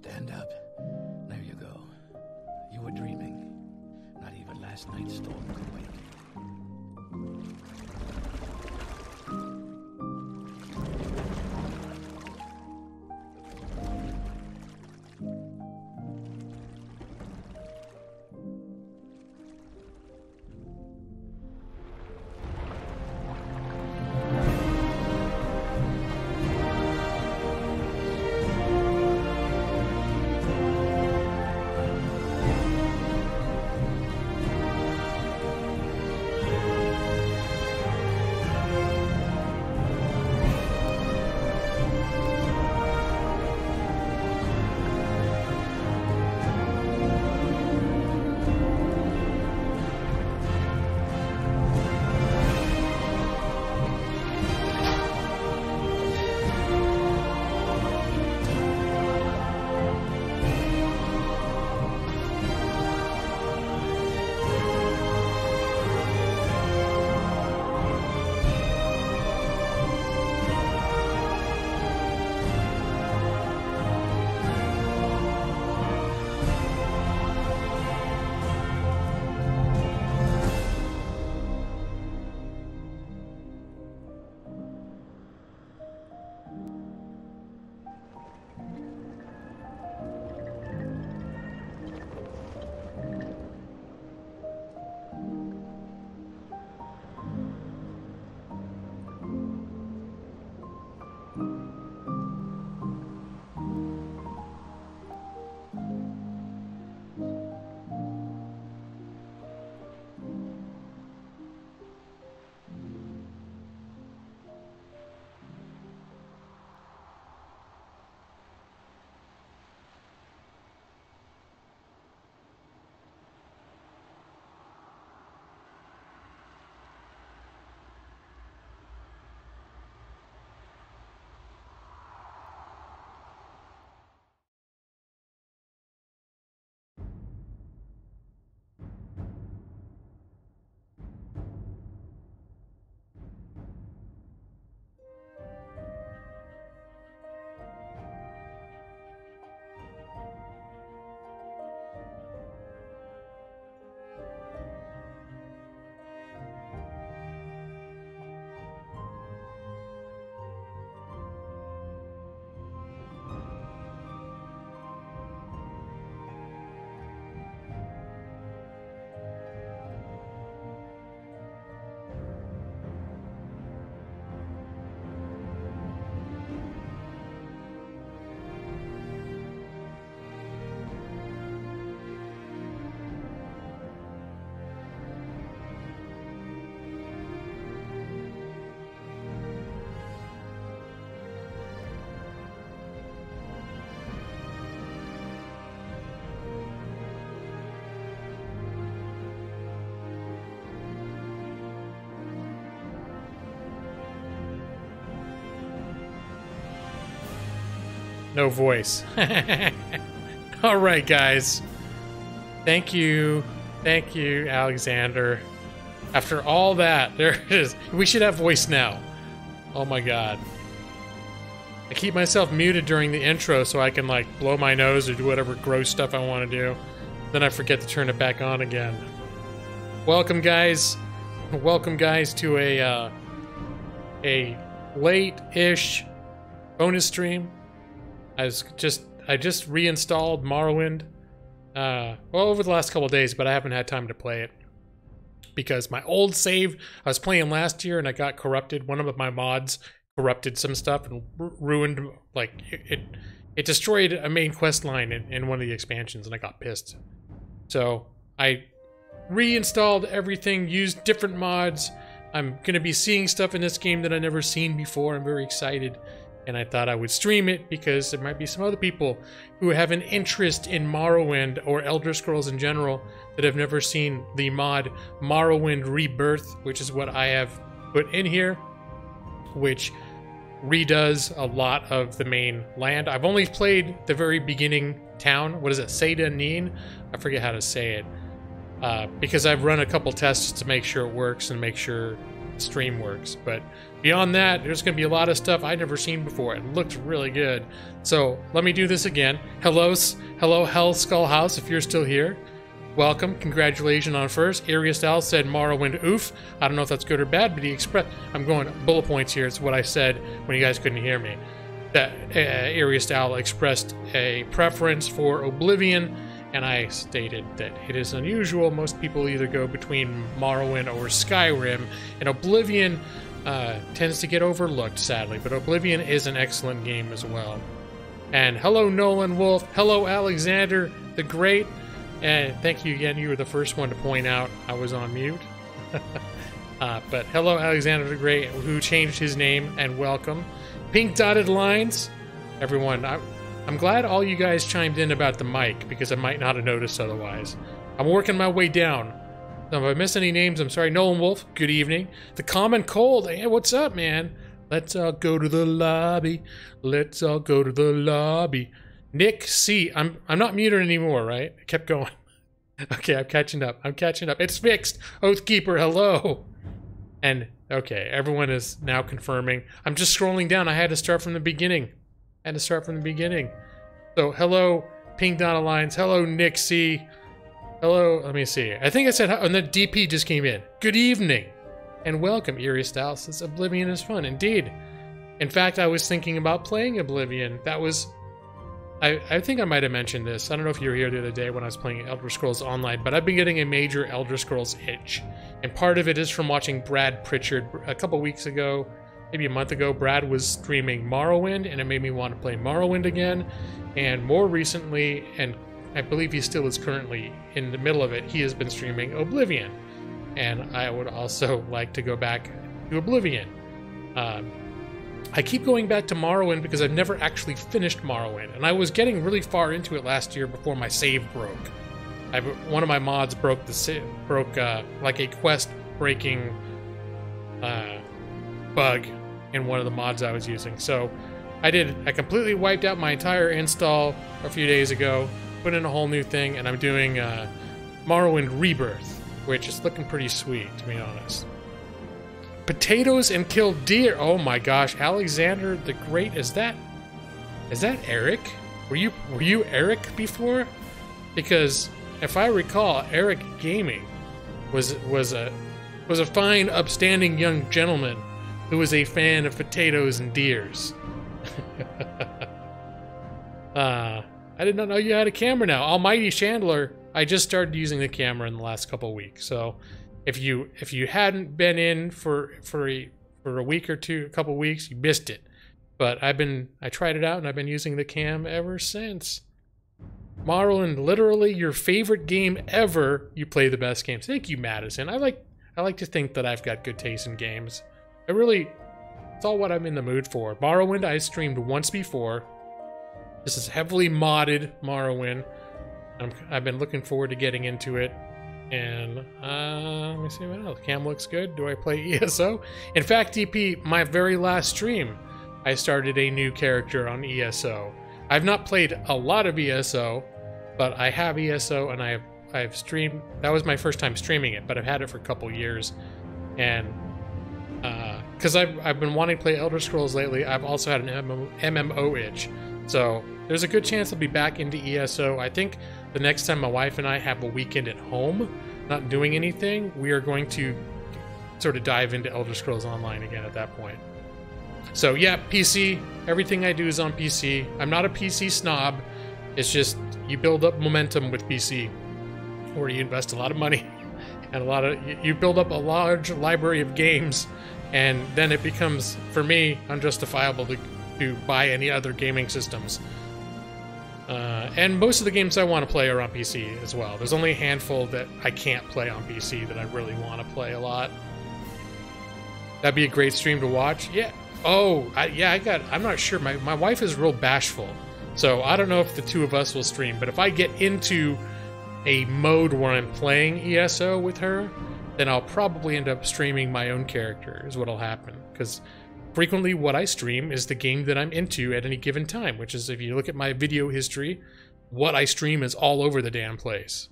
Stand up. There you go. You were dreaming. Not even last night's storm could wake. No voice. All right, guys. Thank you. Thank you, Alexander. After all that, there it is. We should have voice now. Oh my god. I keep myself muted during the intro so I can, like, blow my nose or do whatever gross stuff I want to do. Then I forget to turn it back on again. Welcome, guys. Welcome, guys, to a late-ish bonus stream. I just reinstalled Morrowind, well, over the last couple of days, but I haven't had time to play it because my old save I was playing last year and I got corrupted. One of my mods corrupted some stuff and ruined, like, it destroyed a main quest line in one of the expansions, and I got pissed. So I reinstalled everything, used different mods. I'm gonna be seeing stuff in this game that I've never seen before. I'm very excited. And I thought I would stream it because there might be some other people who have an interest in Morrowind or Elder Scrolls in general that have never seen the mod Morrowind Rebirth, which is what I have put in here, which redoes a lot of the main land. I've only played the very beginning town. What is it? Seda Neen? I forget how to say it. Because I've run a couple tests to make sure it works and make sure stream works. But beyond that, there's going to be a lot of stuff I've never seen before. It looked really good. So let me do this again. Hello Hell Skull House, if you're still here. Welcome. Congratulations on first. irresistible said Morrowind oof. I don't know if that's good or bad, but he expressed... I'm going bullet points here. It's what I said when you guys couldn't hear me. That irresistible expressed a preference for Oblivion, and I stated that it is unusual. Most people either go between Morrowind or Skyrim, and Oblivion tends to get overlooked, sadly. But Oblivion is an excellent game as well. And hello, Nolan Wolf. Hello, Alexander the Great. And thank you again. You were the first one to point out I was on mute. But hello, Alexander the Great, who changed his name, and welcome. Pink dotted lines. Everyone, I'm glad all you guys chimed in about the mic, because I might not have noticed otherwise. I'm working my way down. So if I miss any names, I'm sorry. Nolan Wolf, good evening. The Common Cold, hey, what's up, man? Let's all go to the lobby. Let's all go to the lobby. Nick C. I'm not muted anymore, right? I kept going. Okay, I'm catching up. It's fixed. Oathkeeper, hello. And, okay, everyone is now confirming. I'm just scrolling down. I had to start from the beginning. So, hello, Pink Dot Alliance. Hello, Nick C. Hello, let me see. I think I said, and then DP just came in. Good evening. And welcome, irresistible. Since Oblivion is fun, indeed. In fact, I was thinking about playing Oblivion. That was... I think I might have mentioned this. I don't know if you were here the other day when I was playing Elder Scrolls Online, but I've been getting a major Elder Scrolls itch. And part of it is from watching Brad Pritchard. A couple weeks ago, maybe a month ago, Brad was streaming Morrowind, and it made me want to play Morrowind again. And more recently, and I believe he still is currently in the middle of it, he has been streaming Oblivion. And I would also like to go back to Oblivion. I keep going back to Morrowind because I've never actually finished Morrowind, and I was getting really far into it last year before my save broke. One of my mods broke like a quest-breaking bug in one of the mods I was using. So I completely wiped out my entire install a few days ago, put in a whole new thing, and I'm doing Morrowind Rebirth, which is looking pretty sweet, to be honest. Potatoes and killed deer. Oh my gosh, Alexander the Great, is that Eric? Were you Eric before? Because if I recall, Eric Gaming was a fine, upstanding young gentleman who was a fan of potatoes and deers. I did not know you had a camera now. Almighty Chandler, I just started using the camera in the last couple of weeks, so if you hadn't been in for a week or two, a couple weeks, you missed it. But I tried it out, and I've been using the cam ever since. Morrowind, literally your favorite game ever. You play the best games. Thank you, Madison. I like to think that I've got good taste in games. It's all what I'm in the mood for. Morrowind I streamed once before. This is heavily modded Morrowind. I've been looking forward to getting into it. And let me see what else. Cam looks good. Do I play ESO? In fact, DP, my very last stream, I started a new character on ESO. I've not played a lot of ESO, but I have ESO, and I've streamed. That was my first time streaming it, but I've had it for a couple years. And because I've been wanting to play Elder Scrolls lately, I've also had an MMO itch. So there's a good chance I'll be back into ESO. I think the next time my wife and I have a weekend at home, not doing anything, we are going to sort of dive into Elder Scrolls Online again at that point. So yeah, PC, everything I do is on PC. I'm not a PC snob. It's just you build up momentum with PC, or you invest a lot of money and you build up a large library of games, and then it becomes, for me, unjustifiable to buy any other gaming systems. And most of the games I want to play are on PC as well. There's only a handful that I can't play on PC that I really want to play a lot. That'd be a great stream to watch. Yeah. Oh, I'm not sure. My wife is real bashful, so I don't know if the two of us will stream. But if I get into a mode where I'm playing ESO with her, then I'll probably end up streaming my own character, is what'll happen. Because frequently what I stream is the game that I'm into at any given time, which is, if you look at my video history, what I stream is all over the damn place.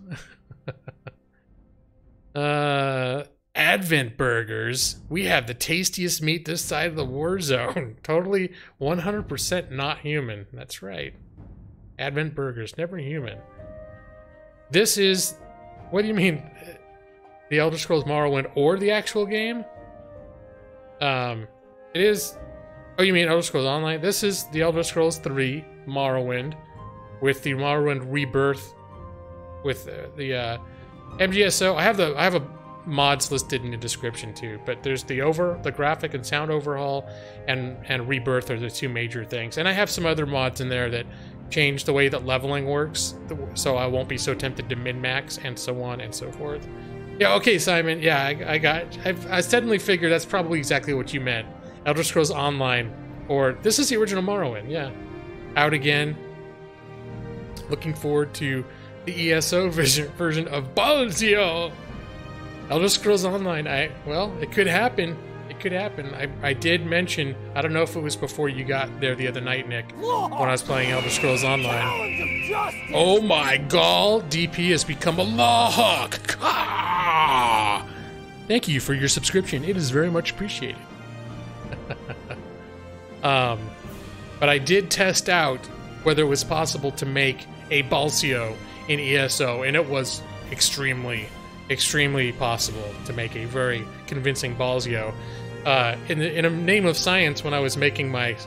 Advent burgers. We have the tastiest meat this side of the war zone. Totally 100% not human. That's right. Advent burgers, never human. This is... What do you mean? The Elder Scrolls Morrowind or the actual game? It is... Oh, you mean Elder Scrolls Online? This is the Elder Scrolls 3 Morrowind with the Morrowind Rebirth with the MGSO. I have a mods listed in the description too, but there's the graphic and sound overhaul and Rebirth are the two major things. And I have some other mods in there that change the way that leveling works, so I won't be so tempted to min-max and so on and so forth. Yeah, okay, Simon. Yeah, I suddenly figured that's probably exactly what you meant. Elder Scrolls Online, or this is the original Morrowind, yeah. Out again. Looking forward to the ESO version of Balzio. Elder Scrolls Online, well, it could happen. It could happen. I did mention, I don't know if it was before you got there the other night, Nick, when I was playing Elder Scrolls Online. Oh my god, DP has become a lawhawk. Thank you for your subscription. It is very much appreciated. But I did test out whether it was possible to make a Balzio in ESO, and it was extremely possible to make a very convincing Balzio. In the name of science, when I was messing around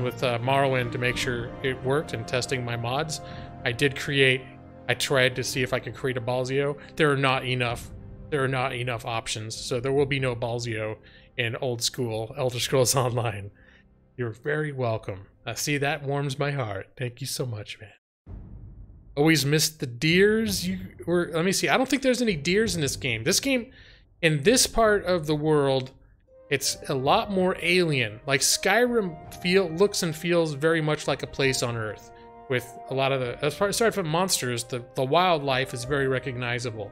with Morrowind to make sure it worked and testing my mods, I tried to see if I could create a Balzio. There are not enough options, so there will be no Balzio in old school Elder Scrolls Online. You're very welcome. See, that warms my heart. Thank you so much, man. Always missed the deers. Let me see. I don't think there's any deers in this game. This game, in this part of the world, it's a lot more alien. Like Skyrim looks and feels very much like a place on Earth. With a lot of aside from monsters, the wildlife is very recognizable.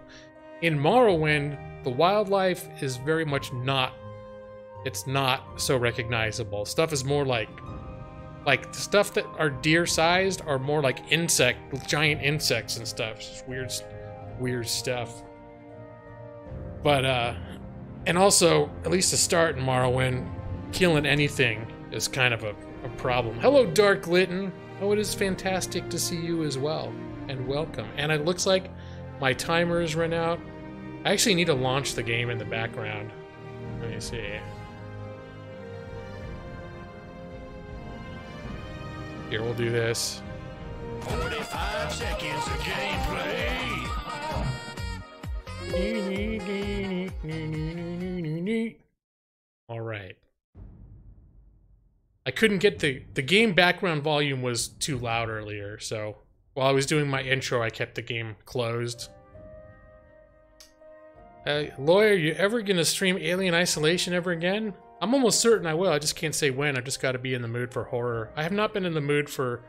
In Morrowind, the wildlife is very much not. It's not so recognizable. Stuff is more like stuff that are deer-sized are more like giant insects and stuff. It's just weird stuff. But and also, at least to start in Morrowind, killing anything is kind of a problem. Hello, Dark Litten. Oh, it is fantastic to see you as well, and welcome. And it looks like my timer has run out. I actually need to launch the game in the background. Let me see. Here, we'll do this. 45 seconds of gameplay. All right. I couldn't get the game background volume was too loud earlier, so while I was doing my intro, I kept the game closed. Lawyer, you ever gonna stream Alien Isolation ever again? I'm almost certain I will. I just can't say when. I just got to be in the mood for horror. I have not been in the mood for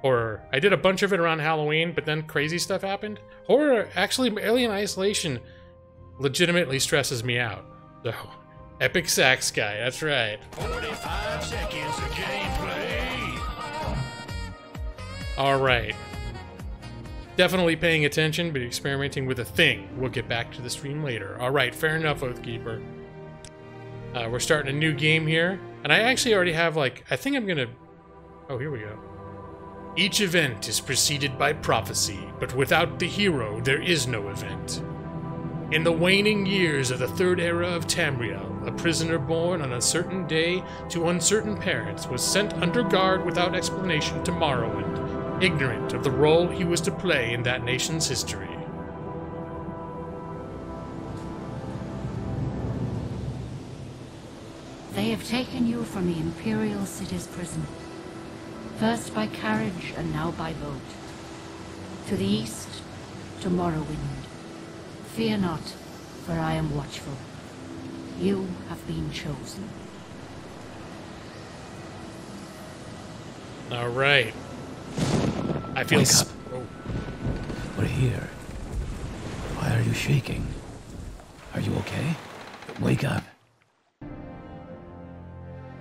horror. I did a bunch of it around Halloween, but then crazy stuff happened. Horror, actually, Alien Isolation legitimately stresses me out. So, Epic Sax Guy, that's right. 45 seconds of gameplay. All right. Definitely paying attention, but experimenting with a thing. We'll get back to the stream later. All right, fair enough, Oathkeeper. We're starting a new game here, and I actually already have, I think I'm gonna... Oh, here we go. Each event is preceded by prophecy, but without the hero, there is no event. In the waning years of the Third Era of Tamriel, a prisoner born on a certain day to uncertain parents was sent under guard without explanation to Morrowind, ignorant of the role he was to play in that nation's history. They have taken you from the Imperial City's prison, first by carriage and now by boat. To the east, to Morrowind. Fear not, for I am watchful. You have been chosen. All right. I feel... Wake up. We're here. Why are you shaking? Are you okay? Wake up.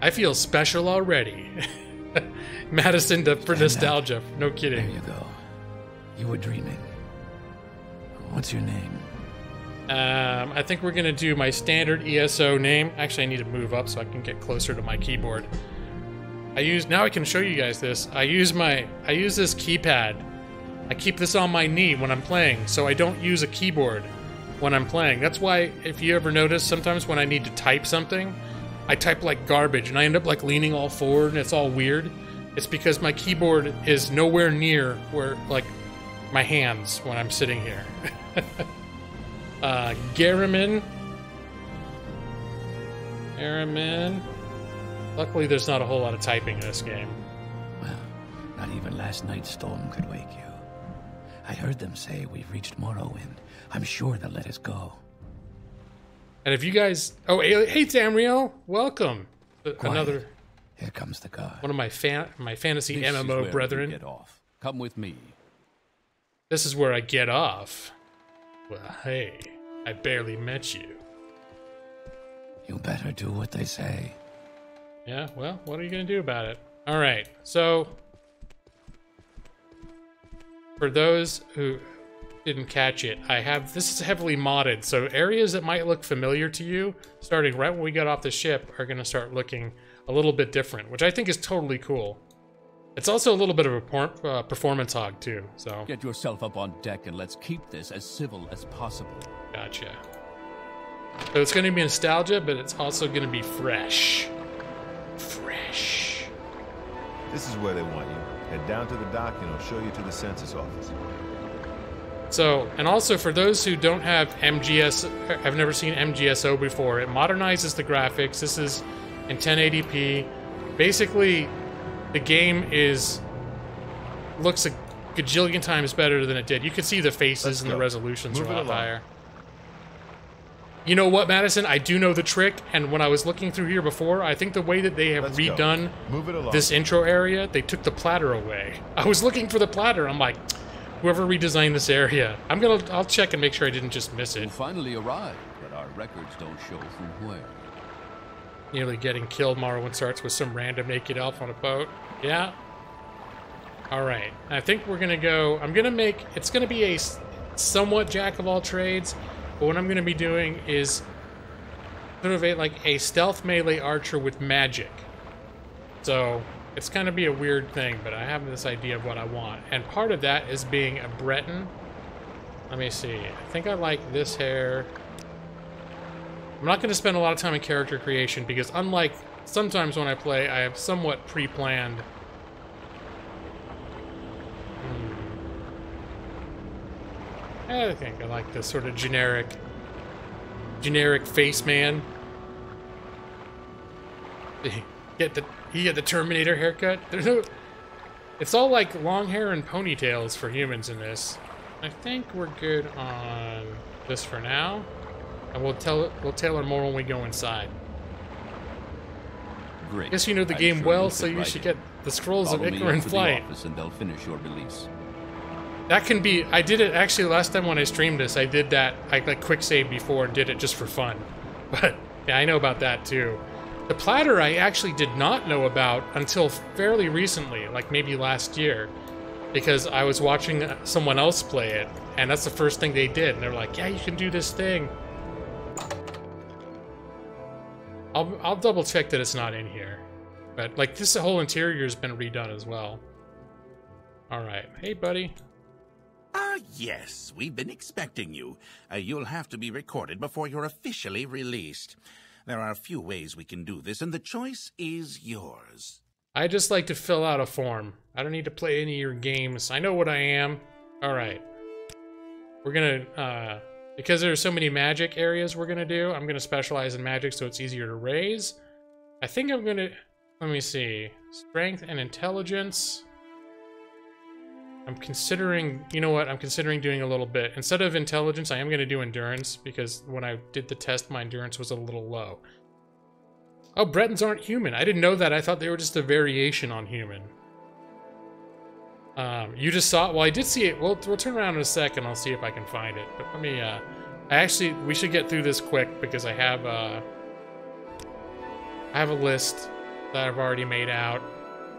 I feel special already. Madison for nostalgia. No kidding. There you go. You were dreaming. What's your name? I think we're gonna do my standard ESO name. Actually, I need to move up so I can get closer to my keyboard. Now I can show you guys this. I use this keypad. I keep this on my knee when I'm playing, so I don't use a keyboard when I'm playing. That's why, if you ever notice, sometimes when I need to type something, I type like garbage, and I end up like leaning all forward, and it's all weird. It's because my keyboard is nowhere near where, like, my hands when I'm sitting here. Garamin. Luckily, there's not a whole lot of typing in this game. Well, not even last night's storm could wake you. I heard them say we've reached Morrowind. I'm sure they'll let us go. And if you guys... Oh, hey, Tamriel. Welcome. Another... Here comes the guard. One of my fantasy This MMO is where brethren. you get off. Come with me. This is where I get off. Well, hey, I barely met you. You better do what they say. Yeah, well, what are you going to do about it? All right, so for those who didn't catch it, this is heavily modded, so areas that might look familiar to you, starting right when we got off the ship, are going to start looking a little bit different, which I think is totally cool. It's also a little bit of a performance hog, too, so... Get yourself up on deck and let's keep this as civil as possible. Gotcha. So it's going to be nostalgia, but it's also going to be fresh. Fresh. This is where they want you. Head down to the dock and I'll show you to the census office. So, and also for those who don't have have never seen MGSO before, it modernizes the graphics. This is in 1080p. Basically, the game looks a gajillion times better than it did. You can see the faces and the resolutions are a lot higher. You know what, Madison? I do know the trick, and when I was looking through here before, I think the way that they have redone this intro area, they took the platter away. I was looking for the platter. I'm like, whoever redesigned this area, I'll check and make sure I didn't just miss it. We finally arrived, but our records don't show from where. Nearly getting killed. Morrowind starts with some random naked elf on a boat. Yeah. All right. I think we're gonna go. It's gonna be a somewhat jack of all trades. But what I'm going to be doing is sort of a stealth melee archer with magic. So it's going to be a weird thing, but I have this idea of what I want. And part of that is being a Breton. Let me see. I think I like this hair. I'm not going to spend a lot of time in character creation because unlike sometimes when I play, I have somewhat pre-planned. I think I like this sort of generic face man. You get the Terminator haircut. There's no. It's all like long hair and ponytails for humans in this. I think we're good on this for now, and we'll tailor more when we go inside. Great. I guess you know the game well, so you should get the Scrolls of Ichor in flight. And they'll finish your release. That can be. I did it actually last time when I streamed this. I did that. I like quick saved before and did it just for fun. But yeah, I know about that too. The platter I actually did not know about until fairly recently, like maybe last year, because I was watching someone else play it, and that's the first thing they did. And they're like, "Yeah, you can do this thing." I'll double check that it's not in here, but like this whole interior has been redone as well. All right, hey buddy. Ah, yes, we've been expecting you. You'll have to be recorded before you're officially released. There are a few ways we can do this, and the choice is yours. I just like to fill out a form. I don't need to play any of your games. I know what I am. All right. We're gonna, because there's so many magic areas we're gonna do, I'm gonna specialize in magic so it's easier to raise. I think I'm gonna, let me see, strength and intelligence. I'm considering, you know what, I'm considering doing a little bit. Instead of intelligence, I am going to do endurance, because when I did the test, my endurance was a little low. Oh, Bretons aren't human. I didn't know that. I thought they were just a variation on human. You just saw it? Well, I did see it. We'll turn around in a second. I'll see if I can find it. But let me, we should get through this quick, because I have a list that I've already made out.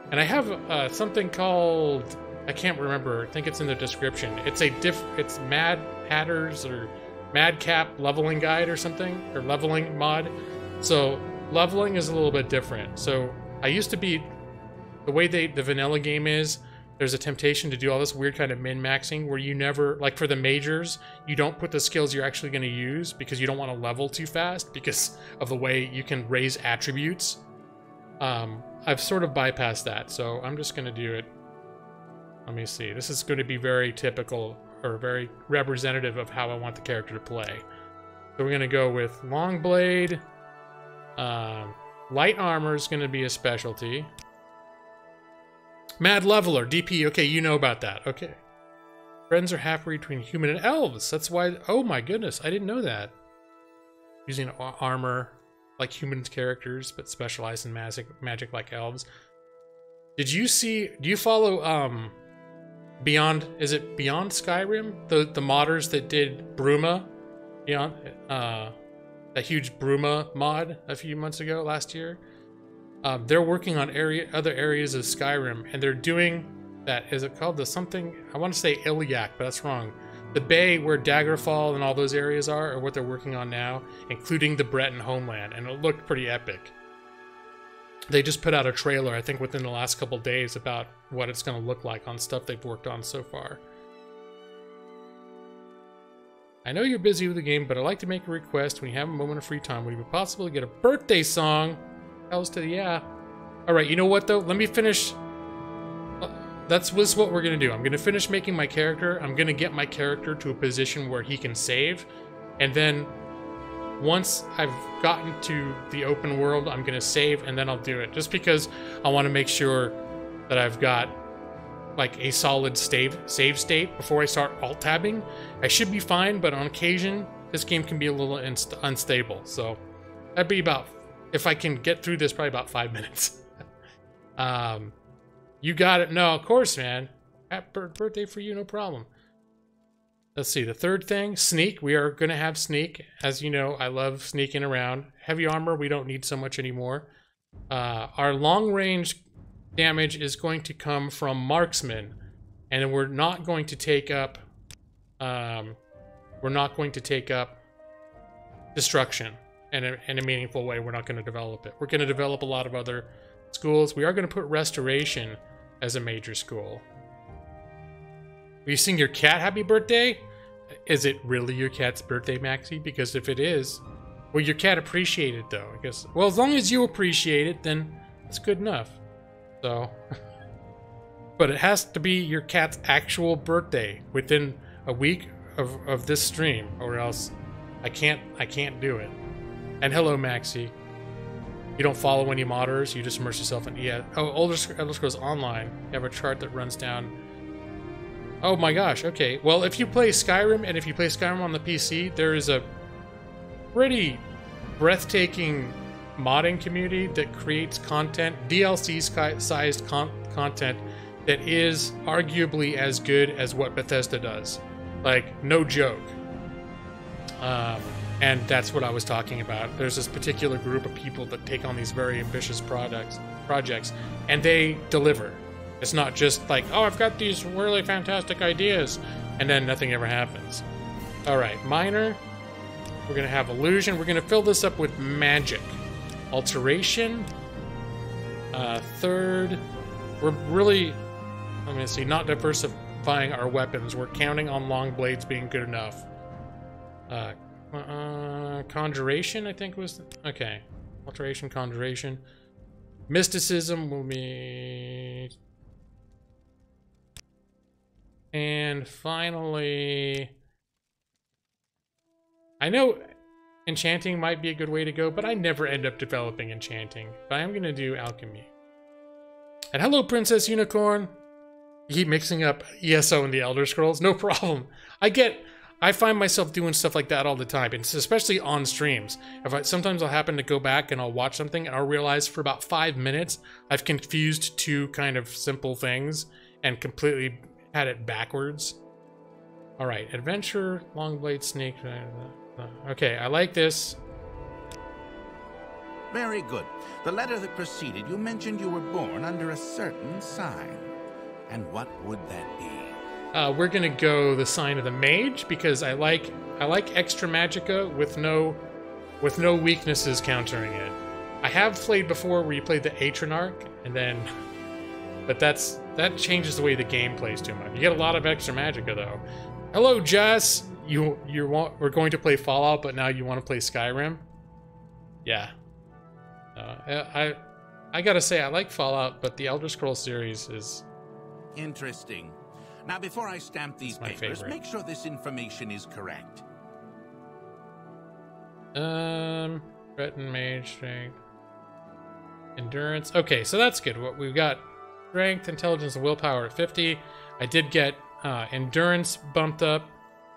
And I have something called... I can't remember. I think it's in the description. It's Mad Hatters or Madcap leveling guide or something, or leveling mod. So leveling is a little bit different. So I used to be, the way the vanilla game is, there's a temptation to do all this weird kind of min-maxing where you never, like for the majors, you don't put the skills you're actually going to use because you don't want to level too fast because of the way you can raise attributes. I've sort of bypassed that, so I'm just going to do it. Let me see. This is going to be very typical or very representative of how I want the character to play. So we're going to go with long blade. Light armor is going to be a specialty. Mad leveler, DP. Okay, you know about that. Okay. Friends are halfway between human and elves. That's why. Oh my goodness, I didn't know that. Using armor like human characters, but specialized in magic like elves. Did you see? Do you follow Beyond? Is it Beyond Skyrim? The modders that did Bruma, Beyond that huge Bruma mod a few months ago, last year. They're working on other areas of Skyrim, and they're doing that. Is it called the something? I want to say Iliac, but that's wrong. The bay where Daggerfall and all those areas are what they're working on now, including the Breton homeland, and it looked pretty epic. They just put out a trailer, I think within the last couple days, about what it's going to look like on stuff they've worked on so far. I know you're busy with the game, but I'd like to make a request. When you have a moment of free time, would it be possible to get a birthday song? Hells to the yeah. Alright, you know what though? Let me finish. This is what we're going to do. I'm going to finish making my character. I'm going to get my character to a position where he can save. And then once I've gotten to the open world, I'm going to save and then I'll do it. Just because I want to make sure that I've got like a solid save state before I start alt-tabbing. I should be fine, but on occasion, this game can be a little unstable. So that'd be about, if I can get through this, probably about 5 minutes. You got it. No, of course, man. Happy birthday for you, no problem. Let's see, the third thing, sneak. We are going to have sneak. As you know, I love sneaking around. Heavy armor, we don't need so much anymore. Our long range damage is going to come from marksman, and we're not going to take up destruction in a meaningful way. We're not going to develop it. We're going to develop a lot of other schools. We are going to put restoration as a major school. Will you sing your cat happy birthday? Is it really your cat's birthday, Maxie? Because if it is, well, your cat appreciate it though, I guess. Well, as long as you appreciate it, then it's good enough. So, but it has to be your cat's actual birthday within a week of this stream, or else I can't do it. And hello, Maxie. You don't follow any modders, you just immerse yourself in Elder Scrolls Online. You have a chart that runs down. Oh my gosh, okay. Well, if you play Skyrim, and if you play Skyrim on the PC, there is a pretty breathtaking modding community that creates content, DLC-sized content that is arguably as good as what Bethesda does. Like, no joke. And that's what I was talking about. There's this particular group of people that take on these very ambitious projects, and they deliver. It's not just like, oh, I've got these really fantastic ideas, and then nothing ever happens. All right, minor. We're going to have illusion. We're going to fill this up with magic. Alteration. Third. We're really, let me see, not diversifying our weapons. We're counting on long blades being good enough. Conjuration, I think was... Okay. Alteration, conjuration. Mysticism will be... And finally... I know enchanting might be a good way to go, but I never end up developing enchanting. But I'm going to do alchemy. And hello, Princess Unicorn! You keep mixing up ESO and the Elder Scrolls? No problem. I find myself doing stuff like that all the time, and especially on streams. Sometimes I'll happen to go back and I'll watch something and I'll realize for about 5 minutes I've confused two kind of simple things and completely had it backwards. Alright, adventure, long blade, sneak. Okay, I like this. Very good. The letter that preceded, you mentioned you were born under a certain sign. And what would that be? We're gonna go the sign of the mage, because I like I like extra Magicka with no weaknesses countering it. I have played before where you played the Atronarch, and then, but that changes the way the game plays too much. You get a lot of extra Magicka though. Hello, Jess. We're going to play Fallout, but now you want to play Skyrim? Yeah. I gotta say I like Fallout, but the Elder Scrolls series is interesting. Now, before I stamp these papers, make sure this information is correct. Breton Mage, Strength, Endurance. Okay, so that's good. What we've got: Strength, Intelligence, and Willpower at 50. I did get Endurance bumped up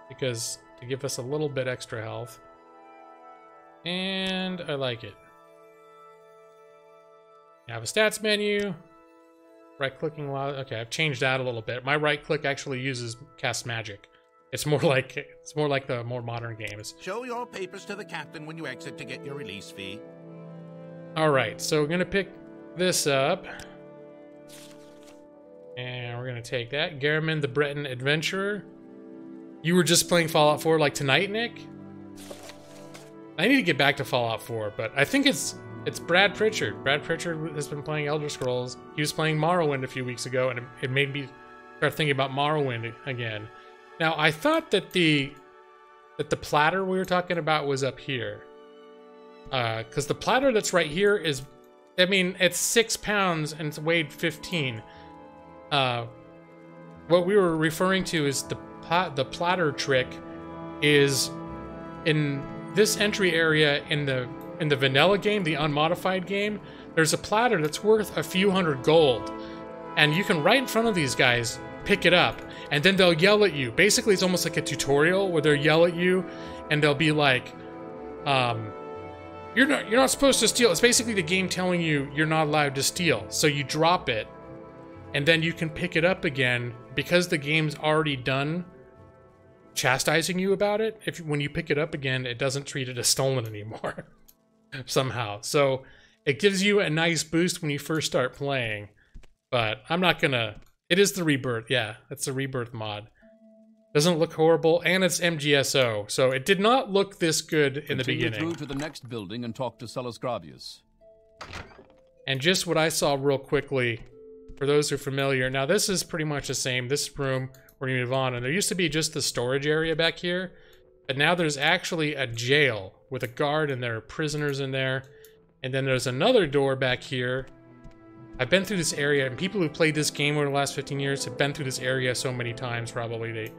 because to give us a little bit extra health, and I like it. I have a stats menu. Right-clicking a lot. Okay, I've changed that a little bit. My right-click actually uses cast magic. It's more like the more modern games. Show your papers to the captain when you exit to get your release fee. All right, so we're gonna pick this up, and we're gonna take that. Garamond the Breton Adventurer. You were just playing Fallout 4 like tonight, Nick? I need to get back to Fallout 4, but I think it's Brad Pritchard. Brad Pritchard has been playing Elder Scrolls. He was playing Morrowind a few weeks ago, and it made me start thinking about Morrowind again. Now, I thought that the platter we were talking about was up here. Because the platter that's right here is, I mean, it's 6 pounds and it's weighed 15. What we were referring to is the platter trick is in this entry area in the vanilla game, the unmodified game. There's a platter that's worth a few hundred gold, and you can right in front of these guys pick it up, and then they'll yell at you. Basically, it's almost like a tutorial where they'll yell at you, and they'll be like, "You're not supposed to steal." It's basically the game telling you you're not allowed to steal. So you drop it, and then you can pick it up again because the game's already done chastising you about it. When you pick it up again, it doesn't treat it as stolen anymore somehow. So it gives you a nice boost when you first start playing. But I'm not gonna. It is the Rebirth. Yeah, it's a Rebirth mod. Doesn't look horrible, and it's MGSO, so it did not look this good in the beginning. Through to the next building and talk to Celes Gravius. And just what I saw real quickly, for those who are familiar, now this is pretty much the same. This room, we're gonna move on, and there used to be just the storage area back here, but now there's actually a jail with a guard, and there are prisoners in there. And then there's another door back here. I've been through this area, and people who played this game over the last 15 years have been through this area so many times, probably.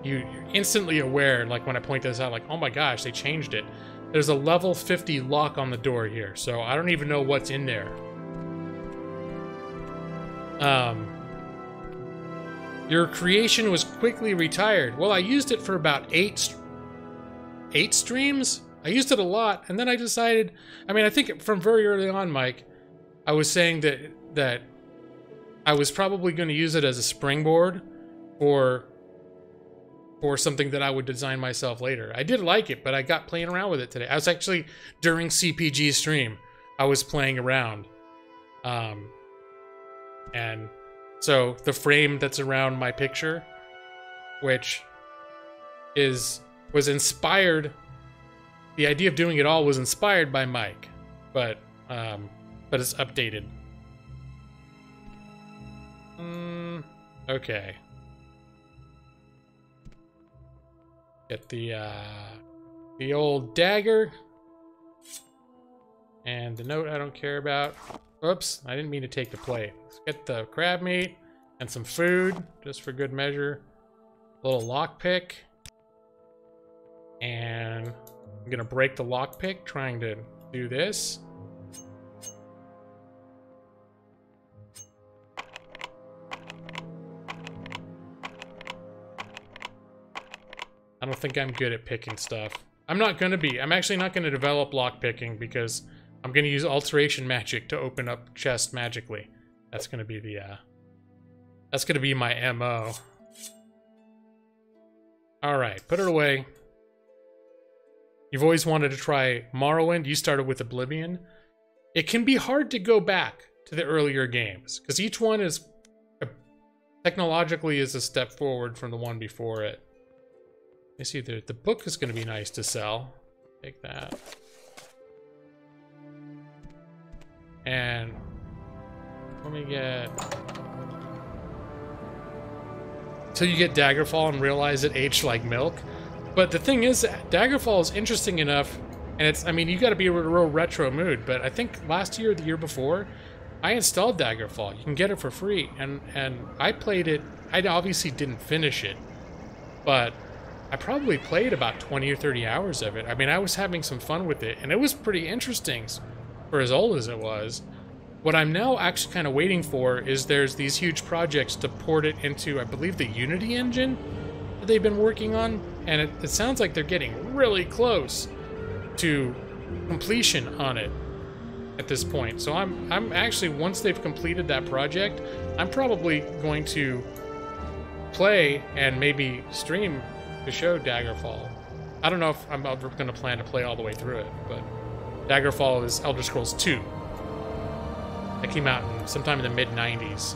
You're instantly aware, like when I point this out, like, oh my gosh, they changed it. There's a level 50 lock on the door here, so I don't even know what's in there. Your creation was quickly retired. Well, I used it for about 8 streams? I used it a lot, and then I decided, I mean, I think from very early on, Mike, I was saying that I was probably going to use it as a springboard for something that I would design myself later. I did like it, but I got playing around with it today. I was actually, during CPG stream, I was playing around. And so the frame that's around my picture, which was inspired, the idea of doing it all was inspired by Mike, but it's updated. Okay. Get the old dagger. And the note I don't care about. Oops, I didn't mean to take the plate. Let's get the crab meat and some food, just for good measure. A little lockpick. And I'm gonna break the lockpick trying to do this. I don't think I'm good at picking stuff. I'm not gonna be. I'm actually not gonna develop lockpicking because I'm gonna use alteration magic to open up chests magically. That's gonna be the that's gonna be my MO. Alright, put it away. You've always wanted to try Morrowind. You started with Oblivion. It can be hard to go back to the earlier games, because each one is technologically is a step forward from the one before it. me see, the book is going to be nice to sell. Take that. And let me get... Till you get Daggerfall and realize it aged like milk. But the thing is, Daggerfall is interesting enough, and it's, I mean, you gotta be in a real retro mood, but I think last year or the year before, I installed Daggerfall. You can get it for free, and I played it. I obviously didn't finish it, but I probably played about 20 or 30 hours of it. I mean, I was having some fun with it, and it was pretty interesting for as old as it was. What I'm now actually kind of waiting for is there's these huge projects to port it into, I believe, the Unity engine that they've been working on, and it sounds like they're getting really close to completion on it at this point. So I'm actually, once they've completed that project, I'm probably going to play and maybe stream the show Daggerfall. I don't know if I'm ever going to plan to play all the way through it, but Daggerfall is Elder Scrolls 2. That came out sometime in the mid-90s.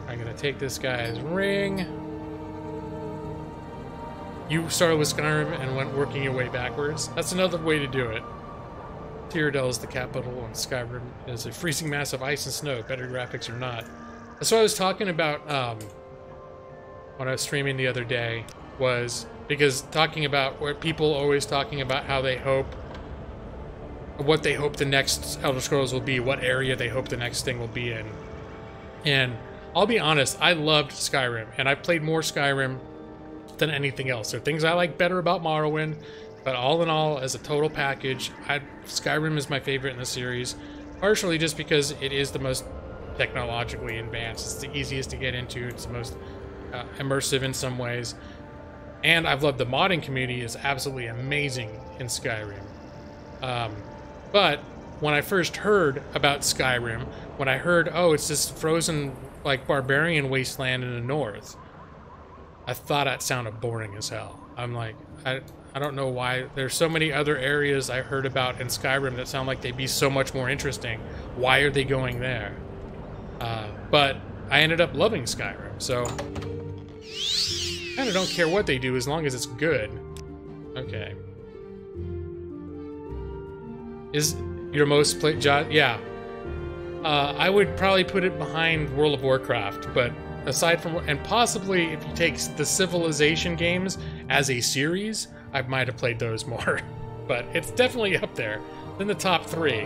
I'm gonna take this guy's ring. You started with Skyrim and went working your way backwards. That's another way to do it. Cyrodiil is the capital, and Skyrim is a freezing mass of ice and snow, better graphics or not. That's what I was talking about when I was streaming the other day, was because talking about where people always talking about how they hope, what they hope the next Elder Scrolls will be, what area they hope the next thing will be in. And I'll be honest, I loved Skyrim, and I played more Skyrim than anything else. There are things I like better about Morrowind, but all in all, as a total package, Skyrim is my favorite in the series, partially just because it is the most technologically advanced. It's the easiest to get into. It's the most immersive in some ways. And I've loved the modding community. Is absolutely amazing in Skyrim. But when I first heard about Skyrim, when I heard, oh, it's this frozen, like, barbarian wasteland in the north, I thought that sounded boring as hell. I'm like, I don't know why. There's so many other areas I heard about in Skyrim that sound like they'd be so much more interesting. Why are they going there? But I ended up loving Skyrim, so kind of don't care what they do as long as it's good. Okay. Is your most played job? Yeah. I would probably put it behind World of Warcraft, but aside from, and possibly if you take the Civilization games as a series, I might have played those more. But it's definitely up there in the top 3.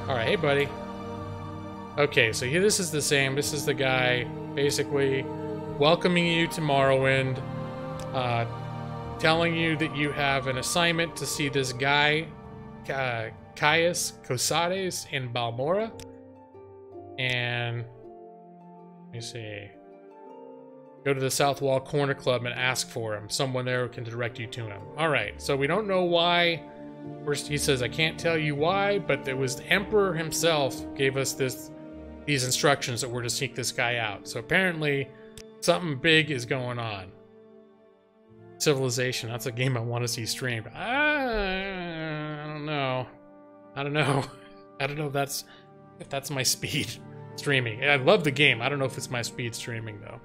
Alright, hey buddy. Okay, so here, this is the same. This is the guy basically welcoming you to Morrowind, telling you that you have an assignment to see this guy, Caius Cosades in Balmora. And let me see. Go to the South Wall Corner Club and ask for him. Someone there can direct you to him. Alright, so we don't know why. First, he says, I can't tell you why, but it was the Emperor himself gave us these instructions that we're to seek this guy out. So apparently, something big is going on. Civilization, that's a game I want to see streamed. I don't know. I don't know if that's my speed streaming. I love the game. I don't know if it's my speed streaming though.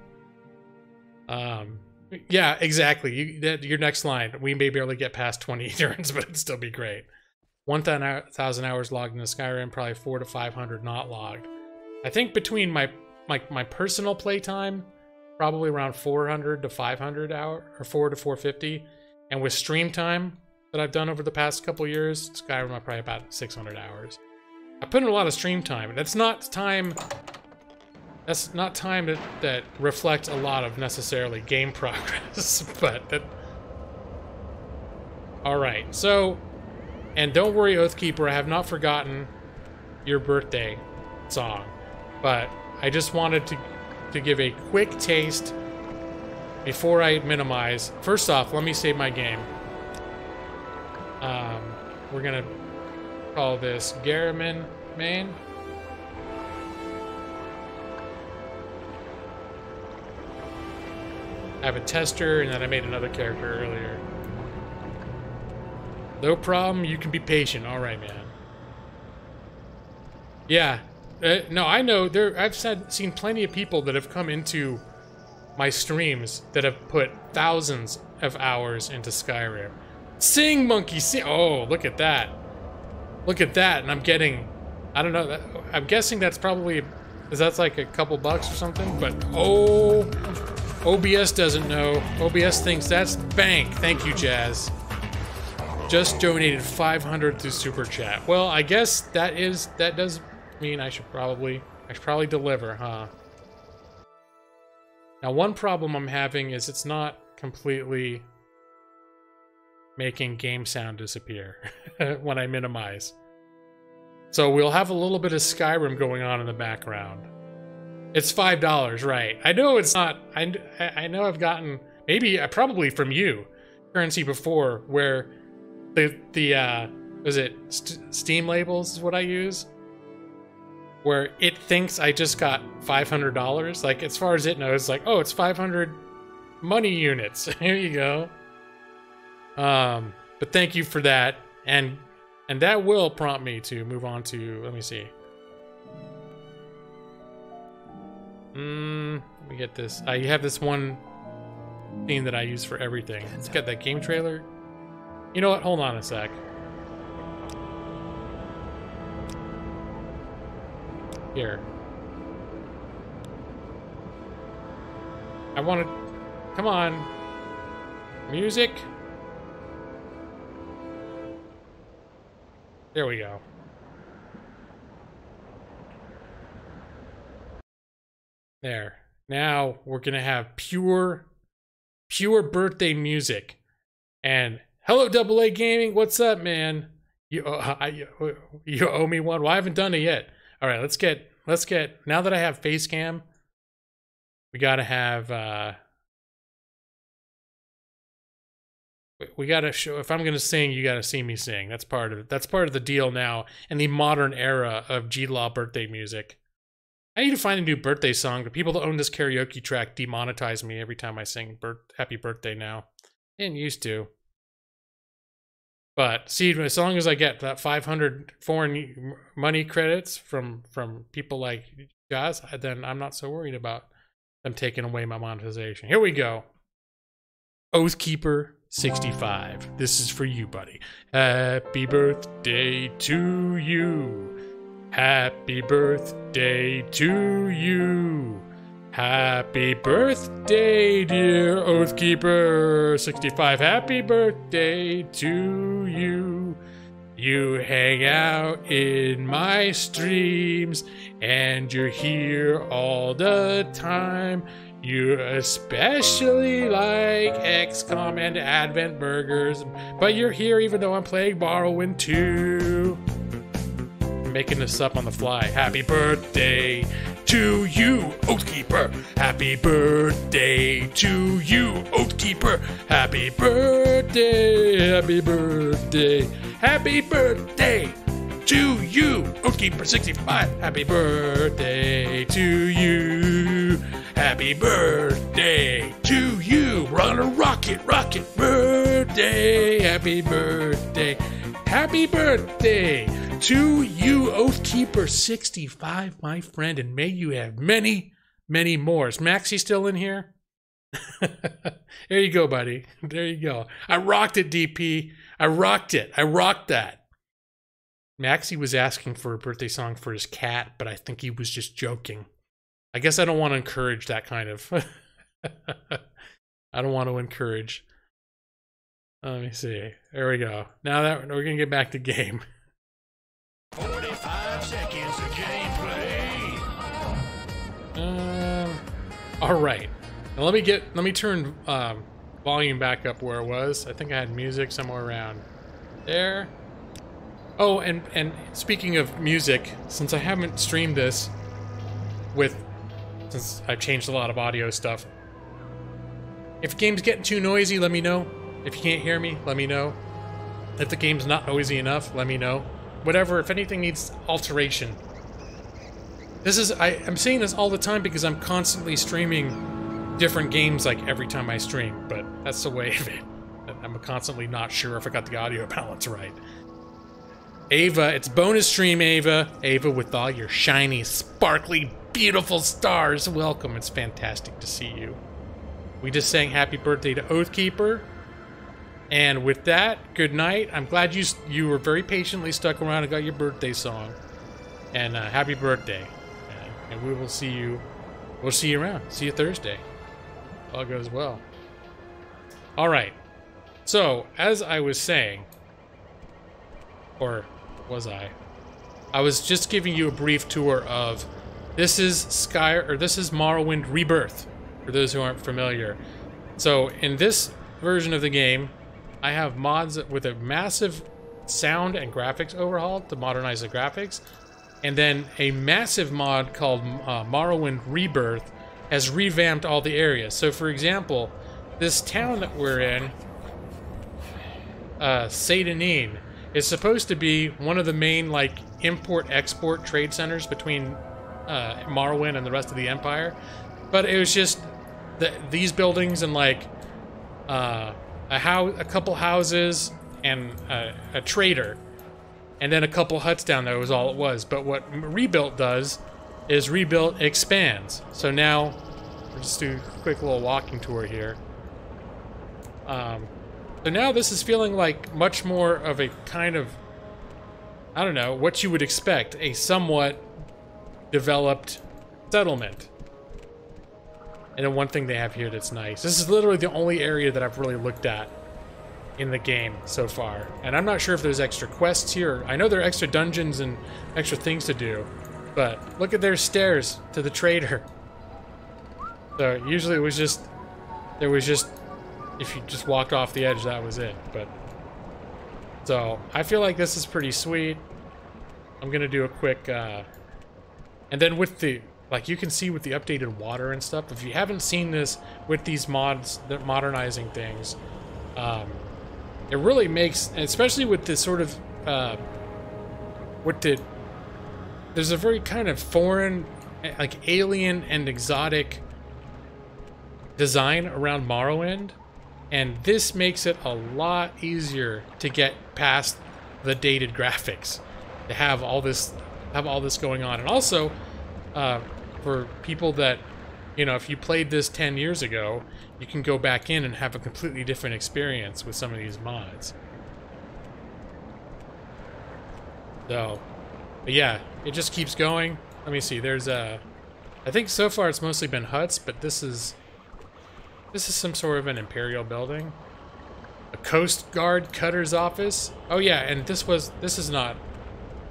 Yeah, exactly. Your next line. We may barely get past 20 turns, but it'd still be great. 1,000 hours logged into Skyrim, probably 400 to 500 not logged. I think between my personal playtime, probably around 400 to 500 hours, or 400 to 450, and with stream time that I've done over the past couple years, Skyrim, I'm probably about 600 hours. I put in a lot of stream time, and that's not time that reflects a lot of necessarily game progress, but that... Alright, so, and don't worry, Oathkeeper, I have not forgotten your birthday song, but I just wanted to give a quick taste before I minimize. First off, let me save my game. We're gonna call this Garriman Main. I have a tester, and then I made another character earlier. No problem, you can be patient. All right, man. Yeah, no, I know. I've seen plenty of people that have come into my streams that have put thousands of hours into Skyrim. Sing, monkey, sing! Oh, look at that. Look at that, and I'm getting... I don't know, I'm guessing that's probably... Is that like a couple bucks or something? But, oh... OBS doesn't know. OBS thinks that's bank. Thank you, Jazz. Just donated 500 through Super Chat. Well, I guess that does mean I should probably deliver, huh? Now, one problem I'm having is it's not completely making game sound disappear when I minimize. So we'll have a little bit of Skyrim going on in the background. It's $5, right? I know it's not. I know I've gotten probably from you currency before where was it Steam labels is what I use, where it thinks I just got $500. Like as far as it knows, like, oh, it's 500 money units. Here you go. But thank you for that, and that will prompt me to move on to. Let me see. Let me get this. You have this one theme that I use for everything. It's got that game trailer. You know what? Hold on a sec. Here. I want to... Come on. Music. There we go. There. Now we're gonna have pure birthday music. And hello, AA Gaming. What's up, man? You owe me one. Well, I haven't done it yet. All right, let's get. Now that I have face cam, we gotta have. We gotta show. If I'm gonna sing, you gotta see me sing. That's part of the deal now in the modern era of G-Law birthday music. I need to find a new birthday song, but people that own this karaoke track demonetize me every time I sing happy birthday now. Didn't used to. But see, as long as I get that 500 foreign money credits from people like Jazz, then I'm not so worried about them taking away my monetization. Here we go. Oathkeeper 65. This is for you, buddy. Happy birthday to you. Happy birthday to you. Happy birthday, dear Oathkeeper 65. Happy birthday to you. You hang out in my streams and you're here all the time. You especially like XCOM and Advent Burgers, but you're here even though I'm playing Morrowind 2. Making this up on the fly. Happy birthday to you, Oathkeeper. Happy birthday to you, Oathkeeper. Happy birthday, happy birthday, happy birthday to you, Oathkeeper 65. Happy birthday to you. Happy birthday to you. We're on a rocket birthday. Happy birthday. Happy birthday to you, Oathkeeper 65, my friend, and may you have many, many more. Is Maxie still in here? There you go, buddy. There you go. I rocked it, DP. I rocked it. I rocked that. Maxie was asking for a birthday song for his cat, but I think he was just joking. I guess I don't want to encourage that kind of... I don't want to encourage... Let me see. There we go. Now that we're gonna get back to game. 45 seconds of gameplay. All right. Now let me turn volume back up where it was. I think I had music somewhere around there. Oh, and speaking of music, since I haven't streamed this since I've changed a lot of audio stuff. If the game's getting too noisy, let me know. If you can't hear me, let me know. If the game's not noisy enough, let me know. Whatever, if anything needs alteration. I'm saying this all the time because I'm constantly streaming different games like every time I stream, but that's the way of it. I'm constantly not sure if I got the audio balance right. Ava, it's bonus stream, Ava. Ava with all your shiny, sparkly, beautiful stars. Welcome, it's fantastic to see you. We just sang happy birthday to Oathkeeper. And with that, good night. I'm glad you were very patiently stuck around and got your birthday song. And happy birthday. And we will see you. We'll see you around. See you Thursday. All goes well. All right. So, as I was saying, or was I? I was just giving you a brief tour of this is Morrowind Rebirth, for those who aren't familiar. So, in this version of the game, I have mods with a massive sound and graphics overhaul to modernize the graphics, and then a massive mod called Morrowind Rebirth has revamped all the areas. So, for example, this town that we're in, Seydanine, is supposed to be one of the main, like, import-export trade centers between Morrowind and the rest of the Empire. But it was just these buildings and, like, a couple houses and a trader. And then a couple huts down there was all it was. But what Rebuilt does is Rebuilt expands. So now, we'll just do a quick little walking tour here. So now this is feeling like much more of a kind of, I don't know, what you would expect, a somewhat developed settlement. And then one thing they have here that's nice. This is literally the only area that I've really looked at in the game so far. And I'm not sure if there's extra quests here. I know there are extra dungeons and extra things to do. But look at their stairs to the trader. So usually it was just, if you just walked off the edge, that was it. But so I feel like this is pretty sweet. I'm gonna do a quick and then with the, like, you can see with the updated water and stuff, if you haven't seen this with these mods, the modernizing things, it really makes, especially with this sort of there's a very kind of foreign, like, alien and exotic design around Morrowind. And this makes it a lot easier to get past the dated graphics, to have all this going on. And also, for people that, you know, if you played this 10 years ago, you can go back in and have a completely different experience with some of these mods. So, but yeah, it just keeps going. Let me see. There's I think so far it's mostly been huts, but this is some sort of an Imperial building. A Coast Guard Cutter's office. Oh yeah, and this is not...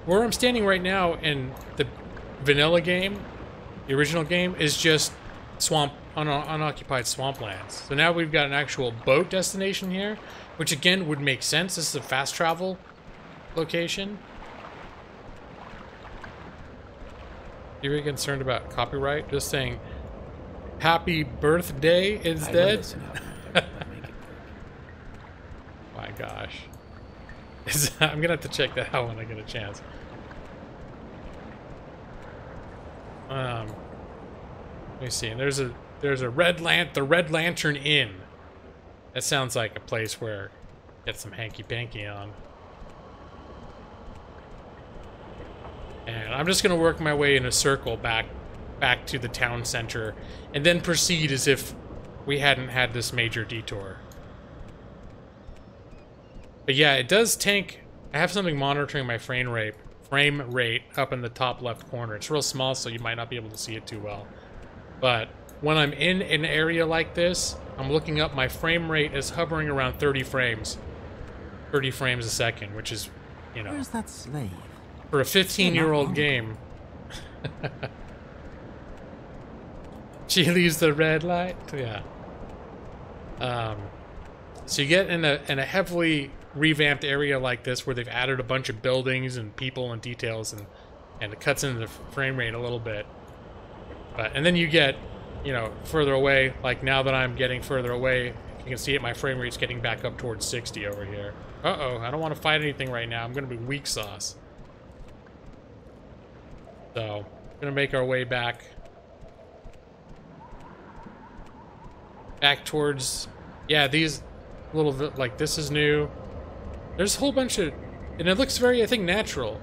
Where I'm standing right now in the vanilla game, the original game, is just swamp, unoccupied swamplands. So now we've got an actual boat destination here, which again would make sense. This is a fast travel location. You're really concerned about copyright? Just saying... Happy birthday instead? My gosh. I'm gonna have to check that out when I get a chance. Let me see. And there's a the Red Lantern Inn. That sounds like a place where get some hanky panky on. And I'm just gonna work my way in a circle back to the town center, and then proceed as if we hadn't had this major detour. But yeah, it does tank. I have something monitoring my frame rate up in the top left corner. It's real small, so you might not be able to see it too well. But when I'm in an area like this, I'm looking up, my frame rate is hovering around 30 frames. 30 frames a second, which is, you know... Where's that slave? For a 15-year-old game... She leaves the red light. Yeah. So you get in a heavily revamped area like this, where they've added a bunch of buildings and people and details, and it cuts into the frame rate a little bit. And then you get, you know, further away. Like now that I'm getting further away, you can see it. My frame rate's getting back up towards 60 over here. Uh-oh, I don't want to fight anything right now. I'm gonna be weak sauce. So, gonna make our way back. Back towards, yeah, these little, like, this is new. There's a whole bunch of, and it looks very, I think, natural.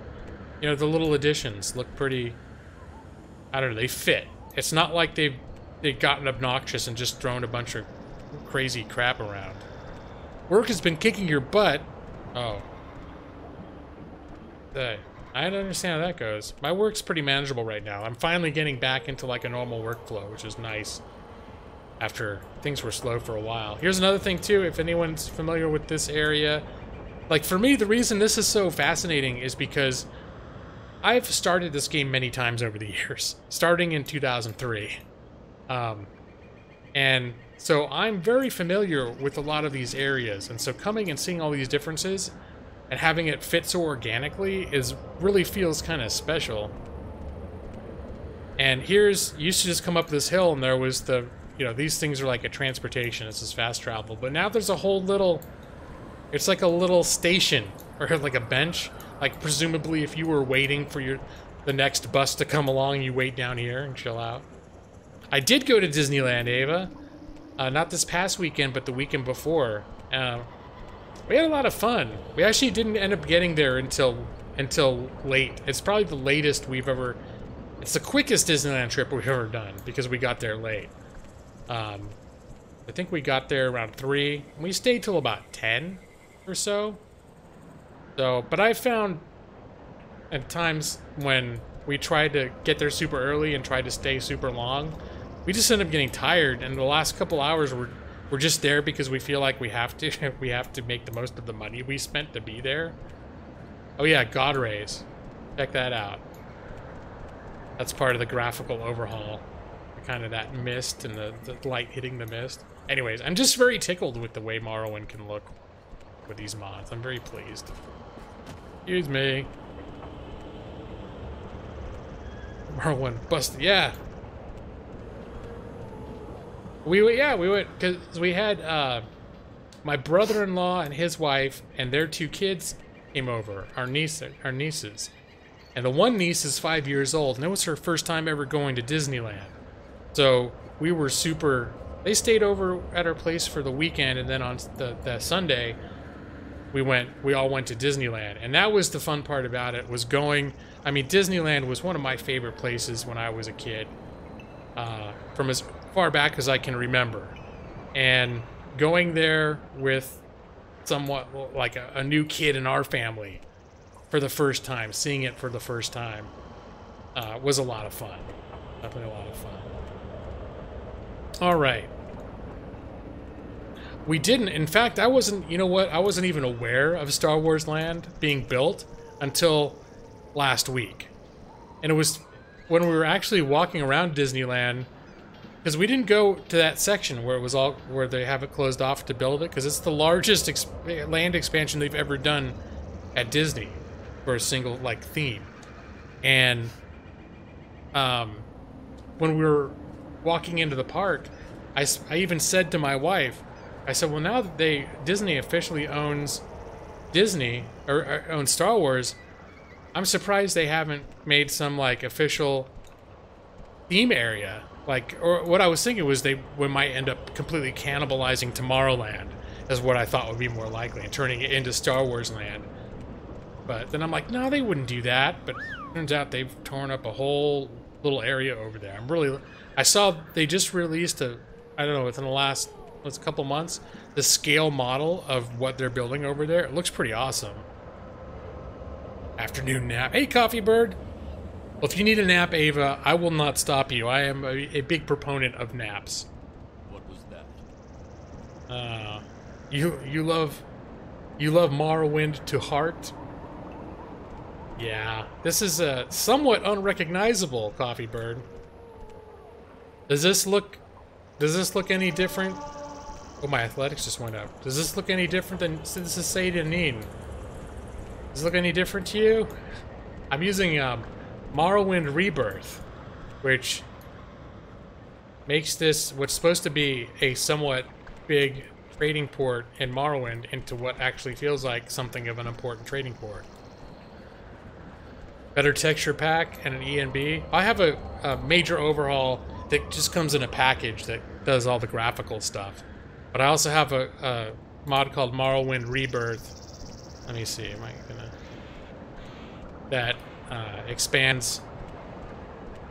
You know, the little additions look pretty, I don't know, they fit. It's not like they've gotten obnoxious and just thrown a bunch of crazy crap around. Work has been kicking your butt. Oh. I don't understand how that goes. My work's pretty manageable right now. I'm finally getting back into like a normal workflow, which is nice. After things were slow for a while. Here's another thing too, if anyone's familiar with this area. Like for me, the reason this is so fascinating is because I've started this game many times over the years, starting in 2003. And so I'm very familiar with a lot of these areas. And so coming and seeing all these differences and having it fit so organically really feels kind of special. And you used to just come up this hill and there was these things are like a transportation. This is fast travel. But now there's a whole little, it's like a little station or like a bench. Like presumably if you were waiting for the next bus to come along, you wait down here and chill out. I did go to Disneyland, Ava. Not this past weekend, but the weekend before. We had a lot of fun. We actually didn't end up getting there until late. It's probably the latest it's the quickest Disneyland trip we've ever done because we got there late. I think we got there around 3. We stayed till about 10 or so. But I found at times when we tried to get there super early and tried to stay super long, we just end up getting tired, and the last couple hours we're just there because we feel like we have to make the most of the money we spent to be there. Oh yeah, God Rays. Check that out. That's part of the graphical overhaul. Kind of that mist and the light hitting the mist. Anyways, I'm just very tickled with the way Morrowind can look with these mods. I'm very pleased. Excuse me. Morrowind busted. Yeah. We went because we had my brother-in-law and his wife and their 2 kids came over, our nieces. And the one niece is 5 years old, and it was her first time ever going to Disneyland. So we were they stayed over at our place for the weekend, and then on the Sunday, we all went to Disneyland. And that was the fun part about it, was Disneyland was one of my favorite places when I was a kid, from as far back as I can remember. And going there with somewhat like a new kid in our family for the first time, seeing it for the first time, was a lot of fun. Definitely a lot of fun. All right. We didn't. In fact, I wasn't even aware of Star Wars Land being built until last week. And it was when we were actually walking around Disneyland, because we didn't go to that section where they have it closed off to build it, because it's the largest land expansion they've ever done at Disney for a single theme. And when we were walking into the park, I even said to my wife, I said, well, now that Disney officially owns owns Star Wars, I'm surprised they haven't made some official theme area. Or what I was thinking was we might end up completely cannibalizing Tomorrowland, is what I thought would be more likely, and turning it into Star Wars Land. But then I'm like, no, they wouldn't do that. But it turns out they've torn up a whole little area over there. I saw they just released I don't know, within the last couple months, the scale model of what they're building over there. It looks pretty awesome. Afternoon nap. Hey, Coffee Bird. Well, if you need a nap, Ava, I will not stop you. I am a big proponent of naps. What was that? You love Morrowind to heart? Yeah, this is somewhat unrecognizable, Coffee Bird. Does this look any different? Oh, my athletics just went up. Does this look any different than this is Sadanin? Does it look any different to you? I'm using Morrowind Rebirth, which makes this what's supposed to be a somewhat big trading port in Morrowind into what actually feels like something of an important trading port. Better texture pack and an ENB. I have a major overhaul that just comes in a package that does all the graphical stuff. But I also have a mod called Morrowind Rebirth. Let me see, am I gonna... That expands...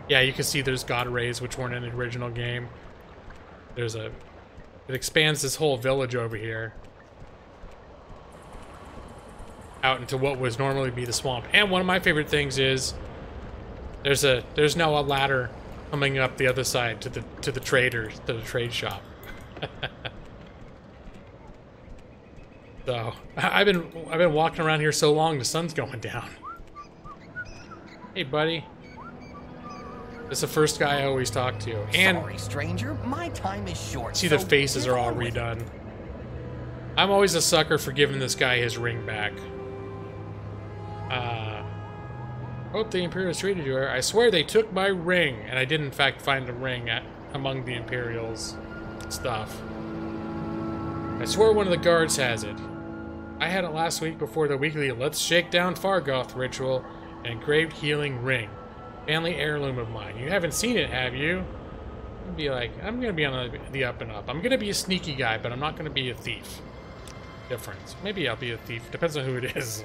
Yeah, you can see there's God Rays, which weren't in the original game. There's a It expands this whole village over here out into what would normally be the swamp. And one of my favorite things is there's now a ladder coming up the other side to the trade shop. So I've been walking around here so long the sun's going down. Hey buddy. It's the first guy I always talk to. And sorry, stranger, my time is short. See, the faces are all redone. I'm always a sucker for giving this guy his ring back. Hope the Imperials treated you. I swear they took my ring, and I did in fact find a ring among the Imperials stuff. I swear one of the guards has it. I had it last week before the weekly Let's Shake Down Fargoth ritual, an engraved healing ring. Family heirloom of mine. You haven't seen it, have you? I'm gonna be on the up and up. I'm gonna be a sneaky guy, but I'm not gonna be a thief. Difference. Maybe I'll be a thief. Depends on who it is.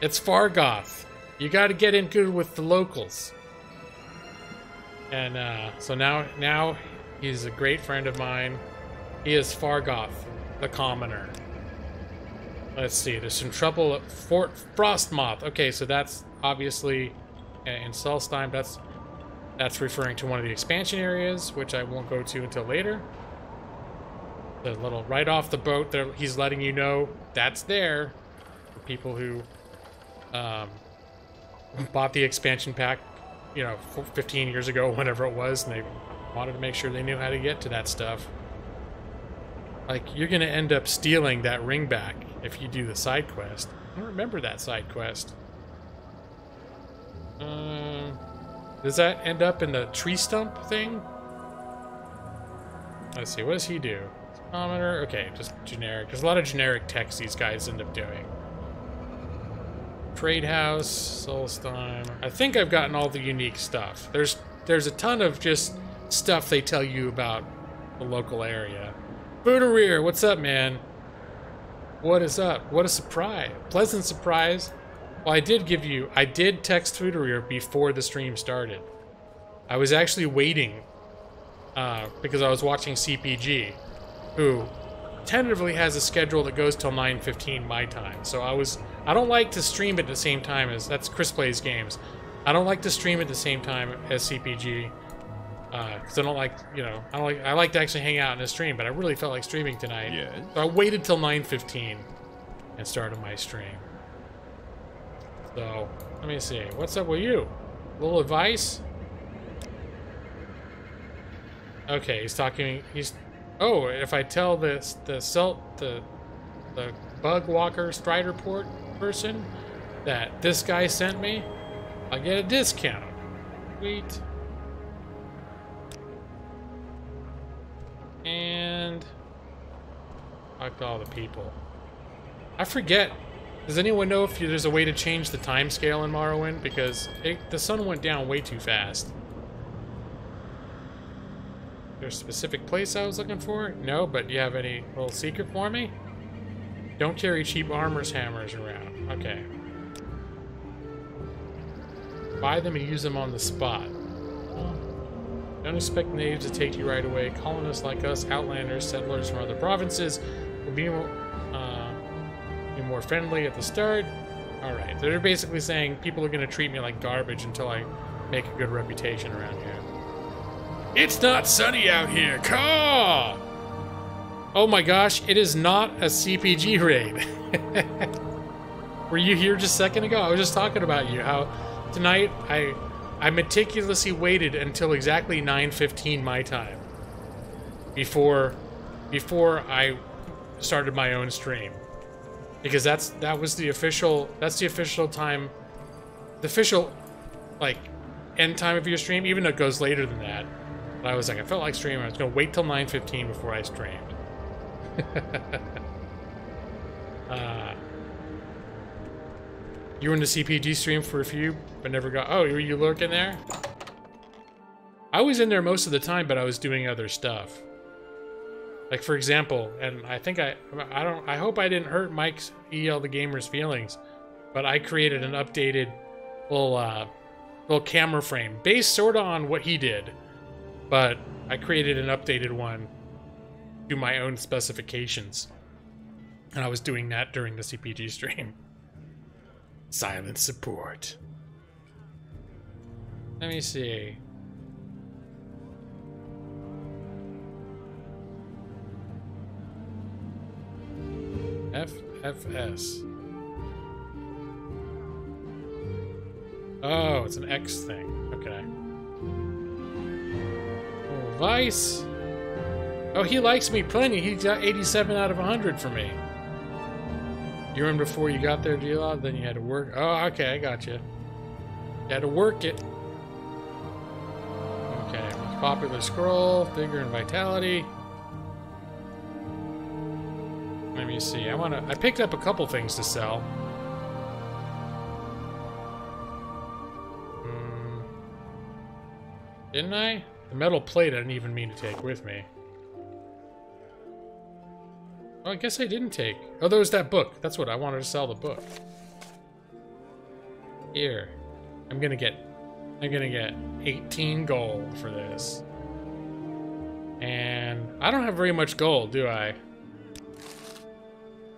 It's Fargoth. You gotta get in good with the locals. And so now he's a great friend of mine. He is Fargoth, the commoner. Let's see. There's some trouble at Fort Frostmoth. Okay, so that's obviously in Solstheim. That's referring to one of the expansion areas, which I won't go to until later. The little right off the boat there, he's letting you know that's there for people who bought the expansion pack, 15 years ago, whenever it was, and they wanted to make sure they knew how to get to that stuff. Like, you're gonna end up stealing that ring back if you do the side quest. I don't remember that side quest. Does that end up in the tree stump thing? Let's see, what does he do? Commoner? Okay, just generic. There's a lot of generic text these guys end up doing. Trade house, Solstheim. I think I've gotten all the unique stuff. There's a ton of just stuff they tell you about the local area. Bootereer, what's up, man? What is up? What a surprise. Pleasant surprise. Well, I did text Bootereer before the stream started. I was actually waiting because I was watching CPG, who tentatively has a schedule that goes till 9:15 my time. So I don't like to stream at the same time as, that's Chris Plays Games. I don't like to stream at the same time as CPG. Because I don't like, I like to actually hang out in a stream, but I really felt like streaming tonight. Yes. So I waited till 9:15 and started my stream. So, let me see. What's up with you? A little advice? Okay, he's talking, oh, if I tell the bug walker strider port person that this guy sent me, I'll get a discount. Sweet. And talk to all the people. I forget. Does anyone know if there's a way to change the time scale in Morrowind? Because the sun went down way too fast. There's a specific place I was looking for? No, but do you have any little secret for me? Don't carry cheap armor's hammers around. Okay. Buy them and use them on the spot. Don't expect natives to take you right away. Colonists like us, outlanders, settlers from other provinces, will be more friendly at the start. Alright, they're basically saying people are going to treat me like garbage until I make a good reputation around here. It's not sunny out here! Caw! Oh my gosh, it is not a CPG raid. Were you here just a second ago? I was just talking about you, how tonight I meticulously waited until exactly 9:15 my time before I started my own stream, because that's the official time, the official like end time of your stream, even though it goes later than that. But I was like, I felt like streaming. I was gonna wait till 9:15 before I streamed. You were in the CPG stream for a few, but never got... Oh, were you lurking there? I was in there most of the time, but I was doing other stuff. Like, for example, and I think I hope I didn't hurt Mike's EL the Gamer's feelings, but I created an updated little camera frame based sort of on what he did. but I created an updated one to my own specifications. And I was doing that during the CPG stream. Silent support. Let me see. FFS. Oh, it's an X thing. Okay. Oh, Vice. Oh, he likes me plenty. He got 87 out of 100 for me. You were in before you got there, G-Lob? Then you had to work. Oh, okay, I got you. You had to work it. Okay, most popular scroll, vigor and vitality. Let me see. I picked up a couple things to sell. Didn't I? The metal plate I didn't even mean to take with me. Oh, I guess I didn't take. Oh, there was that book. That's what I wanted to sell, the book. Here. I'm gonna get 18 gold for this. And I don't have very much gold, do I?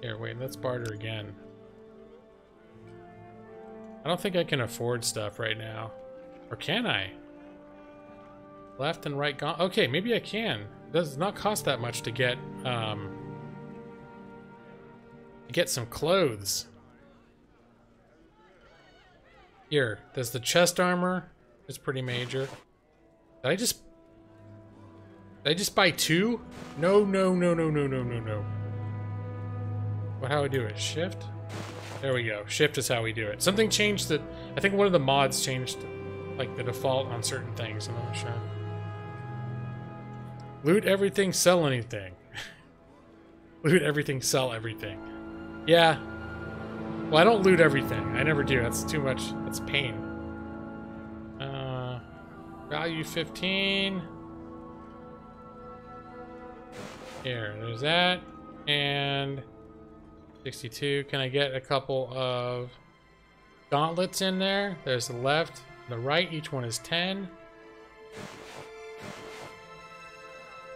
Here, wait, let's barter again. I don't think I can afford stuff right now. Or can I? Left and right gone. Okay, maybe I can. It does not cost that much to get some clothes. Here, there's the chest armor. It's pretty major. Did I just buy two? No. What? How do I do it? Shift? There we go. Shift is how we do it. Something changed that. I think one of the mods changed, like, the default on certain things. I'm not sure. Loot everything, sell anything. Loot everything, sell everything. Yeah. Well, I don't loot everything. I never do. That's too much. That's pain. Value 15. Here, there's that. And 62. Can I get a couple of gauntlets in there? There's the left, the right. Each one is 10.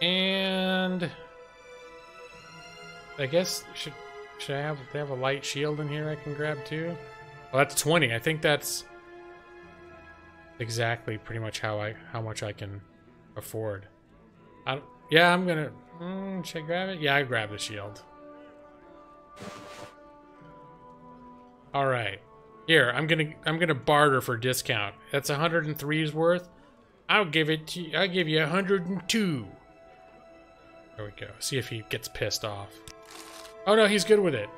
And I guess should I have a light shield in here I can grab too? Well, that's 20. I think that's exactly pretty much how much I can afford. Yeah, I'm gonna. Should I grab it? Yeah, I grab the shield. All right, here I'm gonna barter for discount. That's 103's worth. I'll give it to you. I'll give you 102. There we go. See if he gets pissed off. Oh no, he's good with it.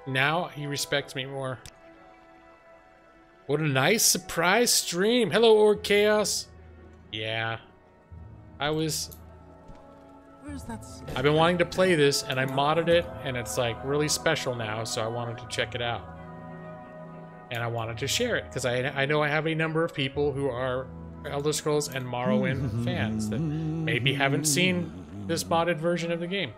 Now he respects me more. What a nice surprise stream. Hello, Org Chaos. Yeah. I've been wanting to play this, and I modded it, and it's like really special now, so I wanted to check it out. And I wanted to share it, because I know I have a number of people who are Elder Scrolls and Morrowind fans that maybe haven't seen this modded version of the game.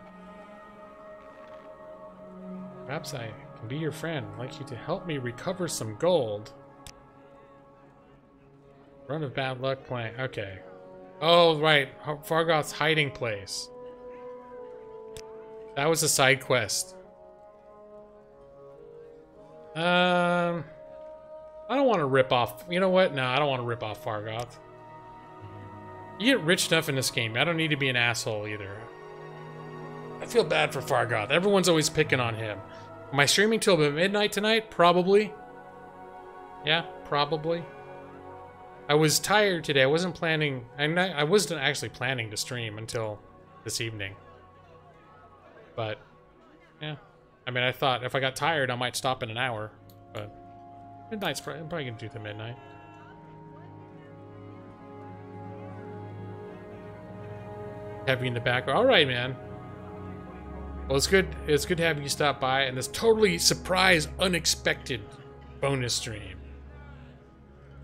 Perhaps I can be your friend. I'd like you to help me recover some gold. Run of bad luck playing. Okay. Oh, right. Fargoth's hiding place. That was a side quest. I don't want to rip off. You know what? No, I don't want to rip off Fargoth. You get rich enough in this game. I don't need to be an asshole either. I feel bad for Fargoth. Everyone's always picking on him. Am I streaming till midnight tonight? Probably. Yeah, probably. I was tired today. I wasn't planning. I wasn't actually planning to stream until this evening. But, yeah. I mean, I thought if I got tired, I might stop in an hour. But midnight's probably, I'm probably gonna do the midnight. Have you in the back? All right, man. Well, it's good. It's good to have you stop by and this totally surprise, unexpected bonus stream.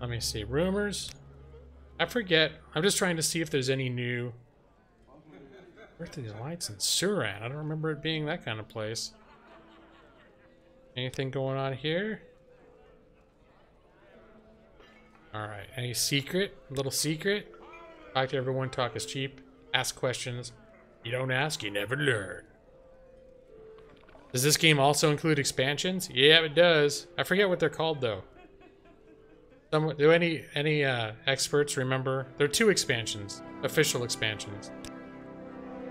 Let me see. Rumors. I forget. I'm just trying to see if there's any new. Where are these lights in Suran? I don't remember it being that kind of place. Anything going on here? All right. Any secret? Little secret? Talk to everyone, talk is cheap. Ask questions. You don't ask, you never learn. Does this game also include expansions? Yeah, it does. I forget what they're called, though. Do any experts remember? There are 2 expansions, official expansions,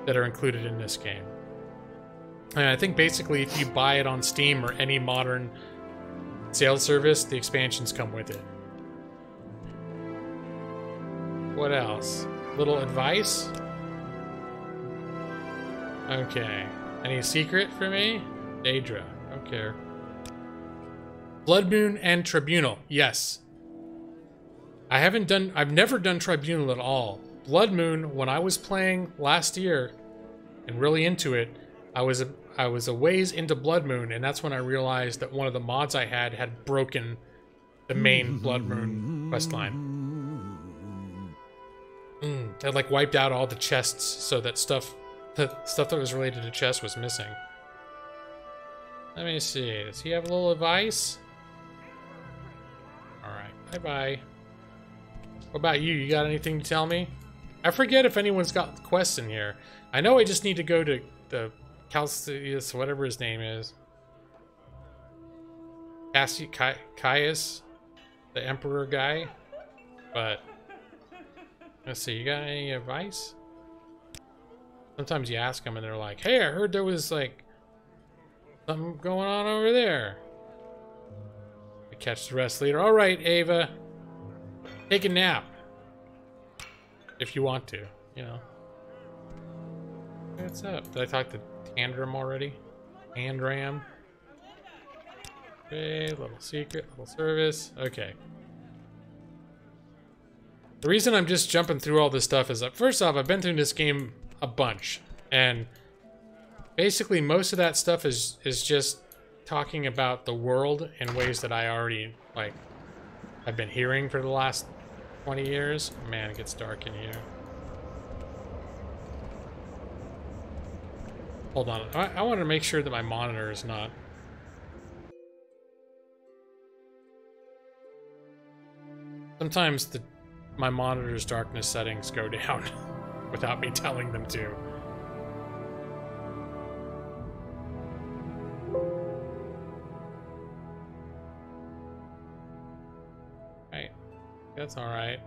that are included in this game. And I think basically if you buy it on Steam or any modern sales service, the expansions come with it. What else? Little advice? Okay. Any secret for me? Daedra. Don't care. Blood Moon and Tribunal. Yes. I've never done Tribunal at all. Blood Moon, when I was playing last year and really into it, I was a ways into Blood Moon, and that's when I realized that one of the mods I had broken the main Blood Moon questline. It like wiped out all the chests, so that the stuff that was related to chests was missing. Let me see. Does he have a little advice? Alright, bye-bye. What about you? You got anything to tell me? I forget if anyone's got quests in here. I know I just need to go to the Calcius, whatever his name is. Caius, the Emperor guy. But let's see, you got any advice? Sometimes you ask them and they're like, hey, I heard there was like something going on over there. We catch the rest later. Alright, Ava. Take a nap. If you want to, you know. What's up? Did I talk to Tandram already? Andram. Okay, little secret, little service. Okay. The reason I'm just jumping through all this stuff is that, first off, I've been through this game a bunch. And basically most of that stuff is just talking about the world in ways that I already, like, I've been hearing for the last 20 years. Man, it gets dark in here. Hold on. I want to make sure that my monitor is not... Sometimes my monitor's darkness settings go down without me telling them to. Right. That's alright.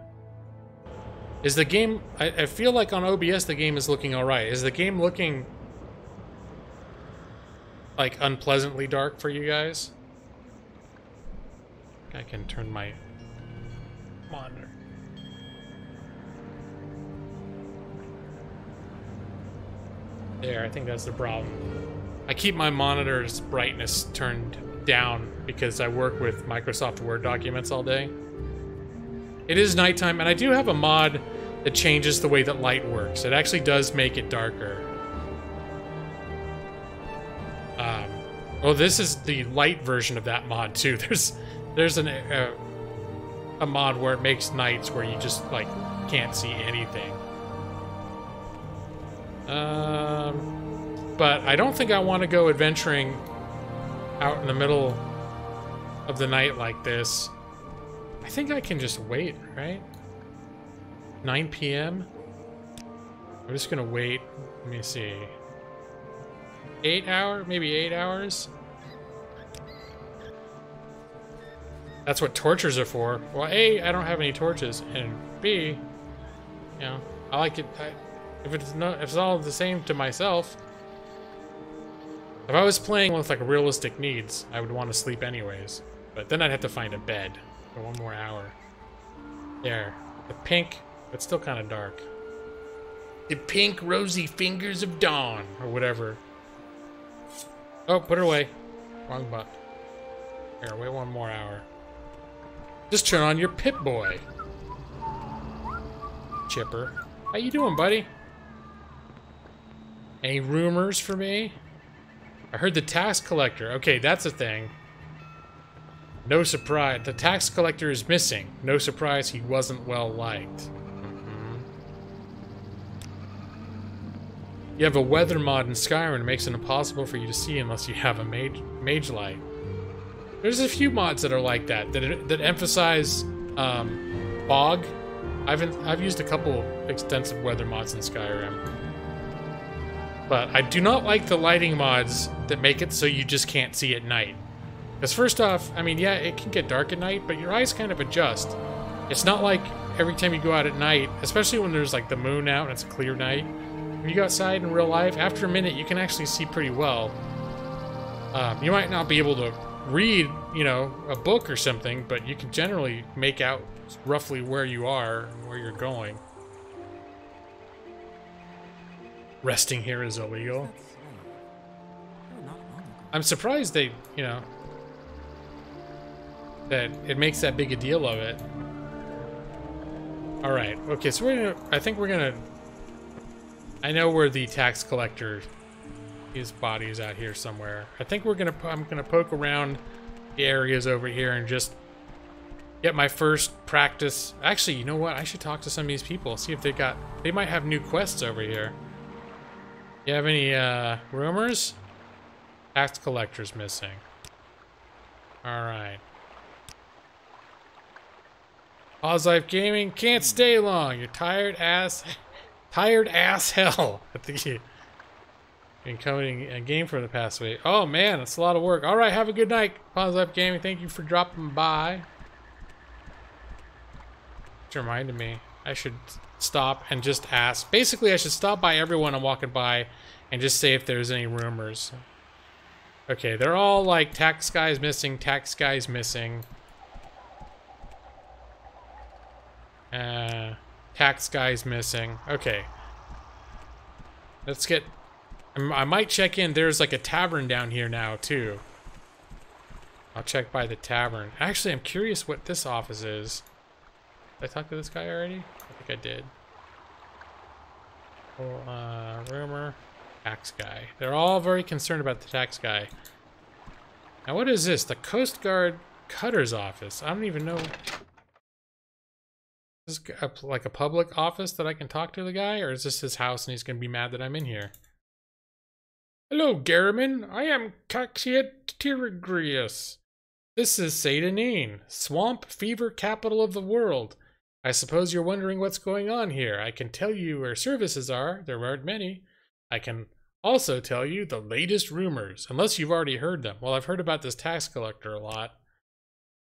Is the game... I feel like on OBS the game is looking alright. Is the game looking... like unpleasantly dark for you guys? I can turn my monitor. There, I think that's the problem. I keep my monitor's brightness turned down because I work with Microsoft Word documents all day. It is nighttime, and I do have a mod that changes the way that light works. It actually does make it darker. Oh, this is the light version of that mod too. There's a mod where it makes nights where you just like can't see anything. But I don't think I want to go adventuring out in the middle of the night like this. I think I can just wait, right? 9 p.m. I'm just gonna wait. Let me see. 8 hours? Maybe 8 hours? That's what torches are for. Well, A, I don't have any torches, and B, you know, I like it. If it's all the same to myself. If I was playing with like realistic needs, I would want to sleep anyways. But then I'd have to find a bed for 1 more hour. There, the pink, but still kind of dark. The pink rosy fingers of dawn, or whatever. Oh, put it away. Wrong button. Here, wait 1 more hour. Just turn on your Pip-Boy. Chipper. How you doing, buddy? Any rumors for me? I heard the tax collector. Okay, that's a thing. No surprise. The tax collector is missing. No surprise he wasn't well liked. You have a weather mod in Skyrim that makes it impossible for you to see unless you have a mage light. There's a few mods that are like that, that emphasize fog I've used a couple extensive weather mods in Skyrim. But I do not like the lighting mods that make it so you just can't see at night. Because first off, I mean, yeah, it can get dark at night, but your eyes kind of adjust. It's not like every time you go out at night, especially when there's like the moon out and it's a clear night. When you go outside in real life, after a minute, you can actually see pretty well. You might not be able to read, you know, a book or something, but you can generally make out roughly where you are and where you're going. Resting here is illegal. I'm surprised they, you know, that it makes that big a deal of it. Alright, okay, so I know where the tax collector, his body is out here somewhere. I think I'm gonna poke around the areas over here and just get my first practice. Actually, you know what? I should talk to some of these people, see if they might have new quests over here. You have any rumors? Tax collector's missing. Alright. Pause Life Gaming can't stay long. You're tired as hell. I think you've been coding a game for the past week. Oh man, that's a lot of work. Alright, have a good night. Pause Life Gaming, thank you for dropping by. It reminded me, I should stop and just ask. Basically, I should stop by everyone I'm walking by and just say if there's any rumors. Okay, they're all like, tax guy's missing, tax guy's missing. Tax guy's missing. Okay. Let's get... I might check in. There's like a tavern down here now, too. I'll check by the tavern. Actually, I'm curious what this office is. Did I talk to this guy already? I think I did. Oh, rumor. Tax guy. They're all very concerned about the tax guy. Now, what is this? The Coast Guard Cutter's office. I don't even know... Is this like a public office that I can talk to the guy? Or is this his house and he's going to be mad that I'm in here? Hello, Garriman. I am Caxiet Tirigrius. This is Satanine, swamp fever capital of the world. I suppose you're wondering what's going on here. I can tell you where services are. There aren't many. I can also tell you the latest rumors, unless you've already heard them. Well, I've heard about this tax collector a lot.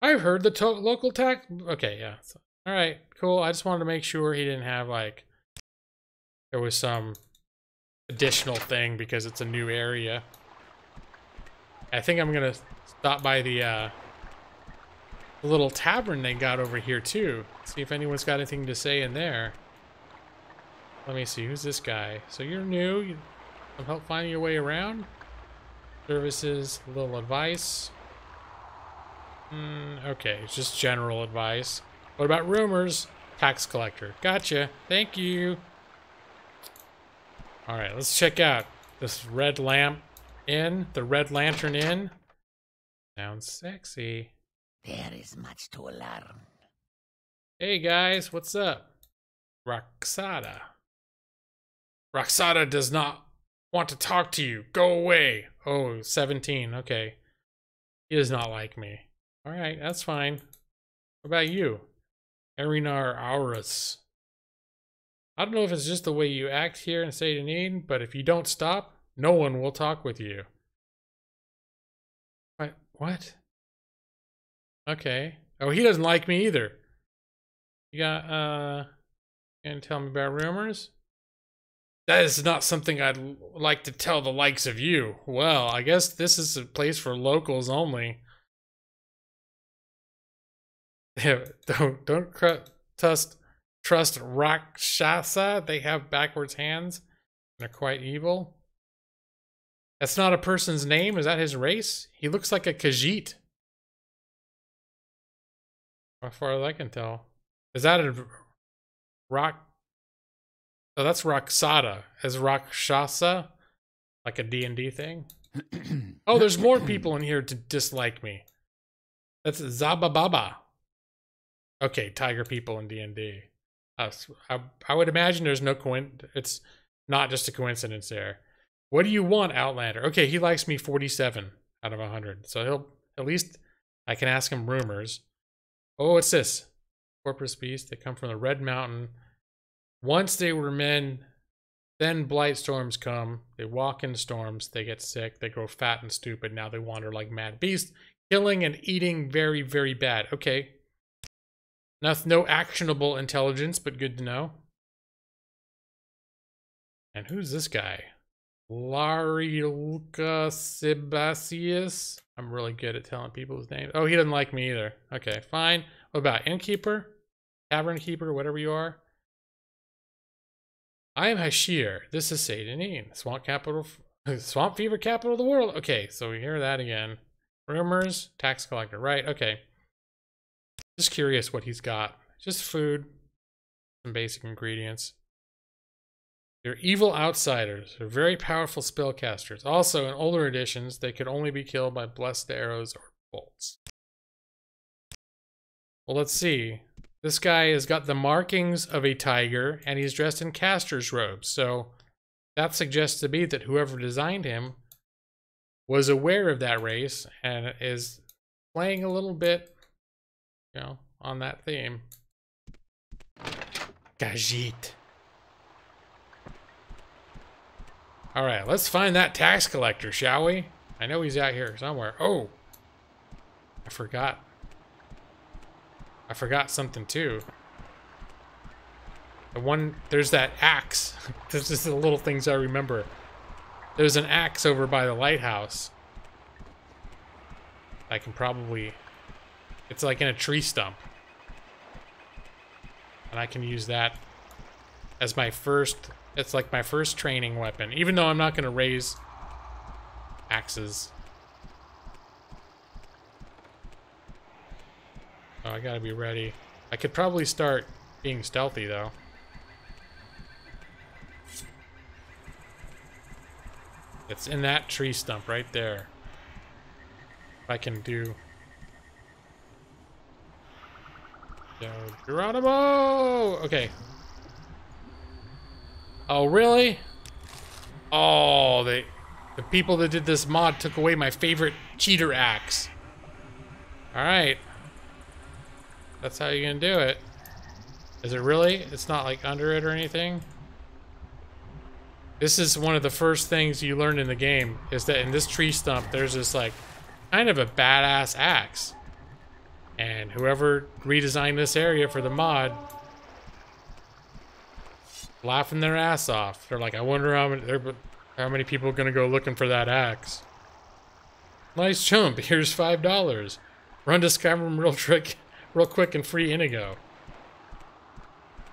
I've heard the local tax... Okay, yeah. Alright, cool. I just wanted to make sure he didn't have, like... There was some additional thing because it's a new area. I think I'm gonna stop by the little tavern they got over here, too. See if anyone's got anything to say in there. Let me see. Who's this guy? So you're new. You some help finding your way around? Services, a little advice. Okay, it's just general advice. What about rumors? Tax collector. Gotcha. Thank you. Alright, let's check out this Red Lamp Inn. The Red Lantern Inn. Sounds sexy. There is much to learn. Hey guys, what's up? Roxada. Roxada does not want to talk to you. Go away. Oh, 17. Okay. He does not like me. Alright, that's fine. What about you? Erinar Aurus. I don't know if it's just the way you act here in Satanine, but if you don't stop, no one will talk with you. What? Okay. Oh, he doesn't like me either. You got, gonna tell me about rumors? That is not something I'd like to tell the likes of you. Well, I guess this is a place for locals only. Don't trust Rakshasa. They have backwards hands and are quite evil. That's not a person's name. Is that his race? He looks like a Khajiit. As far as I can tell. Is that a rock? Oh, that's Roxada. Is Rakshasa like a D&D thing? Oh, there's more people in here to dislike me. That's Zabababa. Okay, tiger people in D&D. I would imagine there's no it's not just a coincidence there. What do you want, Outlander? Okay, he likes me 47 out of 100. So he'll, at least I can ask him rumors. Oh, what's this? Corpus beast. They come from the Red Mountain. Once they were men, then blight storms come. They walk in storms. They get sick. They grow fat and stupid. Now they wander like mad beasts, killing and eating very, very bad. Okay. No actionable intelligence, but good to know. And who's this guy? Lariluca Sebastius. I'm really good at telling people's names. Oh, he doesn't like me either. Okay, fine. What about Innkeeper? Tavern Keeper, whatever you are. I am Hashir. This is Sadanin, Swamp Fever capital of the world. Okay, so we hear that again. Rumors, tax collector. Right, okay. Just curious what he's got. Just food, some basic ingredients. They're evil outsiders. They're very powerful spellcasters. Also, in older editions, they could only be killed by blessed arrows or bolts. Well, let's see. This guy has got the markings of a tiger, and he's dressed in caster's robes. So that suggests to me that whoever designed him was aware of that race and is playing a little bit, you know, on that theme. Gajit. All right, let's find that tax collector, shall we? I know he's out here somewhere. Oh, I forgot something too. There's that axe. This is the little things I remember. There's an axe over by the lighthouse. I can probably, it's like in a tree stump. And I can use that as my first, it's like my first training weapon. Even though I'm not going to raise axes. Oh, I gotta be ready. I could probably start being stealthy, though. It's in that tree stump right there. If I can do... Yo, Geronimo! Okay. Oh, really? Oh, the people that did this mod took away my favorite cheater axe. Alright. That's how you're gonna do it. Is it really? It's not like under it or anything? This is one of the first things you learn in the game, is that in this tree stump, there's this like, kind of a badass axe. And whoever redesigned this area for the mod, laughing their ass off. They're like, I wonder how many people are gonna go looking for that axe. Nice chump, here's $5. Run to Skyrim real quick and free Inigo.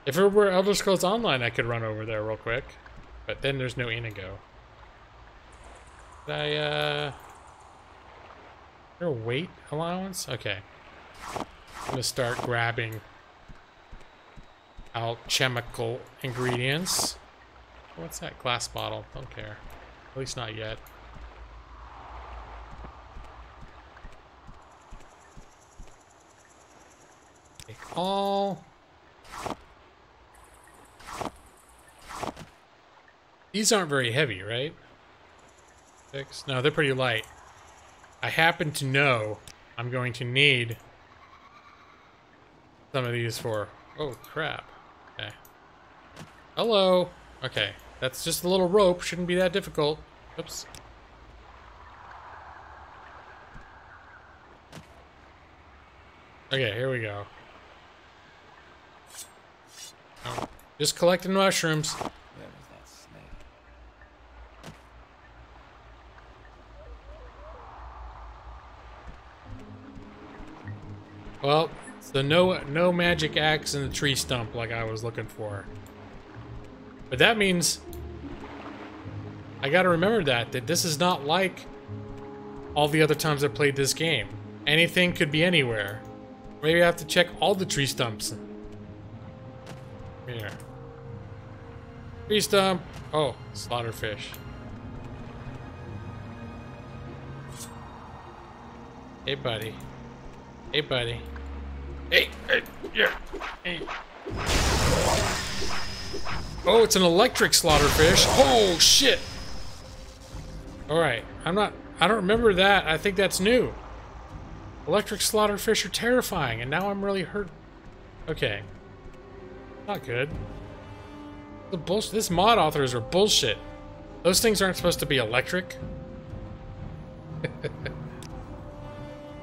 If it were Elder Scrolls Online, I could run over there real quick. But then there's no Inigo. Did is there a weight allowance? Okay. I'm gonna start grabbing alchemical ingredients. What's that glass bottle? Don't care. At least not yet. Take all. These aren't very heavy, right? 6? No, they're pretty light. I happen to know I'm going to need some of these for... Oh, crap. Okay. Hello. Okay. That's just a little rope. Shouldn't be that difficult. Oops. Okay, here we go. Oh, just collecting mushrooms. Where is that snake? Well, so no magic axe in the tree stump like I was looking for. But that means I gotta remember that this is not like all the other times I played this game. Anything could be anywhere. Maybe I have to check all the tree stumps. Here. Tree stump. Oh, slaughterfish. Hey, buddy. Hey, buddy. Hey, hey, yeah. Hey. Oh, it's an electric slaughterfish. Oh, shit. All right. I don't remember that. I think that's new. Electric slaughterfish are terrifying, and now I'm really hurt. Okay. Not good. The bullshit. This mod authors are bullshit. Those things aren't supposed to be electric.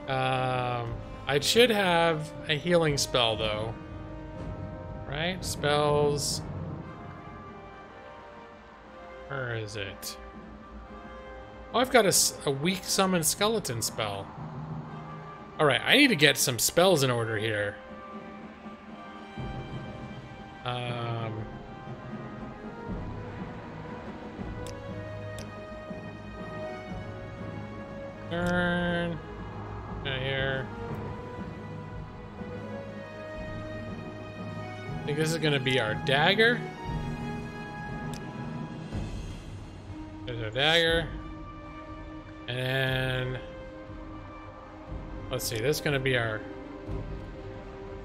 I should have a healing spell though. Right? Spells. Where is it? Oh, I've got a weak summon skeleton spell. Alright, I need to get some spells in order here. Turn. Here. I think this is going to be our dagger. There's our dagger. And then... let's see, this is going to be our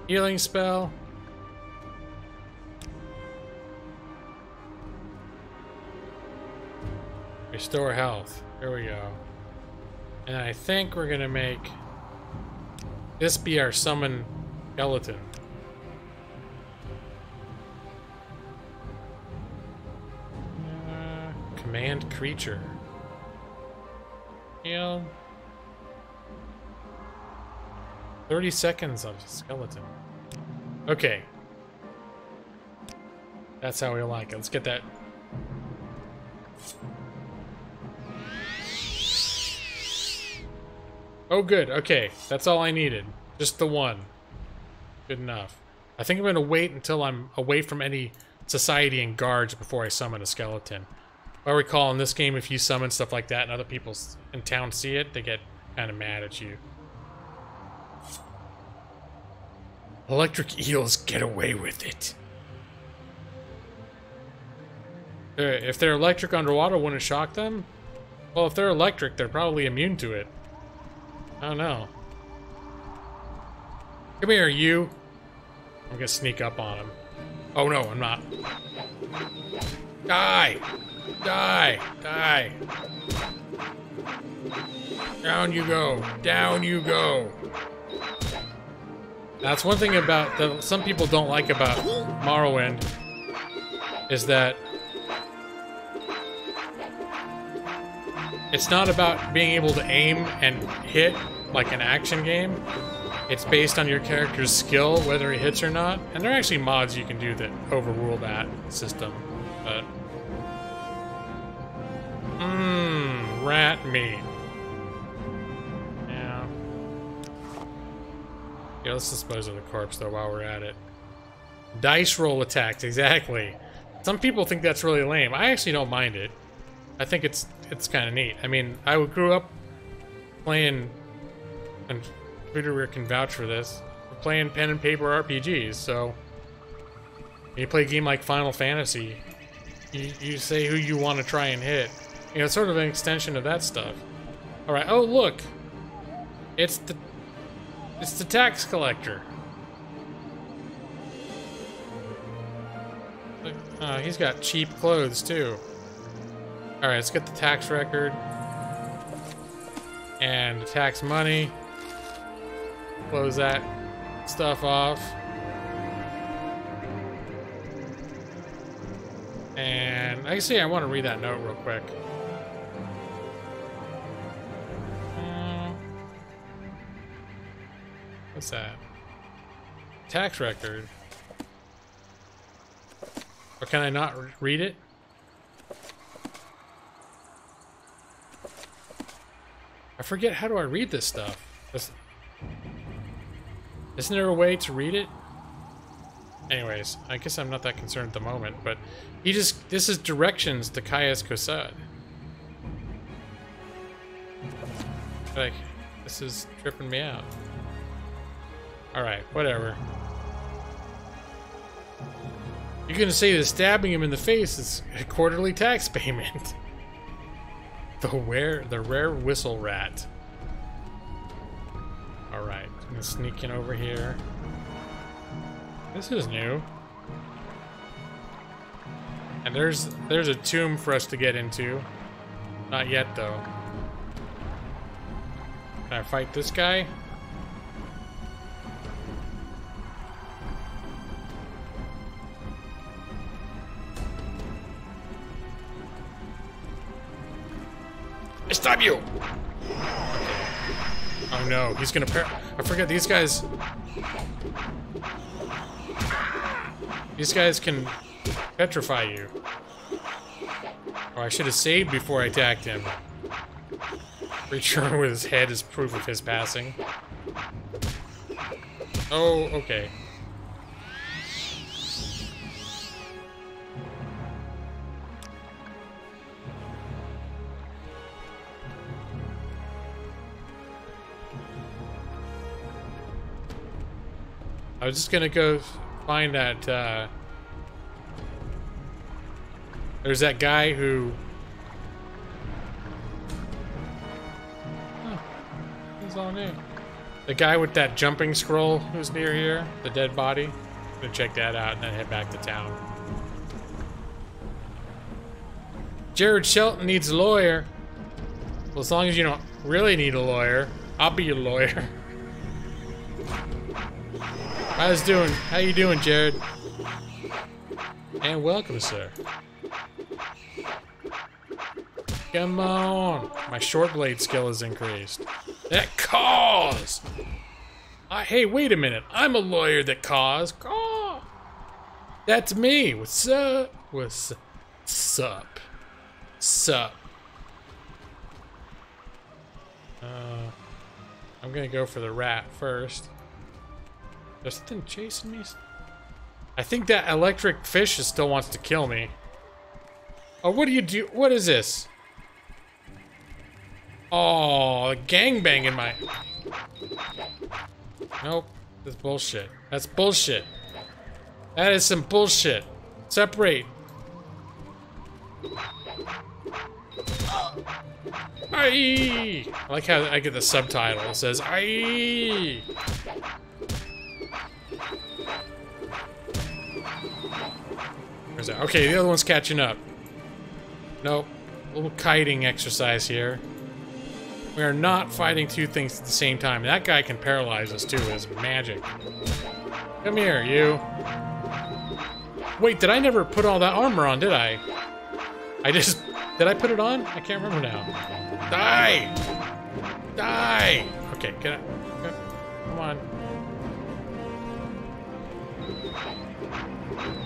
healing spell. Restore health. Here we go. And I think we're going to make this be our summon skeleton. Command creature. Heal. 30 seconds of skeleton. Okay. That's how we like it. Let's get that. Oh, good. Okay. That's all I needed. Just the one. Good enough. I think I'm going to wait until I'm away from any society and guards before I summon a skeleton. If I recall, in this game, if you summon stuff like that and other people in town see it, they get kind of mad at you. Electric eels get away with it. If they're electric underwater, wouldn't it shock them? Well, if they're electric, they're probably immune to it. I don't know. Come here, you. I'm gonna sneak up on him. Oh no, I'm not. Die! Die! Die! Down you go! Down you go! That's one thing about that some people don't like about Morrowind is that it's not about being able to aim and hit like an action game. It's based on your character's skill, whether he hits or not. And there are actually mods you can do that overrule that system. But rat meat. Yeah. Yeah, let's dispose of the corpse though while we're at it. Dice roll attacks, exactly. Some people think that's really lame. I actually don't mind it. I think it's kind of neat. I mean, I grew up playing, and Peter can vouch for this, playing pen and paper RPGs, so when you play a game like Final Fantasy, you say who you want to try and hit. You know, it's sort of an extension of that stuff. Alright, oh look! It's the tax collector. He's got cheap clothes too. Alright, let's get the tax record. And the tax money. Close that stuff off. And actually, I want to read that note real quick. What's that? Tax record. Or can I not read it? I forget, how do I read this stuff? Isn't there a way to read it? Anyways, I guess I'm not that concerned at the moment, but this is directions to Kaya's Kosad. Like, this is tripping me out. Alright, whatever. You're gonna say that stabbing him in the face is a quarterly tax payment. The rare whistle rat. Alright, I'm gonna sneak in over here. This is new. And there's a tomb for us to get into. Not yet though. Can I fight this guy? stab you! Oh no, he's gonna I forget, these guys... These guys can petrify you. Oh, I should have saved before I attacked him. Return with his head is proof of his passing. Oh, okay. I was just gonna go find that, there's that guy who... Oh, he's on in. The guy with that jumping scroll who's near here, the dead body. I'm gonna check that out and then head back to town. Jared Shelton needs a lawyer. Well, as long as you don't really need a lawyer, I'll be your lawyer. How you doing, Jared? And welcome, sir. Come on. My short blade skill is increased. That cause! Hey, wait a minute. I'm a lawyer that cause. Caw! That's me. What's up? What's up? Sup? I'm gonna go for the rat first. There's something chasing me. I think that electric fish still wants to kill me. Oh, what do you do? What is this? Oh, gangbang in my... Nope. That's bullshit. That's bullshit. That is some bullshit. Separate. Aye! I like how I get the subtitle. It says, aye! Where's that? Okay, the other one's catching up. Nope. A little kiting exercise here. We are not fighting two things at the same time. That guy can paralyze us too, his magic. Come here, you. Wait, did I never put all that armor on, did I? Did I put it on? I can't remember now. Die! Die! Okay, get it. Come on.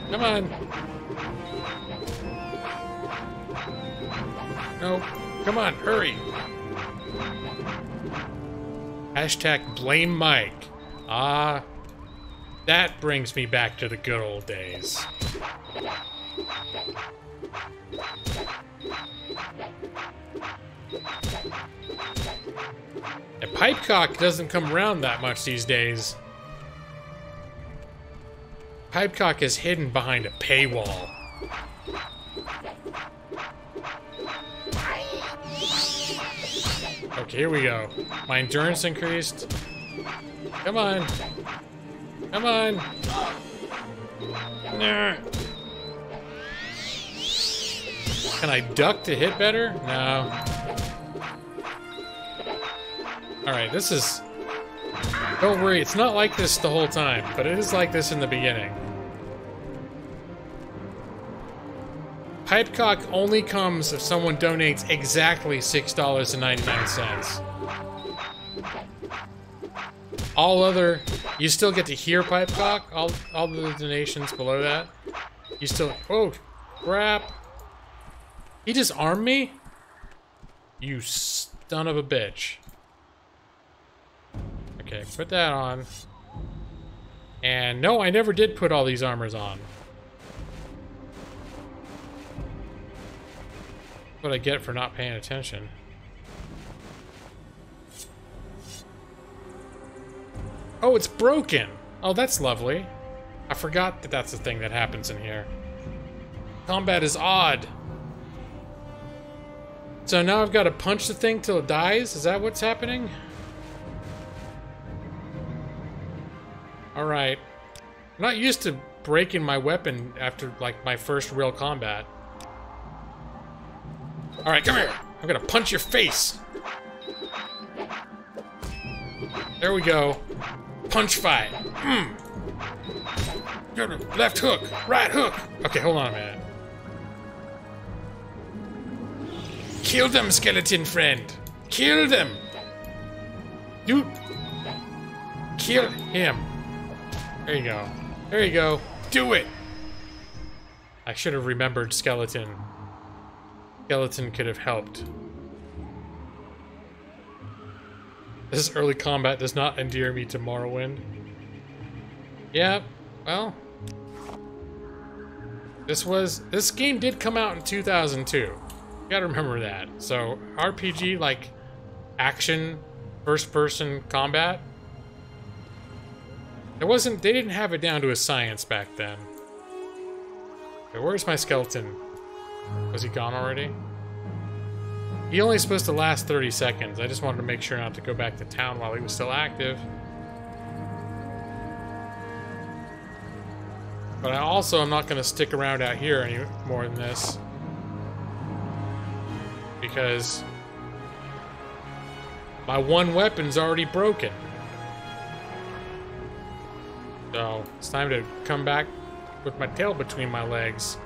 Come on. No. Come on, hurry. Hashtag blame Mike. Ah, that brings me back to the good old days. A pipecock doesn't come around that much these days. Pipecock is hidden behind a paywall. Okay, here we go. My endurance increased. Come on. Come on. Nah. Can I duck to hit better? No. Alright, this is... Don't worry, it's not like this the whole time, but it is like this in the beginning. Pipecock only comes if someone donates exactly $6.99. All other... You still get to hear Pipecock, all the donations below that. You still... Oh, crap. He just armed me? You son of a bitch. Okay, put that on. And no, I never did put all these armors on. What I get for not paying attention. Oh, it's broken! Oh, that's lovely. I forgot that that's the thing that happens in here. Combat is odd. So now I've got to punch the thing till it dies? Is that what's happening? Alright. I'm not used to breaking my weapon after, like, my first real combat. Alright, come here! I'm gonna punch your face! There we go. Punch fight! Left hook! Right hook! Okay, hold on a minute. Kill them, skeleton friend! Kill them! You... Kill him. There you go. There you go. Do it! I should have remembered Skeleton. Skeleton could have helped. This early combat does not endear me to Morrowind. Yeah, well... This game did come out in 2002. You gotta remember that. So, RPG, like, action, first-person combat, they didn't have it down to a science back then. Okay, where's my skeleton? Was he gone already? He only supposed to last 30 seconds. I just wanted to make sure not to go back to town while he was still active. But I also am not going to stick around out here any more than this. Because my one weapon's already broken. So it's time to come back with my tail between my legs.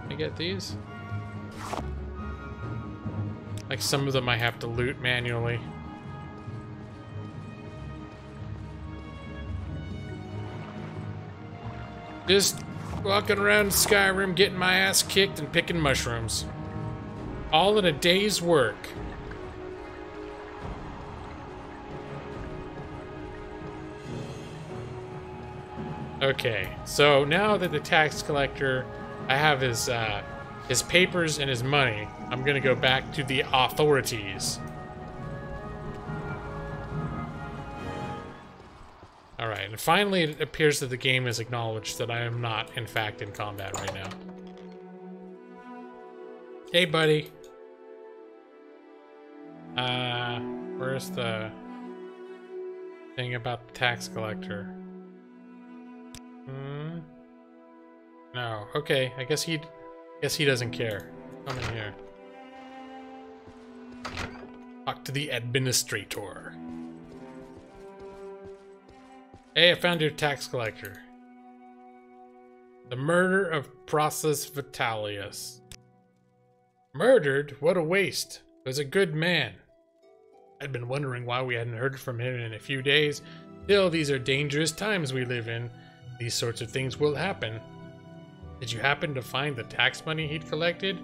Can I get these? Like some of them I have to loot manually. Just walking around Skyrim, getting my ass kicked and picking mushrooms. All in a day's work. Okay, so now that the tax collector, I have his papers and his money, I'm gonna go back to the authorities. Alright, and finally it appears that the game has acknowledged that I am not, in fact, in combat right now. Hey, buddy. Where's the thing about the tax collector? No, okay, I guess he doesn't care. Come in here. Talk to the administrator. Hey, I found your tax collector. The murder of Process Vitalis. Murdered? What a waste. Was a good man. I'd been wondering why we hadn't heard from him in a few days. Still, these are dangerous times we live in. These sorts of things will happen. Did you happen to find the tax money he'd collected?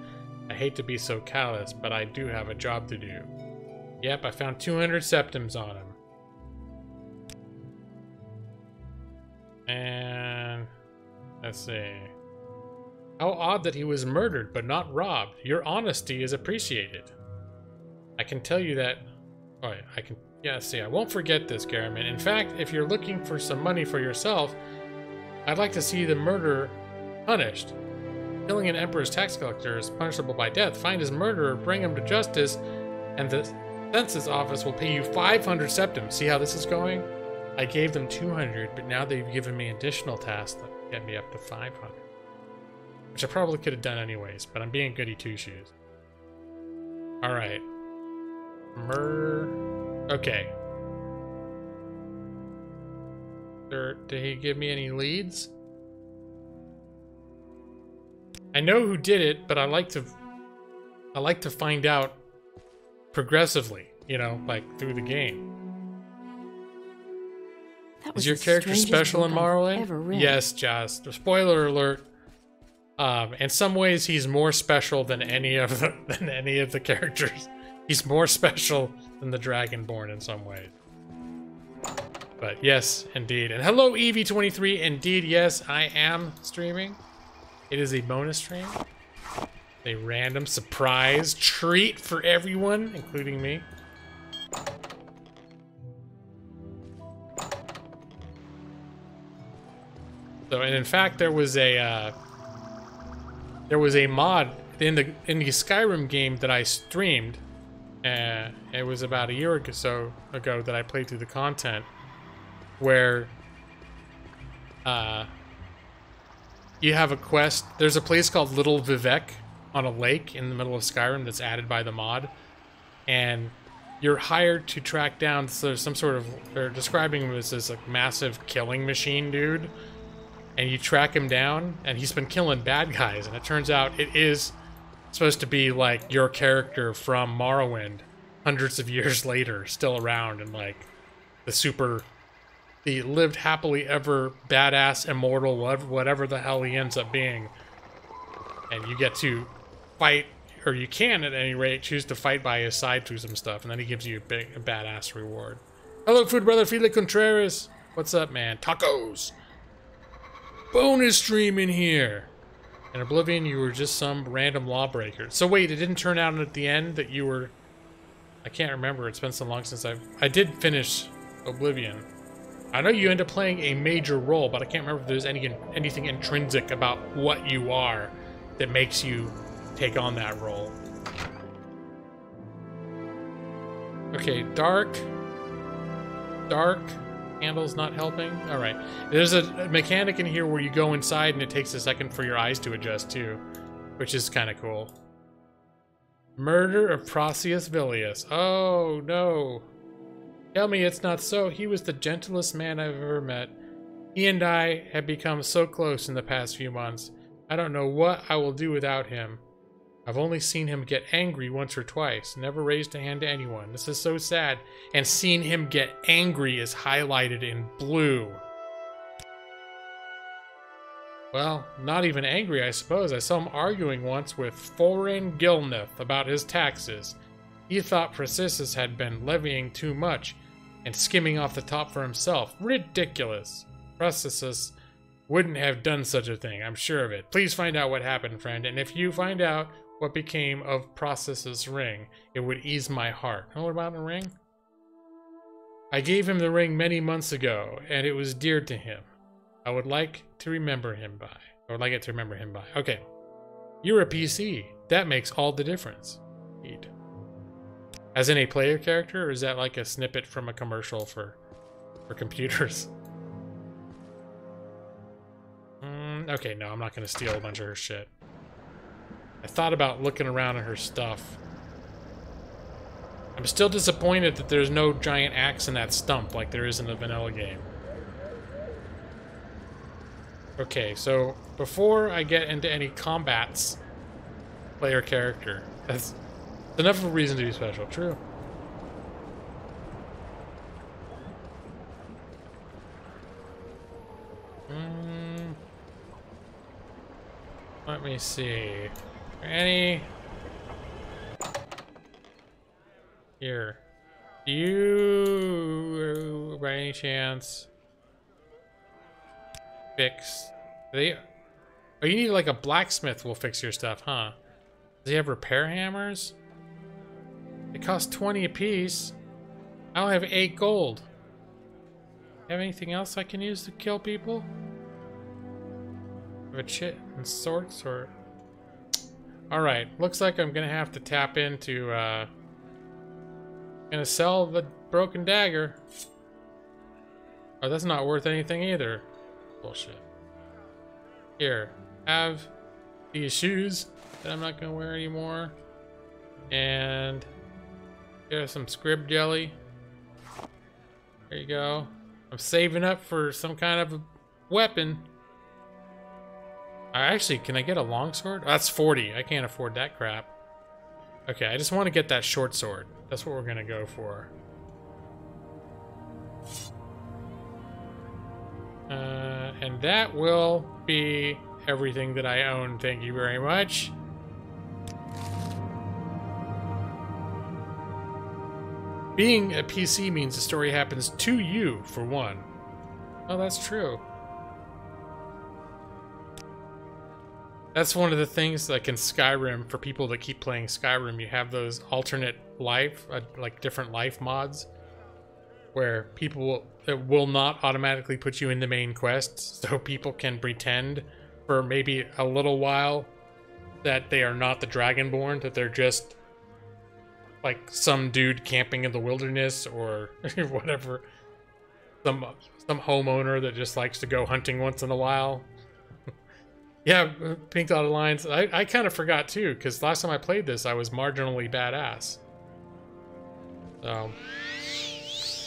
I hate to be so callous, but I do have a job to do. Yep, I found 200 septims on him. And let's see. How odd that he was murdered but not robbed. Your honesty is appreciated. I can tell you that. Oh, I won't forget this, Garaman. In fact, if you're looking for some money for yourself, I'd like to see the murderer punished. Killing an emperor's tax collector is punishable by death. Find his murderer, bring him to justice, and the census office will pay you 500 septims. See how this is going? I gave them 200, but now they've given me additional tasks that get me up to 500. Which I probably could have done anyways, but I'm being goody two-shoes. Alright. Murder. Okay. Did he give me any leads? I know who did it, but I like to find out progressively, you know, like through the game. Is your character special in Morrowind? Yes, just spoiler alert. In some ways, he's more special than any of the characters. He's more special than the Dragonborn in some ways. But yes, indeed. And hello, EV23. Indeed, yes, I am streaming. It is a bonus stream. A random surprise treat for everyone, including me. So, and in fact, there was a mod in the Skyrim game that I streamed. It was about a year or so ago that I played through the content, where you have a quest. There's a place called Little Vivek on a lake in the middle of Skyrim that's added by the mod, and you're hired to track down some sort of, they're describing him as this like massive killing machine dude, and you track him down, and he's been killing bad guys, and it turns out it is supposed to be like your character from Morrowind, hundreds of years later, still around, and like the lived happily ever badass immortal whatever the hell he ends up being, and you get to fight. Or you can, at any rate, choose to fight by his side through some stuff, and then he gives you a badass reward. Hello, food brother Felix Contreras. What's up, man? Tacos. Bonus stream in here. In Oblivion, you were just some random lawbreaker. So wait, it didn't turn out at the end that you were... I can't remember. It's been so long since I did finish Oblivion. I know you end up playing a major role, but I can't remember if there's anything intrinsic about what you are that makes you take on that role. Okay, dark candle's not helping. All right, there's a mechanic in here where you go inside and it takes a second for your eyes to adjust too, which is kind of cool. Murder of Proceus Vilius. Oh no, tell me it's not so. He was the gentlest man I've ever met. He and I have become so close in the past few months. I don't know what I will do without him. I've only seen him get angry once or twice, never raised a hand to anyone. This is so sad. And seeing him get angry is highlighted in blue. Well, not even angry, I suppose. I saw him arguing once with Foreign Gilneth about his taxes. He thought Praxis had been levying too much and skimming off the top for himself. Ridiculous. Praxis wouldn't have done such a thing, I'm sure of it. Please find out what happened, friend, and if you find out what became of Praxis's ring, it would ease my heart. Oh, what about the ring? I gave him the ring many months ago, and it was dear to him. I would like to remember him by. I would like it to remember him by. Okay. You're a PC. That makes all the difference. Indeed. As in a player character, or is that like a snippet from a commercial for computers? Okay, no, I'm not going to steal a bunch of her shit. I thought about looking around at her stuff. I'm still disappointed that there's no giant axe in that stump like there is in the vanilla game. Okay, so before I get into any combats, player character, that's enough of a reason to be special. True. Let me see. Any here? Do you, by any chance, fix? Oh, you need like a blacksmith will fix your stuff, huh? Does he have repair hammers? It costs 20 apiece. I don't have 8 gold. Have anything else I can use to kill people? Have a chit and sorts or? All right, looks like I'm gonna have to tap into. Gonna sell the broken dagger. Oh, that's not worth anything either. Bullshit. Here, have these shoes that I'm not gonna wear anymore, and here's some scrib jelly. There you go. I'm saving up for some kind of a weapon. Actually, can I get a longsword? Oh, that's 40. I can't afford that crap. Okay, I just want to get that short sword. That's what we're gonna go for. And that will be everything that I own. Thank you very much. Being a PC means the story happens to you, for one. Oh, that's true. That's one of the things, like in Skyrim, for people that keep playing Skyrim, you have those alternate life, like different life mods, where people will not automatically put you in the main quests, so people can pretend for maybe a little while that they are not the Dragonborn, that they're just like some dude camping in the wilderness or whatever, some homeowner that just likes to go hunting once in a while. Yeah, Pink Dotted Lines. I kind of forgot too, because last time I played this, I was marginally badass. So,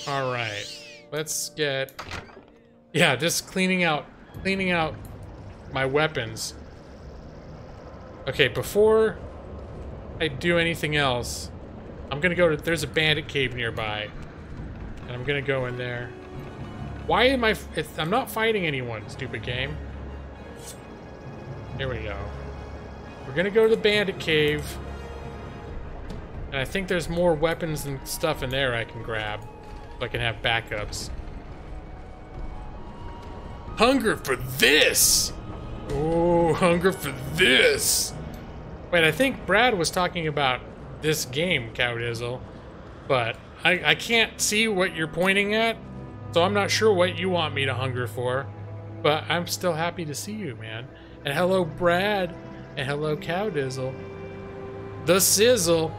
all right, let's get, yeah, just cleaning out my weapons. Okay, before I do anything else, I'm gonna go to, there's a bandit cave nearby, and I'm gonna go in there. Why am I'm not fighting anyone, stupid game. Here we go. We're gonna go to the bandit cave. And I think there's more weapons and stuff in there I can grab. So I can have backups. Hunger for this! Oh, hunger for this! Wait, I think Brad was talking about this game, Cowdizzle. But I can't see what you're pointing at. So I'm not sure what you want me to hunger for. But I'm still happy to see you, man. And hello, Brad. And hello, Cowdizzle. The Sizzle.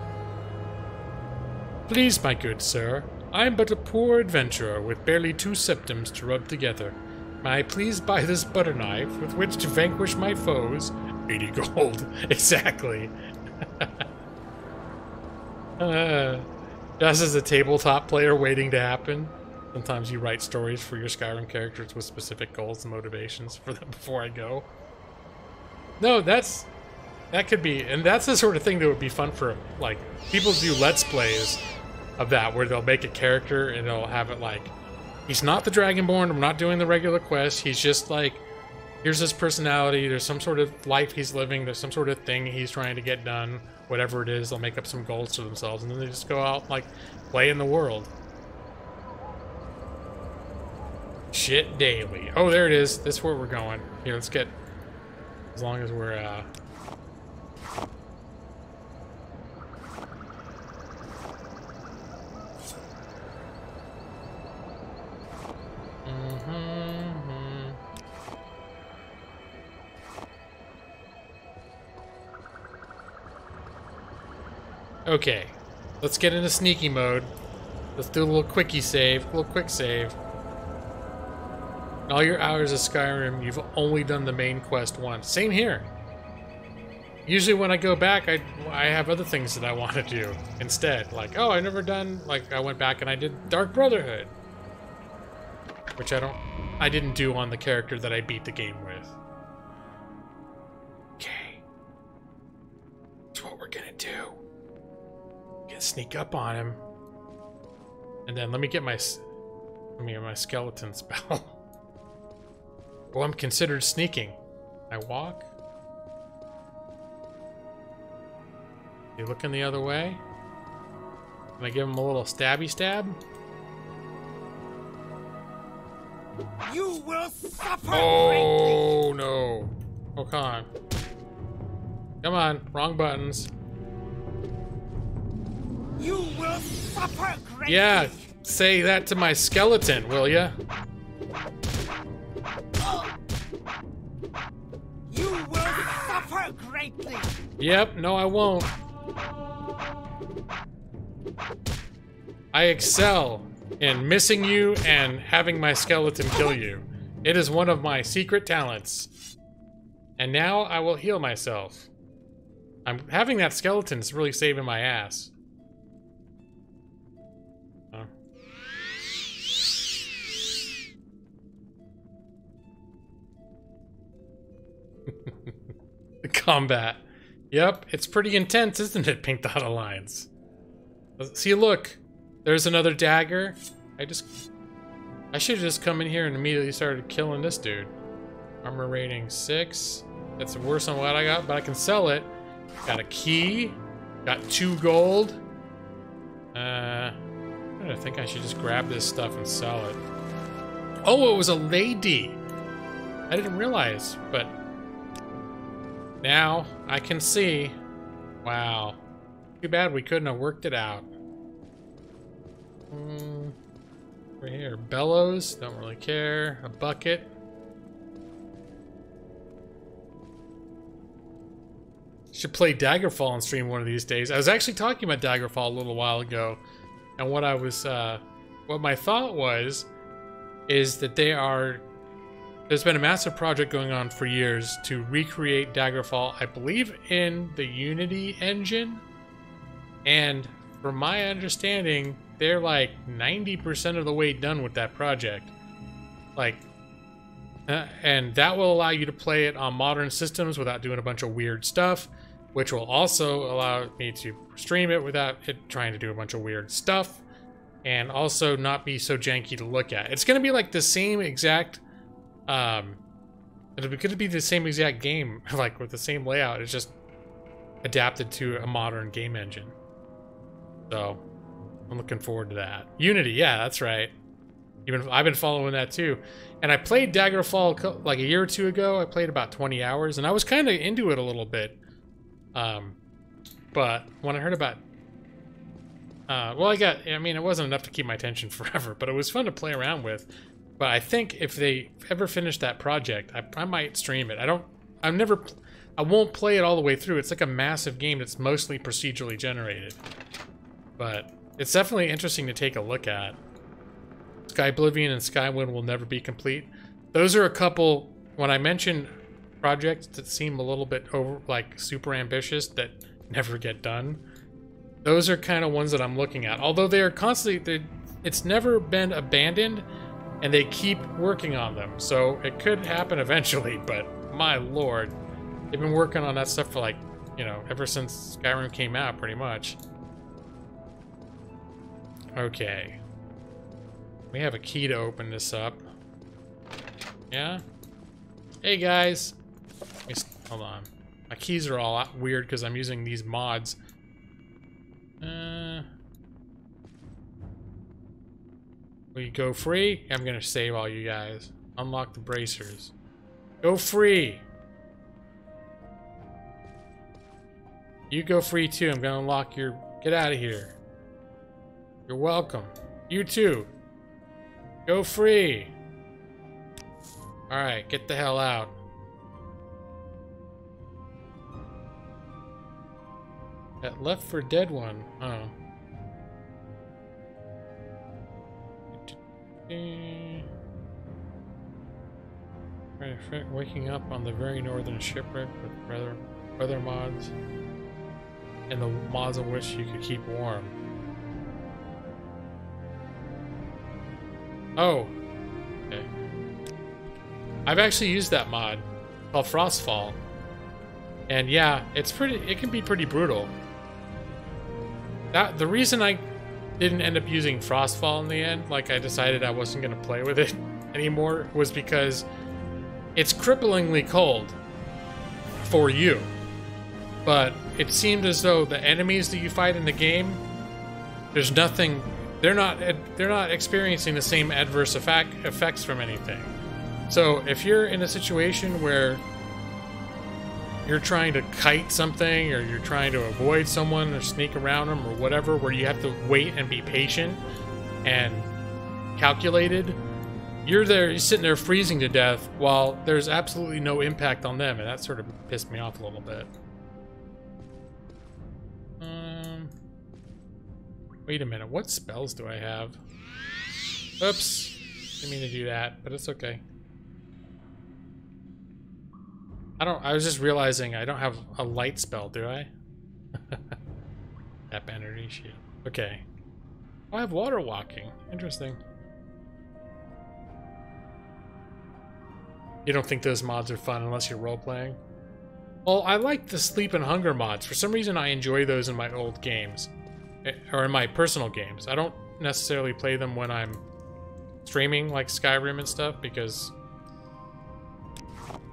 Please, my good sir, I am but a poor adventurer with barely 2 septums to rub together. May I please buy this butter knife with which to vanquish my foes? 80 gold. Exactly. Just as a tabletop player waiting to happen. Sometimes you write stories for your Skyrim characters with specific goals and motivations for them before I go. No, that could be, and that's the sort of thing that would be fun for, like, people do Let's Plays of that, where they'll make a character and they'll have it like, he's not the Dragonborn, I'm not doing the regular quest, he's just like, here's his personality, there's some sort of life he's living, there's some sort of thing he's trying to get done, whatever it is, they'll make up some goals for themselves, and then they just go out, like, play in the world. Shit daily. Oh, there it is. This is where we're going. Here, let's get, as long as we're, Okay, let's get into sneaky mode. Let's do a little quickie save, a little quick save. In all your hours of Skyrim, you've only done the main quest once. Same here. Usually when I go back, I have other things that I want to do instead. Like, oh, I've never done, like, I went back and I did Dark Brotherhood. Which I didn't do on the character that I beat the game with. Okay. That's what we're gonna do. Gonna sneak up on him. And then let me get my skeleton spell. Well, I'm considered sneaking. I walk. You looking the other way? Can I give him a little stabby stab? You will suffer Oh, no. Oh, come on. Come on. Wrong buttons. You will suffer greatly. Yeah, say that to my skeleton, will ya? You will suffer greatly. Yep, no I won't. I excel in missing you and having my skeleton kill you. It is one of my secret talents. And now I will heal myself. I'm having that skeleton is really saving my ass. Oh. The combat. Yep, it's pretty intense, isn't it, Pink Dot Alliance? See, look. There's another dagger. I should have just come in here and immediately started killing this dude. Armor rating 6. That's worse than what I got, but I can sell it. Got a key. Got 2 gold. I think I should just grab this stuff and sell it. Oh, it was a lady. I didn't realize, but now I can see. Wow. Too bad we couldn't have worked it out. Right here. Bellows. Don't really care. A bucket. Should play Daggerfall on stream one of these days. I was actually talking about Daggerfall a little while ago, and what I was, what my thought was, is that there's been a massive project going on for years to recreate Daggerfall, I believe in the Unity engine, and from my understanding, they're like 90% of the way done with that project. Like, and that will allow you to play it on modern systems without doing a bunch of weird stuff, which will also allow me to stream it without it trying to do a bunch of weird stuff, and also not be so janky to look at. It's going to be like the same exact, it's going to be the same exact game, like with the same layout. It's just adapted to a modern game engine. So I'm looking forward to that. Unity, yeah, that's right. I've been following that too. And I played Daggerfall like a year or two ago. I played about 20 hours, and I was kind of into it a little bit. But when I heard about... well, I mean, it wasn't enough to keep my attention forever, but it was fun to play around with. But I think if they ever finish that project, I might stream it. I won't play it all the way through. It's like a massive game that's mostly procedurally generated. But it's definitely interesting to take a look at. Sky Oblivion and Skywind will never be complete. Those are a couple, when I mention projects that seem a little bit like super ambitious that never get done, those are kind of ones that I'm looking at. Although they are constantly, it's never been abandoned, and they keep working on them. So it could happen eventually, but my lord, they've been working on that stuff for like, you know, ever since Skyrim came out, pretty much. Okay. We have a key to open this up. Yeah? Hey guys! Hold on. My keys are all weird because I'm using these mods. Will you go free? I'm gonna save all you guys. Unlock the bracers. Go free! You go free too. I'm gonna unlock your... Get out of here. You're welcome. You too. Go free. Alright, get the hell out. That Left 4 Dead one. Oh. Waking up on the very northern shipwreck with brother mods. And the mods of which you could keep warm. Oh, okay. I've actually used that mod called Frostfall, and yeah, it can be pretty brutal. The reason I didn't end up using Frostfall in the end, like I decided I wasn't gonna play with it anymore, was because it's cripplingly cold for you, but it seemed as though the enemies that you fight in the game, there's nothing. They're not experiencing the same adverse effects from anything. So if you're in a situation where you're trying to kite something, or you're trying to avoid someone or sneak around them or whatever, where you have to wait and be patient and calculated, you're sitting there freezing to death while there's absolutely no impact on them, and that sort of pissed me off a little bit. Wait a minute, what spells do I have? Oops, didn't mean to do that, but it's okay. I was just realizing I don't have a light spell, do I? Tap energy shield. Okay. Oh, I have water walking. Interesting. You don't think those mods are fun unless you're role-playing? Well, I like the sleep and hunger mods. For some reason, I enjoy those in my old games. Or in my personal games. I don't necessarily play them when I'm streaming, like Skyrim and stuff, because...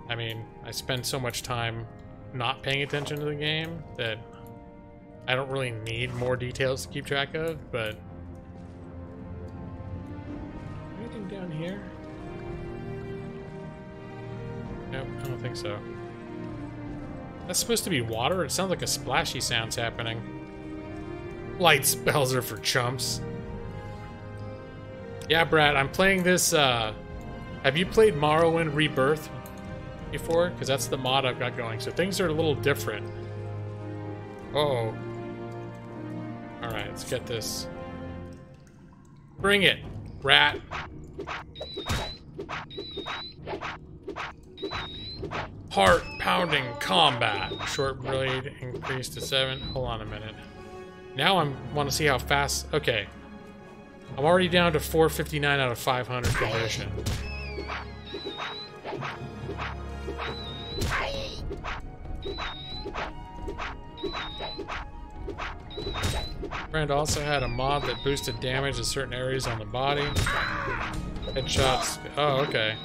I mean, I spend so much time not paying attention to the game that I don't really need more details to keep track of, but... Anything down here? Nope, I don't think so. That's supposed to be water? It sounds like a splashy sound's happening. Light spells are for chumps. Yeah, Brad, I'm playing this, have you played Morrowind Rebirth before? Because that's the mod I've got going, so things are a little different. Uh-oh. Alright, let's get this. Bring it, rat. Heart-pounding combat. Short blade increased to 7. Hold on a minute. Now I want to see how fast... Okay. I'm already down to 459 out of 500 condition. Friend also had a mod that boosted damage in certain areas on the body. Headshots. Oh, okay.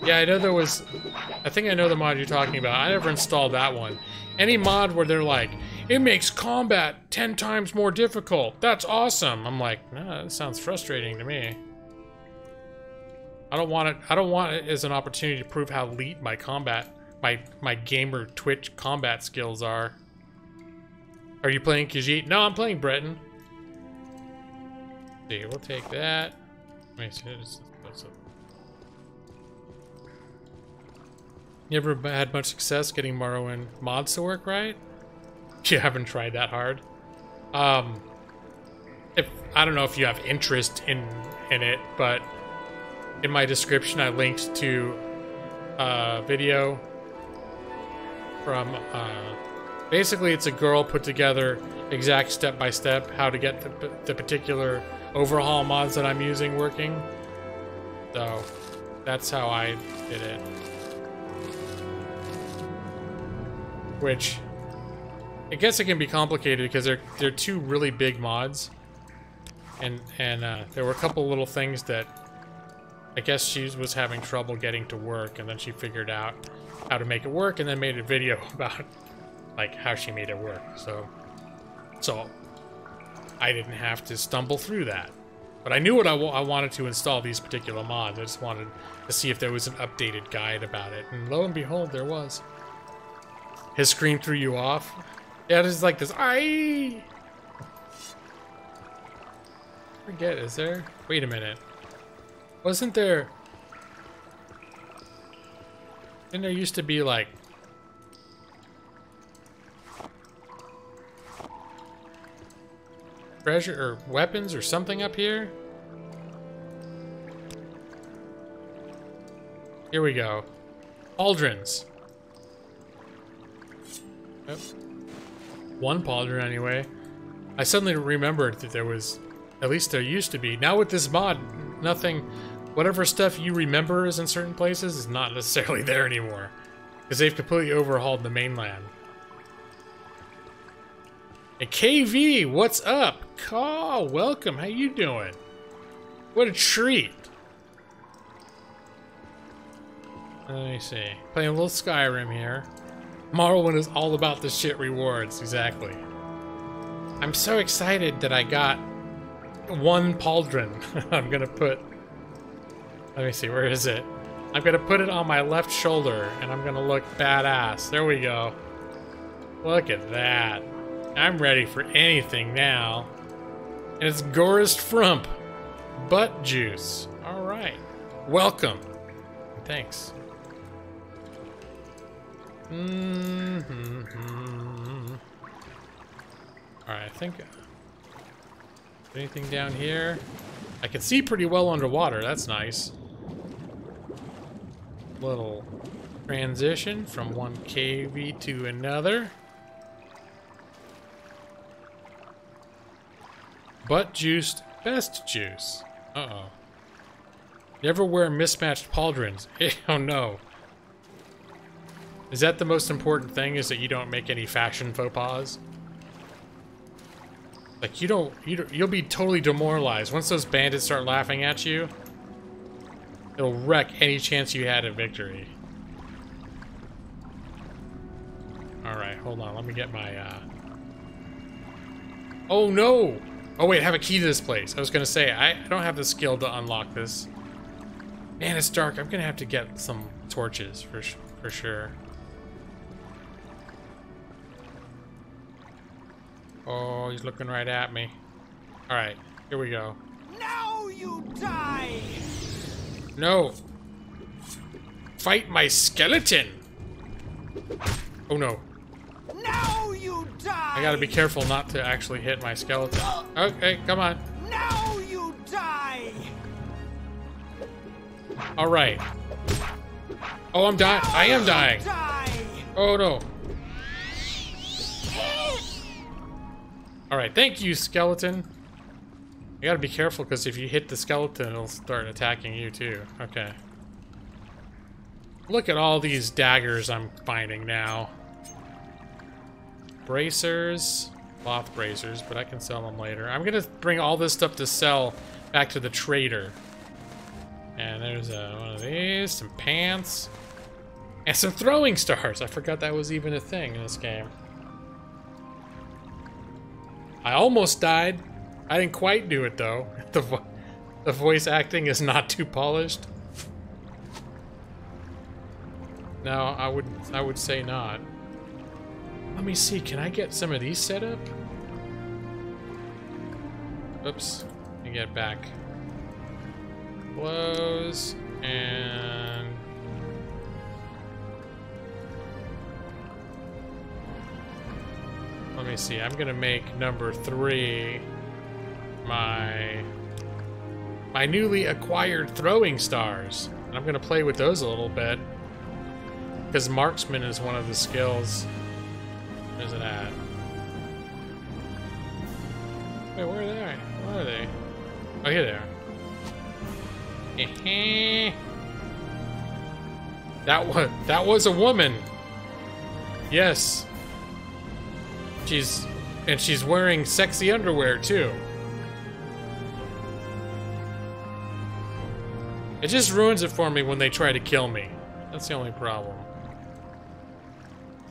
Yeah, I know there was... I think I know the mod you're talking about. I never installed that one. Any mod where they're like, it makes combat 10 times more difficult. That's awesome. I'm like, nah, that sounds frustrating to me. I don't want it as an opportunity to prove how elite my combat, my gamer Twitch combat skills are. Are you playing Khajiit? No, I'm playing Breton. See, we'll take that. Let me see. You ever had much success getting Morrowind mods to work right? You haven't tried that hard. If I don't know if you have interest in it, but in my description I linked to a video from basically it's a girl put together exact step-by-step how to get the particular overhaul mods that I'm using working. So that's how I did it. Which I guess it can be complicated because they're two really big mods, and there were a couple little things that I guess she was having trouble getting to work, and then she figured out how to make it work, and then made a video about like how she made it work. So I didn't have to stumble through that, but I knew what I wanted to install these particular mods. I just wanted to see if there was an updated guide about it, and lo and behold, there was. His scream threw you off? Yeah, it's like this. I forget, is there? Wait a minute. Wasn't there... Didn't there used to be like... treasure or weapons or something up here? Here we go. Pauldrons. Yep. One pauldron anyway. I suddenly remembered that there was, at least there used to be. Now with this mod, nothing, whatever stuff you remember is in certain places is not necessarily there anymore. Because they've completely overhauled the mainland. And KV, what's up? Caw, welcome, how you doing? What a treat. Let me see. Playing a little Skyrim here. Morrowind is all about the shit rewards, exactly. I'm so excited that I got one pauldron. I'm gonna put... Let me see, where is it? I'm gonna put it on my left shoulder, and I'm gonna look badass. There we go. Look at that. I'm ready for anything now. And it's Gorist Frump. Butt juice. Alright. Welcome. Thanks. Alright, I think... Anything down here? I can see pretty well underwater, that's nice. Little transition from one KV to another. Butt juiced, best juice. Uh-oh. Never wear mismatched pauldrons. Oh no. Is that the most important thing, is that you don't make any fashion faux pas? Like, you'll be totally demoralized. Once those bandits start laughing at you, it'll wreck any chance you had at victory. Alright, hold on, let me get my, Oh no! Oh wait, I have a key to this place. I was gonna say, I don't have the skill to unlock this. Man, it's dark. I'm gonna have to get some torches for sure. Oh, he's looking right at me. Alright, here we go. Now you die! No! Fight my skeleton! Oh no. Now you die! I gotta be careful not to actually hit my skeleton. Okay, come on. Now you die! Alright. Oh, I'm dying. I am dying. Die! Oh no. Alright, thank you, skeleton. You gotta be careful, because if you hit the skeleton, it'll start attacking you too. Okay. Look at all these daggers I'm finding now. Bracers. Cloth bracers, but I can sell them later. I'm gonna bring all this stuff to sell back to the trader. And there's one of these, some pants, and some throwing stars. I forgot that was even a thing in this game. I almost died. I didn't quite do it though. The voice acting is not too polished. No, I would say not. Let me see, can I get some of these set up? Oops, let me get back. Close, and... let me see, I'm gonna make number 3 my newly acquired throwing stars. And I'm gonna play with those a little bit, because marksman is one of the skills. Where's it at? Wait, where are they? Where are they? Oh, here they are. That was a woman. Yes. She's wearing sexy underwear too. It just ruins it for me when they try to kill me. That's the only problem.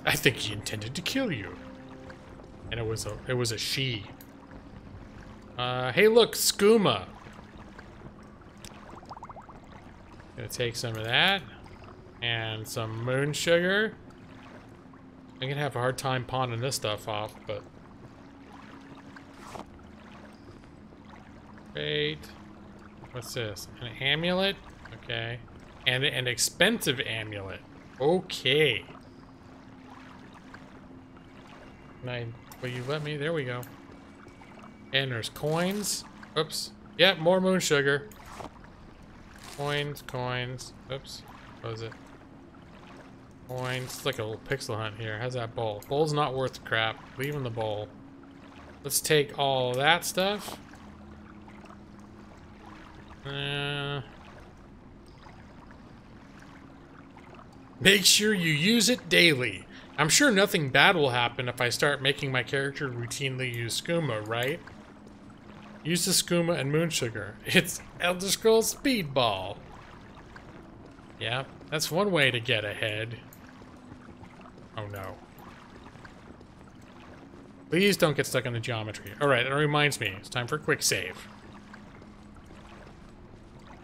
I think he intended to kill you. And it was a she. Hey look, skooma. Gonna take some of that. And some moon sugar. I'm gonna have a hard time pawning this stuff off, but... Great. What's this? An amulet? Okay. And an expensive amulet. Okay. Will you let me? There we go. And there's coins. Oops. Yep, more moon sugar. Coins. Oops. What was it? Coins. It's like a little pixel hunt here. How's that bowl? Bowl's not worth the crap. Leave in the bowl. Let's take all that stuff. Make sure you use it daily. I'm sure nothing bad will happen if I start making my character routinely use skooma, right? Use the skooma and moon sugar. It's Elder Scrolls Speedball. Yeah, that's one way to get ahead. Oh no. Please don't get stuck in the geometry. Alright, that reminds me. It's time for a quick save.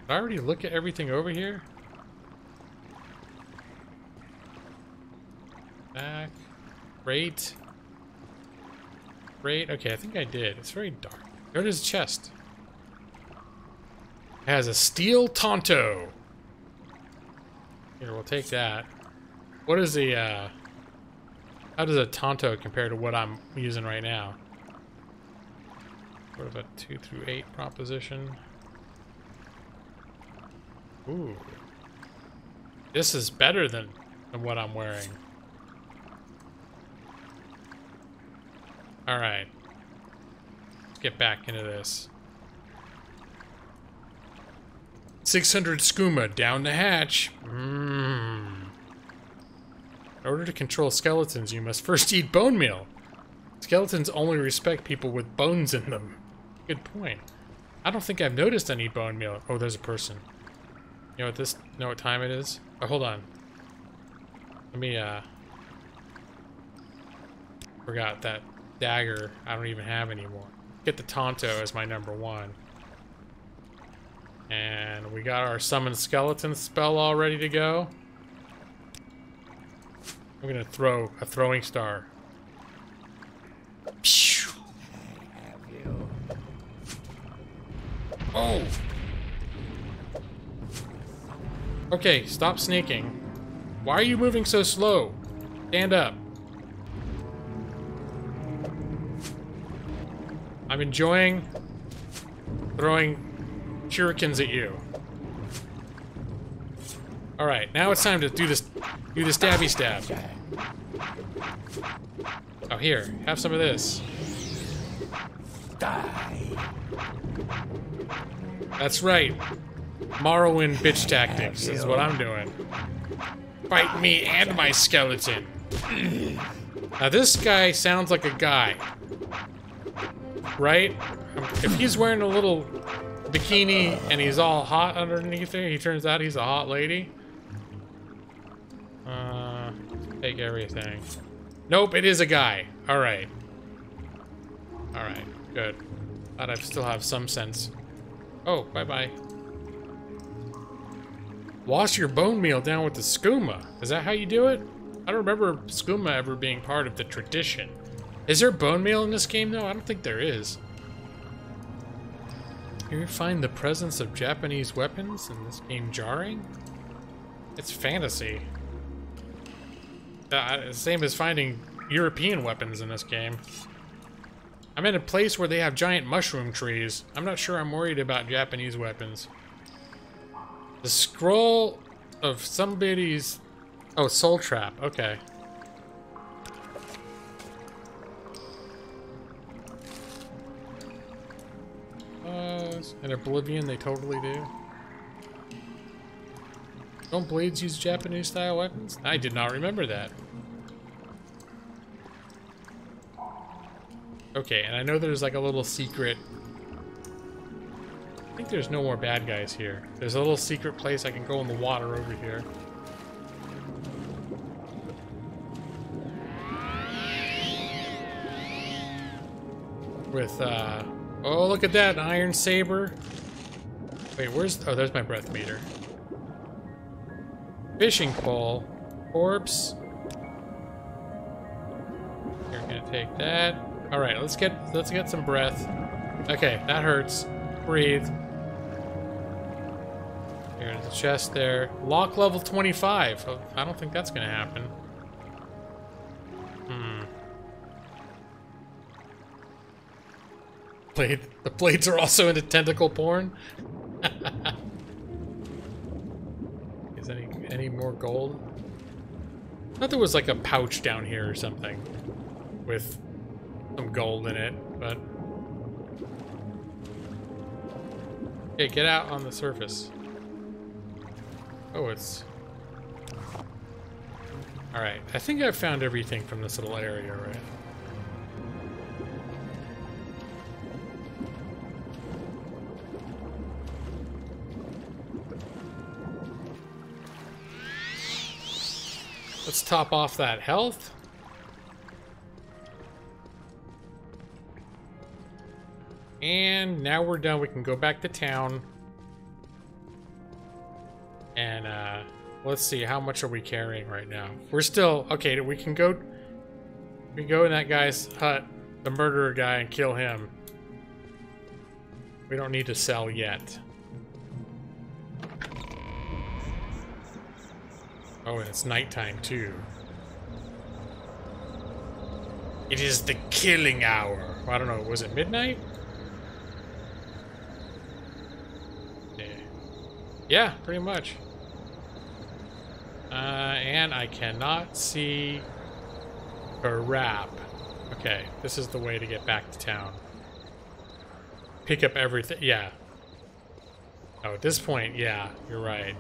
Did I already look at everything over here? Back. Great. Okay, I think I did. It's very dark. There it is, chest. It has a steel Tonto. Here, we'll take that. What is the, how does a Tonto compare to what I'm using right now? Sort of a 2 through 8 proposition. Ooh. This is better than what I'm wearing. Alright. Let's get back into this. 600 skooma down the hatch. In order to control skeletons, you must first eat bone meal. Skeletons only respect people with bones in them. Good point. I don't think I've noticed any bone meal. Oh, there's a person. You know what time it is? Oh, hold on. Let me, forgot that dagger I don't even have anymore. Get the Tonto as my number 1. And we got our summon skeleton spell all ready to go. I'm gonna throw a throwing star. Oh! Okay, stop sneaking. Why are you moving so slow? Stand up. I'm enjoying throwing shurikens at you. Alright, now it's time to do the stabby stab. Oh, here, have some of this. Die. That's right. Morrowind bitch tactics is what I'm doing. Fight me and my skeleton. Now this guy sounds like a guy. Right? If he's wearing a little bikini and he's all hot underneath it, he turns out he's a hot lady. Take everything. Nope, it is a guy. Alright. Alright, good. Thought I still have some sense. Oh, bye-bye. Wash your bone meal down with the skooma. Is that how you do it? I don't remember skooma ever being part of the tradition. Is there bone meal in this game, though? I don't think there is. You find the presence of Japanese weapons in this game jarring? It's fantasy. Same as finding European weapons in this game. I'm in a place where they have giant mushroom trees. I'm not sure I'm worried about Japanese weapons. The scroll of somebody's... Oh, soul trap. Okay. In Oblivion, they totally do. Don't blades use Japanese-style weapons? I did not remember that. Okay, and I know there's like a little secret... I think there's no more bad guys here. There's a little secret place I can go in the water over here. With, oh, look at that, an iron saber. Wait, where's... Oh, there's my breath meter. Fishing pole. Corpse. You're gonna take that. Alright, let's get some breath. Okay, that hurts. Breathe. Here's the chest there. Lock level 25. Oh, I don't think that's gonna happen. The blades are also into tentacle porn. Is any more gold? I thought there was like a pouch down here or something with some gold in it, but okay, get out on the surface. Oh, it's all right. I think I've found everything from this little area, right? Let's top off that health. And now we're done. We can go back to town. And let's see, how much are we carrying right now? We're still okay. We can go in that guy's hut, the murderer guy, and kill him. We don't need to sell yet. Oh, and it's nighttime too. It is the killing hour. Well, I don't know, was it midnight? Yeah, pretty much. And I cannot see a wrap. Okay, this is the way to get back to town. Pick up everything. Yeah. Oh, at this point, yeah, you're right.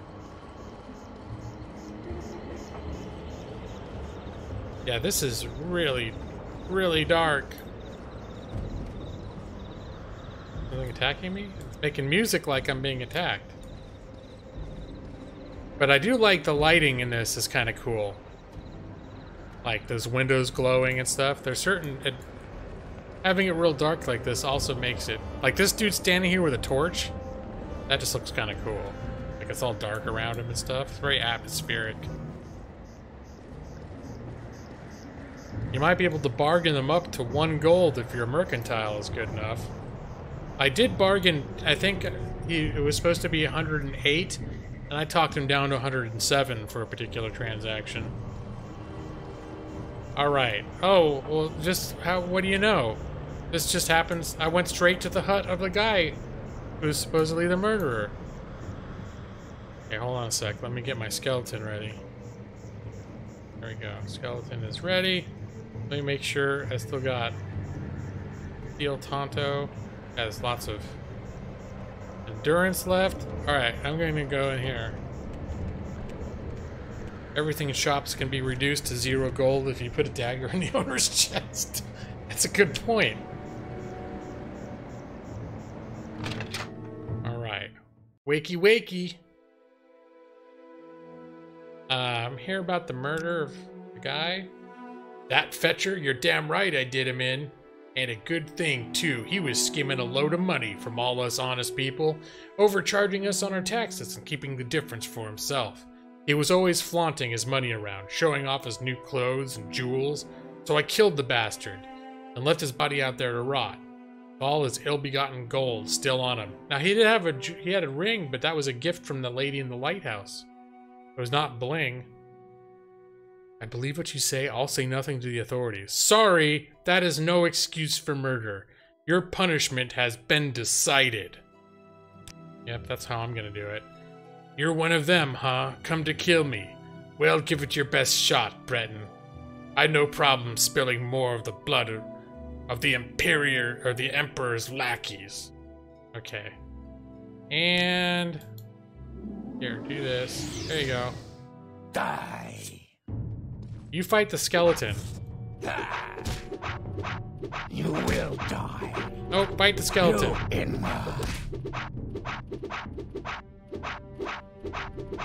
Yeah, this is really, really dark. Something attacking me? It's making music like I'm being attacked. But I do like the lighting in this is kind of cool. Like those windows glowing and stuff. There's certain... having it real dark like this also makes it... Like this dude standing here with a torch. That just looks kind of cool. Like it's all dark around him and stuff. It's very atmospheric. You might be able to bargain them up to 1 gold if your mercantile is good enough. I did bargain, I think it was supposed to be 108, and I talked him down to 107 for a particular transaction. Alright. Oh, well, just what do you know? This just happens. I went straight to the hut of the guy who's supposedly the murderer. Okay, hold on a sec. Let me get my skeleton ready. There we go. Skeleton is ready. Let me make sure I still got Steel Tonto. Has lots of endurance left. Alright, I'm going to go in here. Everything in shops can be reduced to 0 gold if you put a dagger in the owner's chest. That's a good point. Alright. Wakey wakey. I'm here about the murder of the guy. That fetcher, you're damn right I did him in. And a good thing, too. He was skimming a load of money from all us honest people, overcharging us on our taxes and keeping the difference for himself. He was always flaunting his money around, showing off his new clothes and jewels, so I killed the bastard and left his body out there to rot. All his ill-begotten gold still on him. Now, he had a ring, but that was a gift from the lady in the lighthouse. It was not bling. I believe what you say. I'll say nothing to the authorities. Sorry, that is no excuse for murder. Your punishment has been decided. Yep, that's how I'm gonna do it. You're one of them, huh? Come to kill me. Well, give it your best shot, Breton. I'd no problem spilling more of the blood of the the Emperor's lackeys. Okay. And here, do this. There you go. Die. You fight the skeleton. You will die. Oh, fight the skeleton.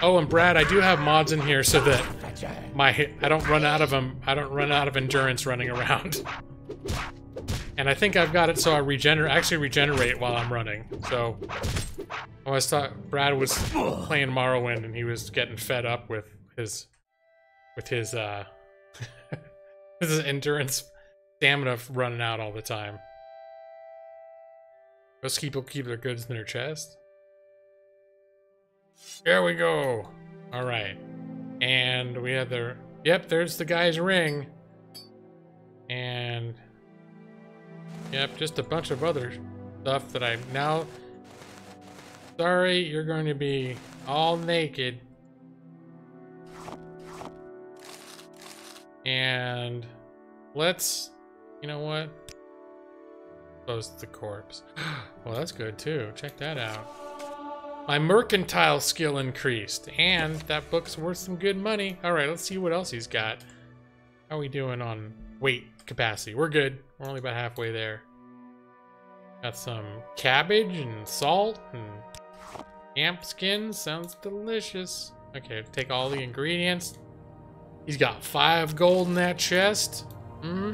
Oh, and Brad, I do have mods in here so that I don't run out of them. I don't run out of endurance running around. And I think I've got it so I actually regenerate while I'm running. So I always thought Brad was playing Morrowind and he was getting fed up with his his endurance stamina running out all the time. Most people keep their goods in their chest. There we go. All right, and we have the there's the guy's ring, and yep, just a bunch of other stuff that I'm now. Sorry, you're going to be all naked. And let's, you know what? Close the corpse. Well, that's good too. Check that out. My mercantile skill increased, and that book's worth some good money. All right, let's see what else he's got. How are we doing on weight capacity? We're good. We're only about halfway there. Got some cabbage and salt and amp skin. Sounds delicious. Okay, take all the ingredients. He's got 5 gold in that chest. I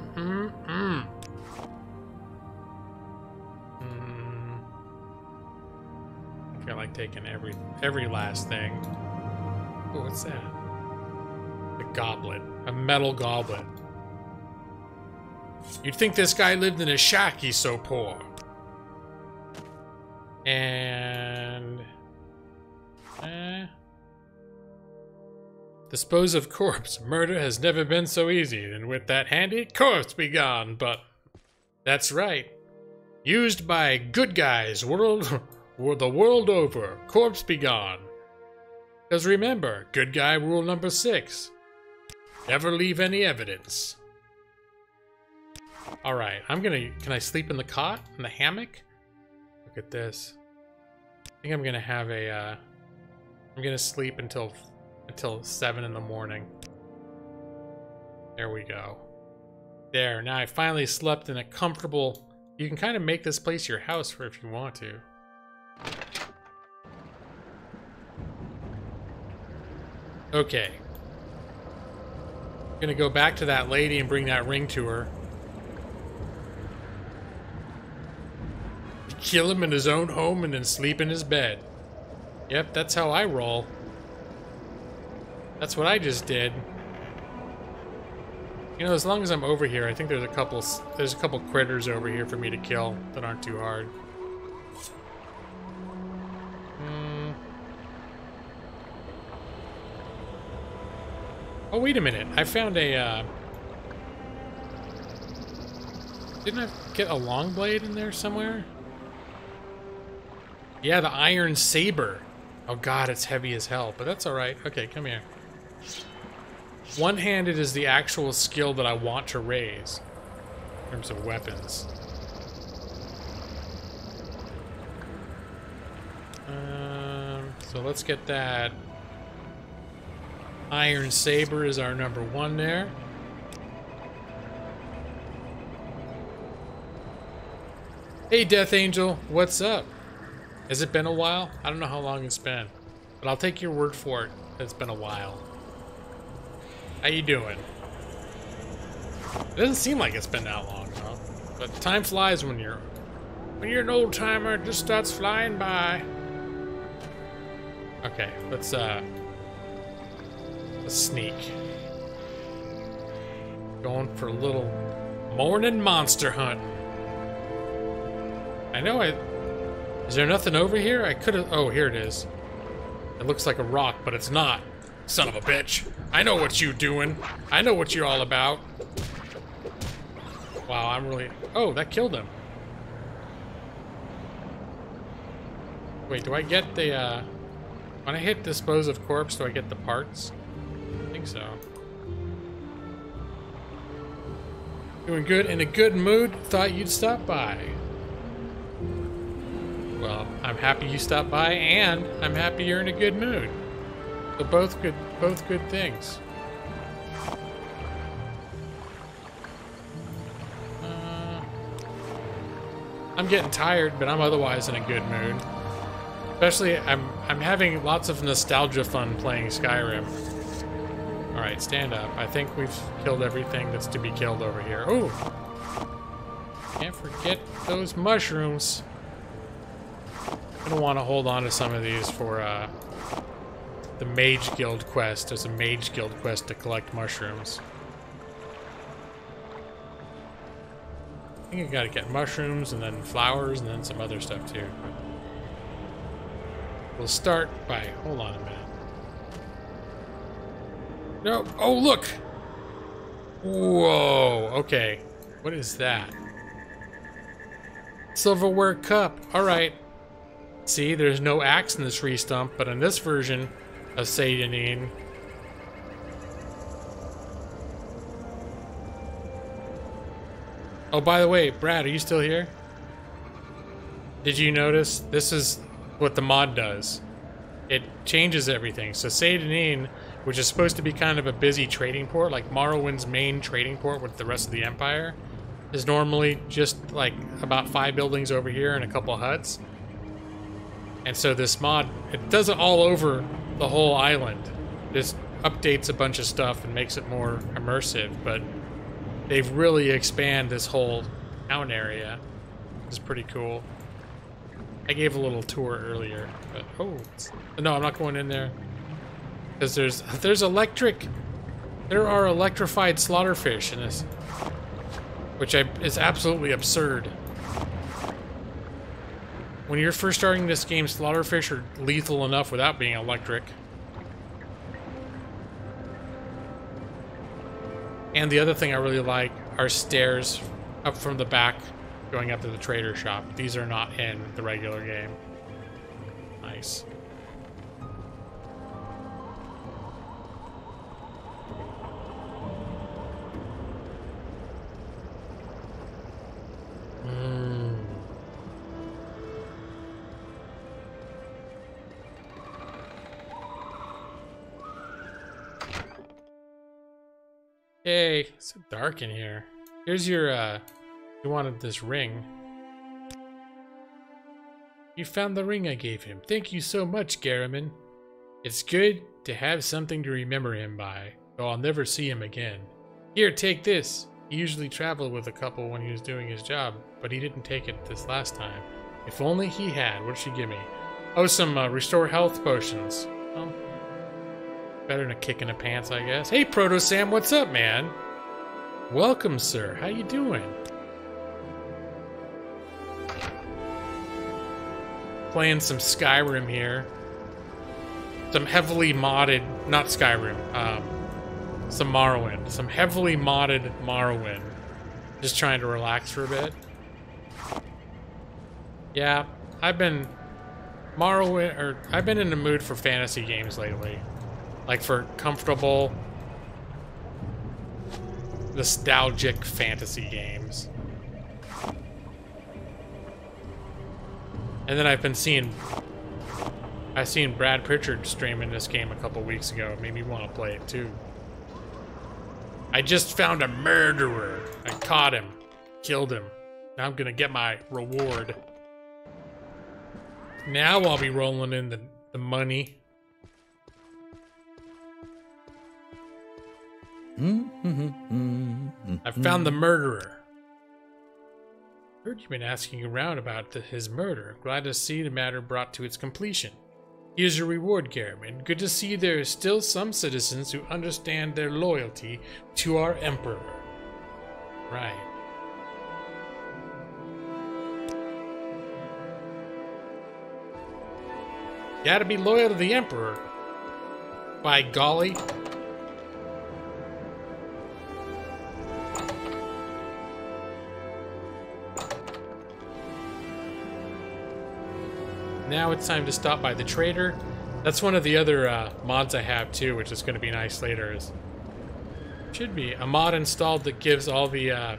feel like taking every last thing. Oh, what's that? A goblet. A metal goblet. You'd think this guy lived in a shack, he's so poor. And... dispose of corpse. Murder has never been so easy, and with that handy, corpse be gone. But that's right. Used by good guys the world over. Corpse be gone. Because remember, good guy rule number 6. Never leave any evidence. Alright, can I sleep in the cot? In the hammock? Look at this. I think I'm gonna have I'm gonna sleep until 7 in the morning. There we go. There, now I finally slept in a comfortable... You can kind of make this place your house for if you want to. Okay. I'm gonna go back to that lady and bring that ring to her. Kill him in his own home and then sleep in his bed. Yep, that's how I roll. That's what I just did. You know, as long as I'm over here, I think there's a couple critters over here for me to kill that aren't too hard. Oh, wait a minute. I found a, didn't I get a long blade in there somewhere? Yeah, the iron saber. Oh god, it's heavy as hell, but that's alright. Okay, come here. One-handed is the actual skill that I want to raise in terms of weapons. So let's get that. Iron Saber is our number 1 there. Hey Death Angel, what's up? Has it been a while? I don't know how long it's been, but I'll take your word for it. It's been a while. How you doing? It doesn't seem like it's been that long though. But time flies when you're an old timer. It just starts flying by. Okay, let's sneak. Going for a little morning monster hunt. I know is there nothing over here? I could've, oh, here it is. It looks like a rock, but it's not. Son of a bitch. I know what you doing. I know what you're all about. Wow, I'm really, oh, that killed him. Wait, do I get the, when I hit dispose of corpse, do I get the parts? I think so. Doing good, in a good mood, thought you'd stop by. Well, I'm happy you stopped by, and I'm happy you're in a good mood. So both good things. I'm getting tired, but I'm otherwise in a good mood. Especially, I'm having lots of nostalgia fun playing Skyrim. All right, stand up. I think we've killed everything that's to be killed over here. Ooh, can't forget those mushrooms. I'm gonna want to hold on to some of these for the Mage Guild quest. There's a Mage Guild quest to collect mushrooms. I think I gotta get mushrooms and then flowers and then some other stuff too. We'll start by, hold on a minute. No, oh look! Whoa, okay. What is that? Silverware cup, alright. See, there's no axe in this restump, but in this version of Satanin, oh, by the way, Brad, are you still here? Did you notice? This is what the mod does. It changes everything. So Satanin, which is supposed to be kind of a busy trading port, like Morrowind's main trading port with the rest of the Empire, is normally just like about 5 buildings over here and a couple huts. And so this mod, it does it all over the whole island. Just updates a bunch of stuff and makes it more immersive, but they've really expanded this whole town area. It's pretty cool. I gave a little tour earlier, but oh, no, I'm not going in there. Because there's electric, there are electrified slaughterfish in this, which is absolutely absurd. When you're first starting this game, slaughterfish are lethal enough without being electric. And the other thing I really like are stairs up from the back going up to the trader shop. These are not in the regular game. Nice. Hey, it's so dark in here. Here's your, you wanted this ring. You found the ring I gave him. Thank you so much, Garriman. It's good to have something to remember him by, though I'll never see him again. Here, take this. He usually traveled with a couple when he was doing his job, but he didn't take it this last time. If only he had. What did she give me? Oh, some restore health potions. Oh. Better than a kick in the pants, I guess. Hey, Proto Sam, what's up, man? Welcome, sir. How you doing? Playing some Skyrim here. Some heavily modded, not Skyrim, some Morrowind. Some heavily modded Morrowind. Just trying to relax for a bit. Yeah, I've been in the mood for fantasy games lately. Like for comfortable, nostalgic fantasy games. And then I've I seen Brad Pritchard streaming this game a couple weeks ago. It made me want to play it too. I just found a murderer. I caught him. Killed him. Now I'm gonna get my reward. Now I'll be rolling in the money. I found the murderer. Heard you've been asking around about his murder. Glad to see the matter brought to its completion. Here's your reward, Garriman. Good to see there are still some citizens who understand their loyalty to our Emperor. Right. Gotta be loyal to the Emperor. By golly. Now it's time to stop by the trader. That's one of the other mods I have too, which is going to be nice later. Should be a mod installed that gives all the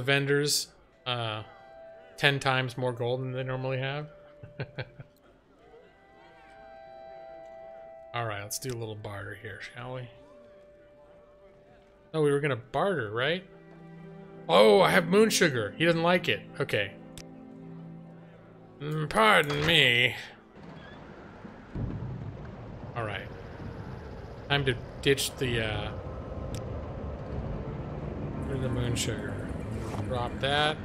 vendors 10 times more gold than they normally have. All right, let's do a little barter here, shall we? Oh, we were gonna barter, right? Oh, I have moon sugar. He doesn't like it. Okay. Pardon me. Alright. Time to ditch the moon sugar. Drop that.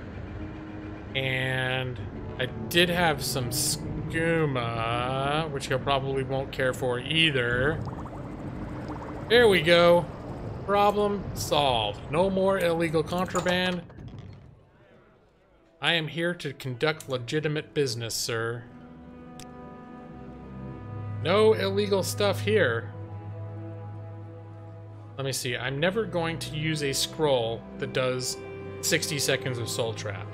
And I did have some skooma, which I probably won't care for either. There we go. Problem solved. No more illegal contraband. I am here to conduct legitimate business, sir. No illegal stuff here. Let me see. I'm never going to use a scroll that does 60 seconds of Soul Trap.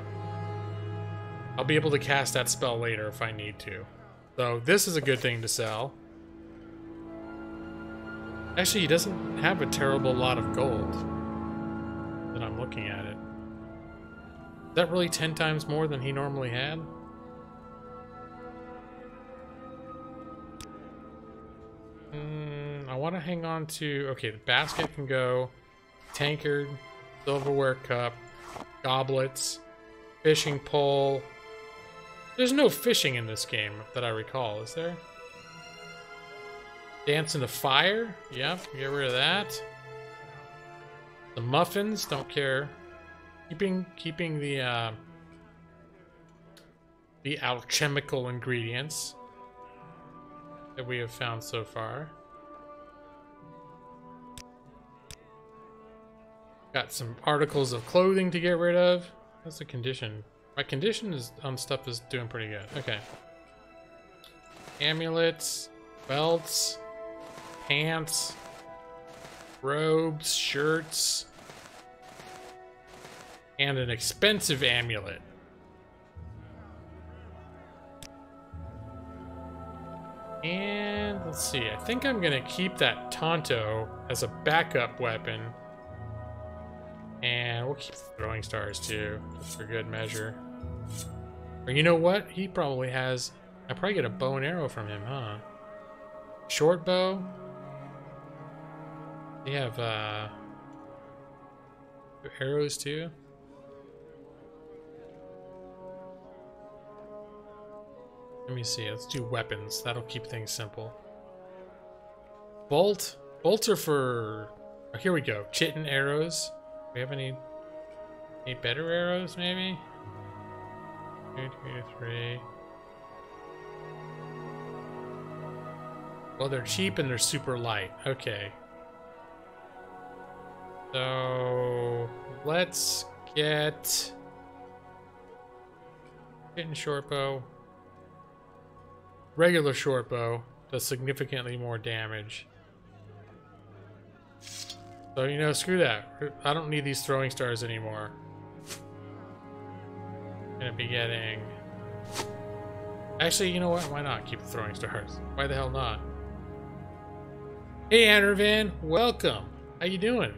I'll be able to cast that spell later if I need to. So this is a good thing to sell. Actually, he doesn't have a terrible lot of gold that I'm looking at it. Is that really 10 times more than he normally had? I want to hang on to... Okay, the basket can go. Tankard, silverware cup, goblets, fishing pole. There's no fishing in this game that I recall, is there? Dance in the fire? Yep, get rid of that. The muffins, don't care. Keeping the alchemical ingredients that we have found so far. Got some articles of clothing to get rid of. That's the condition. My condition is on stuff is doing pretty good. Okay. Amulets, belts, pants, robes, shirts, and an expensive amulet. And let's see, I think I'm gonna keep that Tonto as a backup weapon. And we'll keep throwing stars too, just for good measure. Or you know what? He probably has... I probably get a bow and arrow from him, huh? Short bow. They have arrows too. Let me see. Let's do weapons. That'll keep things simple. Bolt. Bolts are for... Oh, here we go. Chitin arrows. Do we have any better arrows, maybe? 2, 2, 3. Well, they're cheap and they're super light. Okay. So let's get chitin short bow. Regular short bow does significantly more damage. So, you know, screw that. I don't need these throwing stars anymore. I'm gonna be getting... Actually, you know what? Why not keep the throwing stars? Why the hell not? Hey, Anirvan, welcome. How you doing?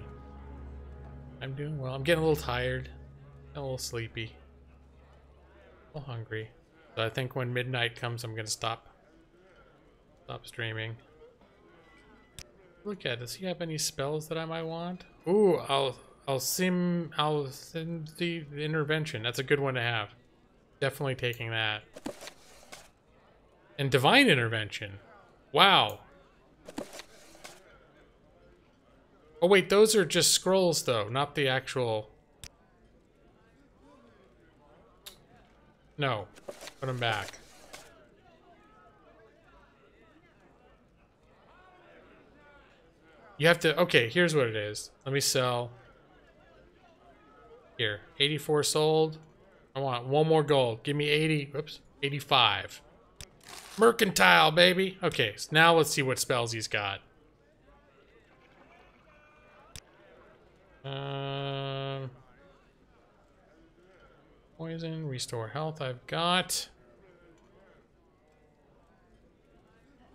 I'm doing well. I'm getting a little tired. A little sleepy. A little hungry. So I think when midnight comes, I'm gonna stop Stop streaming. Look at, does he have any spells that I might want? Ooh, I'll send the intervention. That's a good one to have. Definitely taking that. And divine intervention. Wow. Oh wait, those are just scrolls though, not the actual. No, put them back. You have to, okay, here's what it is. Let me sell. Here, 84 sold. I want one more gold. Give me 80, whoops, 85. Mercantile, baby. Okay, so now let's see what spells he's got. Poison, restore health I've got.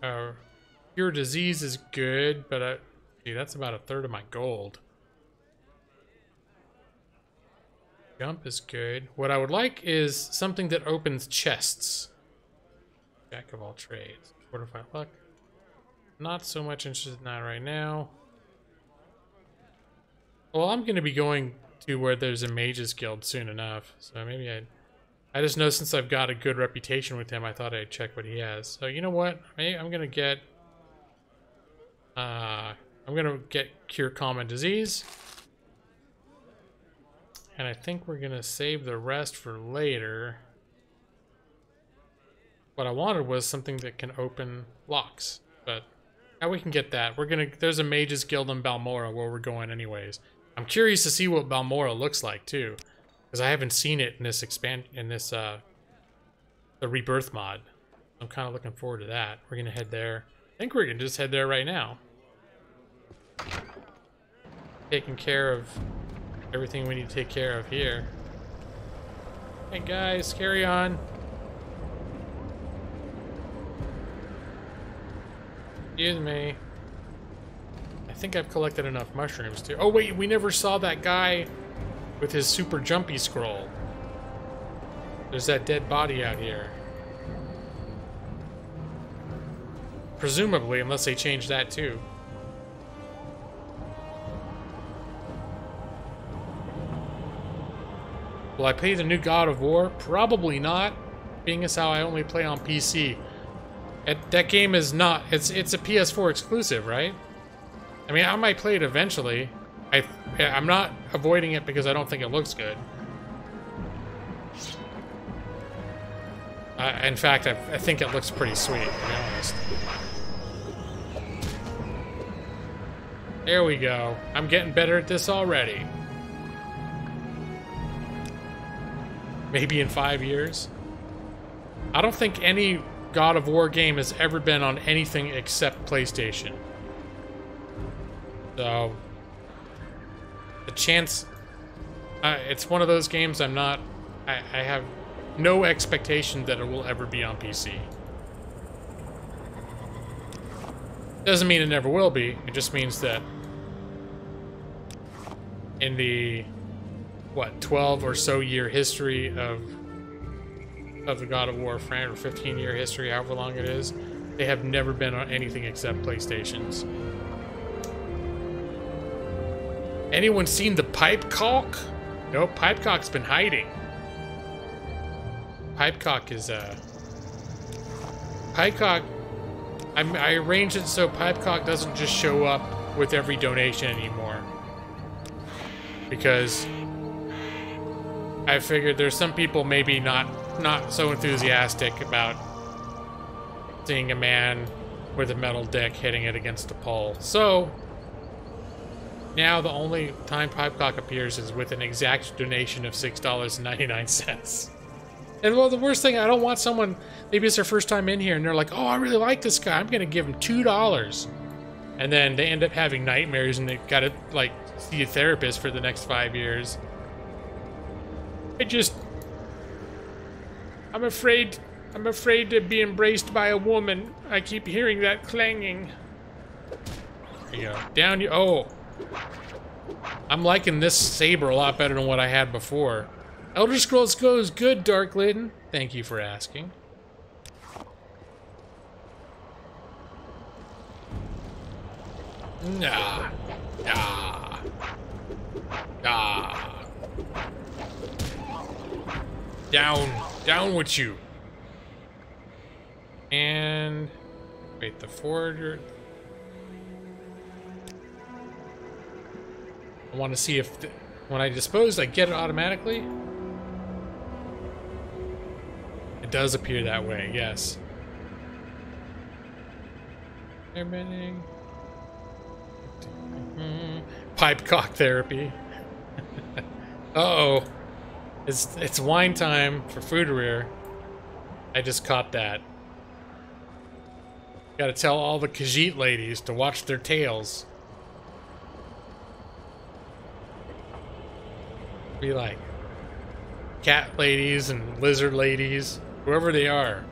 Cure disease is good, but gee, that's about a third of my gold. Jump is good. What I would like is something that opens chests. Jack of all trades. Fortify luck. Not so much interested in that right now. Well, I'm going to be going to where there's a mages guild soon enough. So maybe I just know since I've got a good reputation with him, I thought I'd check what he has. So you know what? I'm going to get... I'm going to get Cure Common Disease. And I think we're going to save the rest for later. What I wanted was something that can open locks. But now we can get that. There's a Mages Guild in Balmora where we're going anyways. I'm curious to see what Balmora looks like too. Because I haven't seen it in this the Rebirth mod. I'm kind of looking forward to that. We're going to head there. I think we're going to just head there right now. Taking care of everything we need to take care of here. Hey guys, carry on. Excuse me. I think I've collected enough mushrooms too. Oh wait, we never saw that guy with his super jumpy scroll. There's that dead body out here. Presumably, unless they change that too. Will I play the new God of War? Probably not, being as how I only play on PC. That game is not, it's a PS4 exclusive, right? I mean, I might play it eventually. I'm not avoiding it because I don't think it looks good. In fact, I think it looks pretty sweet, to be honest. There we go. I'm getting better at this already. Maybe in 5 years. I don't think any God of War game has ever been on anything except PlayStation. So, the chance... it's one of those games I have no expectation that it will ever be on PC. Doesn't mean it never will be. It just means that in the... what, 12 or so year history of the God of War franchise, or 15-year history, however long it is, they have never been on anything except PlayStations. Anyone seen the Pipecock? No, Pipecock's been hiding. Pipecock is Pipecock. I arranged it so Pipecock doesn't just show up with every donation anymore, because I figured there's some people maybe not so enthusiastic about seeing a man with a metal dick hitting it against a pole. So now the only time Pipecock appears is with an exact donation of $6.99. And well, the worst thing, I don't want someone, maybe it's their first time in here and they're like, oh, I really like this guy, I'm gonna give him $2. And then they end up having nightmares and they've got to like see a therapist for the next 5 years. I'm afraid to be embraced by a woman. I keep hearing that clanging. There you go. Down you, oh. I'm liking this saber a lot better than what I had before. Elder Scrolls goes good, Dark Lydon. Thank you for asking. Nah. Nah. Nah. Down with you. And wait, the forger. I want to see if when I dispose, I get it automatically. It does appear that way, yes. Pipe cock therapy. Uh-oh. It's wine time for food rear. I just caught that. Gotta tell all the Khajiit ladies to watch their tails. Be like cat ladies and lizard ladies, whoever they are.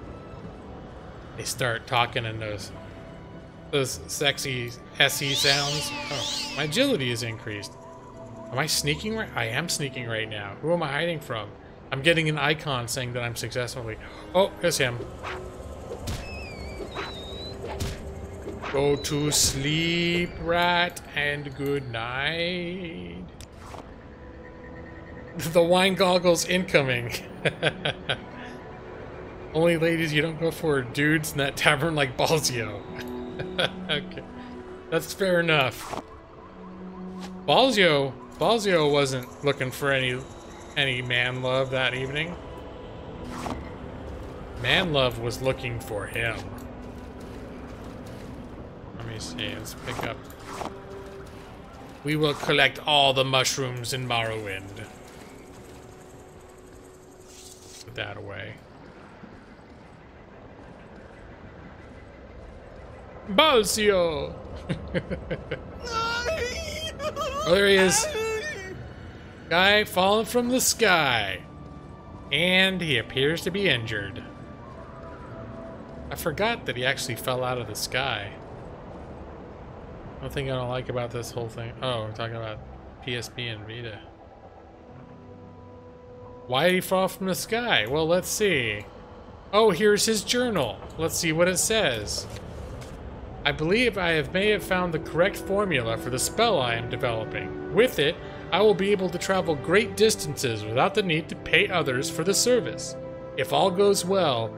They start talking in those sexy SE sounds. Oh, my agility is increased. Am I sneaking right? I am sneaking right now. Who am I hiding from? I'm getting an icon saying that I'm successfully. Oh, it's him. Go to sleep, rat, and good night. The wine goggles incoming. Only ladies you don't go for dudes in that tavern like Balzio. Okay. That's fair enough. Balzio wasn't looking for any man love that evening. Man love was looking for him. Let me see, let's pick up. We will collect all the mushrooms in Morrowind. Put that away. Balzio! Oh, there he is. Guy falling from the sky. And he appears to be injured. I forgot that he actually fell out of the sky. One thing I don't like about this whole thing. Oh, we're talking about PSP and Vita. Why did he fall from the sky? Well, let's see. Oh, here's his journal. Let's see what it says. I believe I may have found the correct formula for the spell I am developing. With it, I will be able to travel great distances without the need to pay others for the service. If all goes well,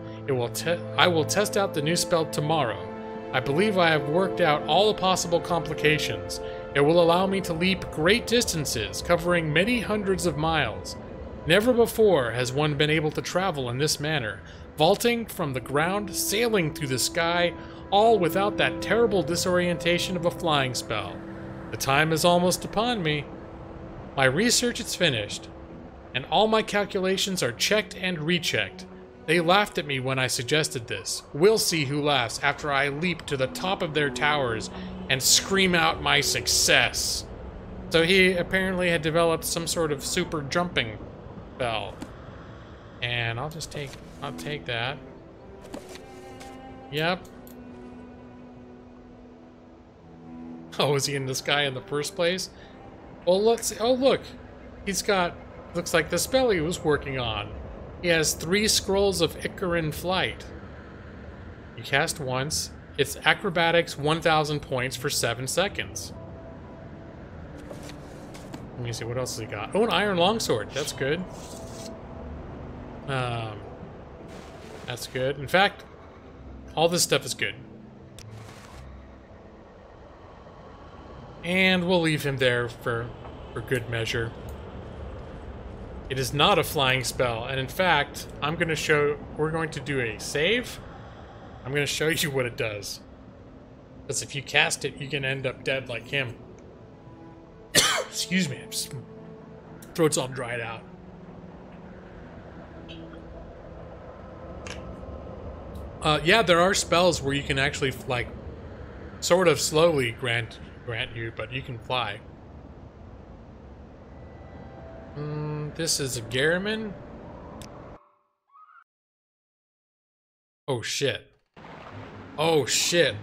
I will test out the new spell tomorrow. I believe I have worked out all the possible complications. It will allow me to leap great distances, covering many hundreds of miles. Never before has one been able to travel in this manner, vaulting from the ground, sailing through the sky, all without that terrible disorientation of a flying spell. The time is almost upon me. My research is finished, and all my calculations are checked and rechecked. They laughed at me when I suggested this. We'll see who laughs after I leap to the top of their towers and scream out my success. So he apparently had developed some sort of super jumping spell. And I'll take that. Yep. Oh, was he in the sky in the first place? Well, let's see. Oh, look. He's got, looks like the spell he was working on. He has 3 scrolls of Icaran flight. You cast once. It's acrobatics 1,000 points for 7 seconds. Let me see, what else has he got? Oh, an iron longsword. That's good. That's good. In fact, all this stuff is good. And we'll leave him there for good measure. It is not a flying spell, and in fact, we're going to do a save. I'm going to show you what it does. Because if you cast it, you can end up dead like him. Excuse me, throat's all dried out. Yeah, there are spells where you can actually, like, sort of slowly grant you, but you can fly. This is a Garriman. Oh shit. Oh shit.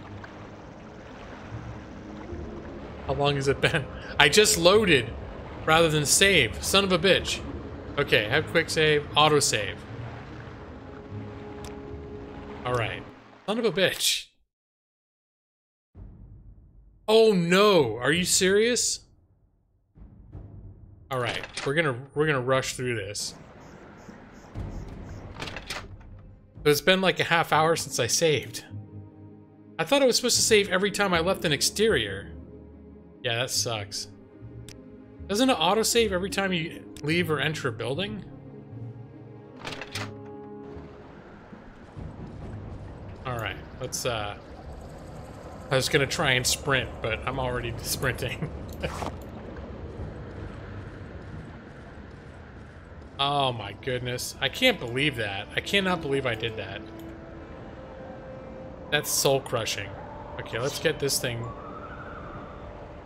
How long has it been? I just loaded rather than save. Son of a bitch. Okay, have quick save, auto save. Alright. Son of a bitch. Oh no, are you serious? All right, we're gonna rush through this. But it's been like a half hour since I saved. I thought I was supposed to save every time I left an exterior. Yeah, that sucks. Doesn't it autosave every time you leave or enter a building? Alright, let's I was gonna try and sprint, but I'm already sprinting. Oh my goodness. I can't believe that. I cannot believe I did that. That's soul crushing. Okay, let's get this thing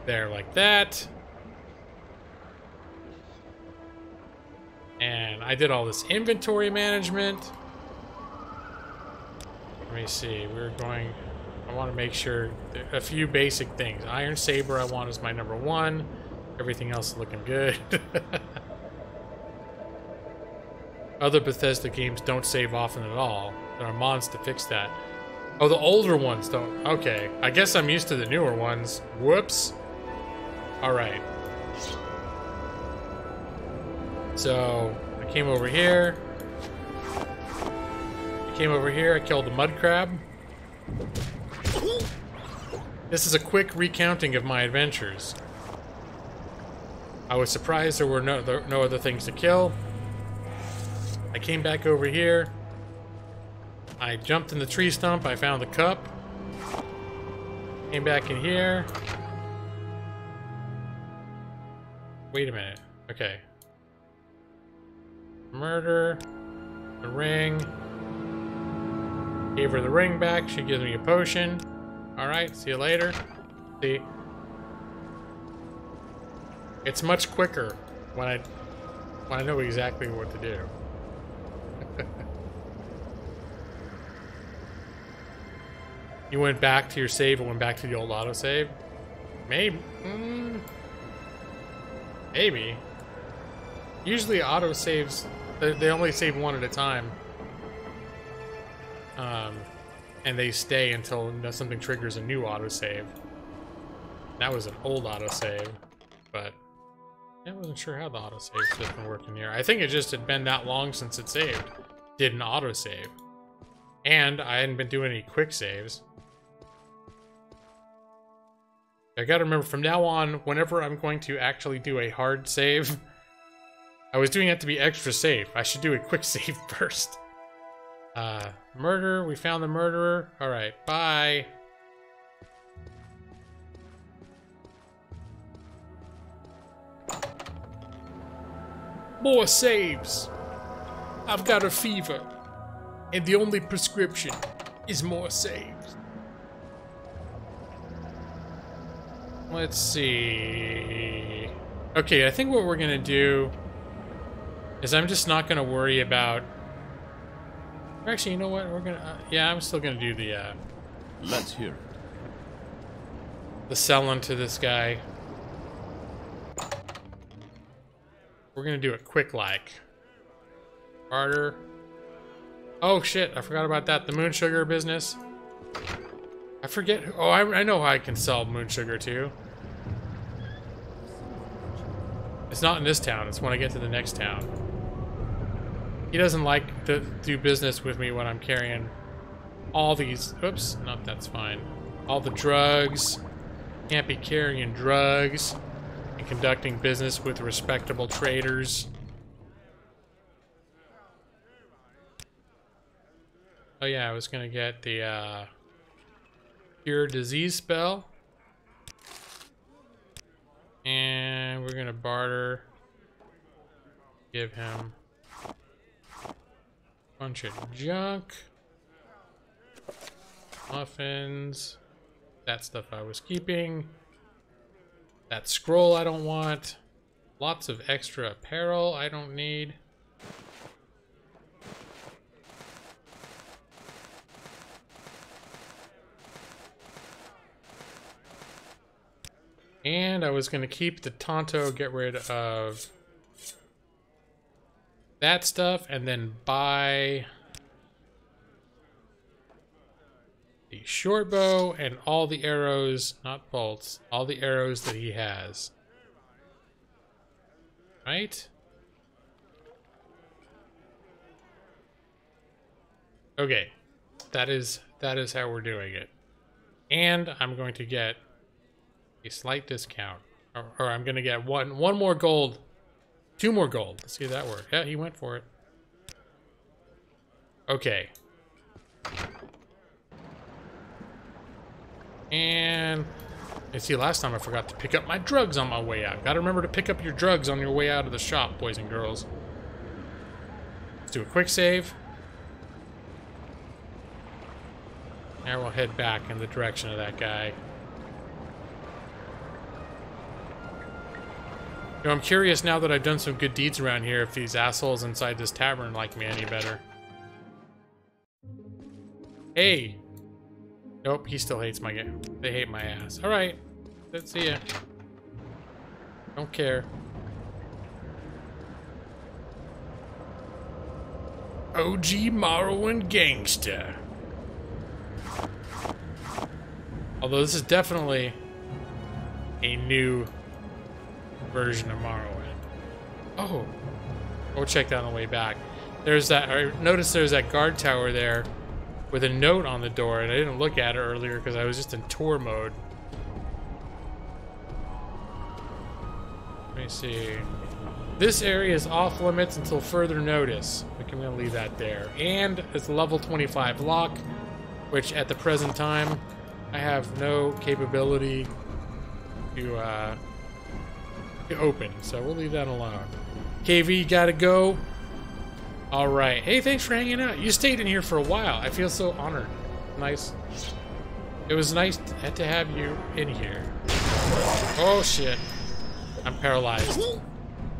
there like that. And I did all this inventory management. Let me see. I want to make sure a few basic things. Iron Saber I want as my number 1. Everything else is looking good. Other Bethesda games don't save often at all. There are mods to fix that. Oh, the older ones don't. Okay. I guess I'm used to the newer ones. Whoops. Alright. So, I came over here. I killed the mud crab. This is a quick recounting of my adventures. I was surprised there were no other things to kill. I came back over here. I jumped in the tree stump. I found the cup. Came back in here. Wait a minute. Okay. Murder. The ring. Gave her the ring back. She gives me a potion. Alright, see you later. See. It's much quicker when I know exactly what to do. You went back to your save and went back to the old autosave? Maybe. Maybe. Usually autosaves, they only save one at a time. And they stay until something triggers a new autosave. That was an old autosave, but I wasn't sure how the autosave system worked in here. I think it just had been that long since it saved. Did an autosave. And I hadn't been doing any quick saves. I gotta remember, from now on, whenever I'm going to actually do a hard save, I was doing it to be extra safe. I should do a quick save first. Murder, we found the murderer. Alright, bye. More saves. I've got a fever, and the only prescription is more saves. Let's see. Okay, I think what we're gonna do is I'm just not gonna worry about. Actually, you know what? We're gonna. Yeah, I'm still gonna do the. Let's hear it. The selling to this guy. We're gonna do it quick like. Barter. Oh shit! I forgot about that. The moon sugar business. I forget. Oh, I know how I can sell moon sugar too. It's not in this town. It's when I get to the next town. He doesn't like to do business with me when I'm carrying all these. Oops, no, that's fine. All the drugs. Can't be carrying drugs and conducting business with respectable traders. Oh yeah, I was gonna get the cure disease spell. And we're gonna barter. Give him a bunch of junk. Muffins. That stuff I was keeping. That scroll I don't want. Lots of extra apparel I don't need. And I was going to keep the Tonto, get rid of that stuff, and then buy the short bow and all the arrows, not bolts, all the arrows that he has. Right? Okay. That is how we're doing it. And I'm going to get a slight discount. Or I'm going to get one more gold. 2 more gold. Let's see if that works. Yeah, he went for it. Okay. And see, last time I forgot to pick up my drugs on my way out. Gotta remember to pick up your drugs on your way out of the shop, boys and girls. Let's do a quick save. Now we'll head back in the direction of that guy. You know, I'm curious now that I've done some good deeds around here if these assholes inside this tavern like me any better. Hey! Nope, he still hates my game. They hate my ass. Alright. Let's see ya. Don't care. OG Morrowind Gangster. Although this is definitely a new version of Morrowind. Oh! We'll check that on the way back. There's that, I noticed there's that guard tower there with a note on the door, and I didn't look at it earlier because I was just in tour mode. Let me see. This area is off limits until further notice. I'm going to leave that there. And it's a level 25 lock, which at the present time, I have no capability to open, so we'll leave that alone. KV, gotta go. All right. Hey, thanks for hanging out. You stayed in here for a while. I feel so honored. Nice. It was nice to have you in here. Oh, shit. I'm paralyzed.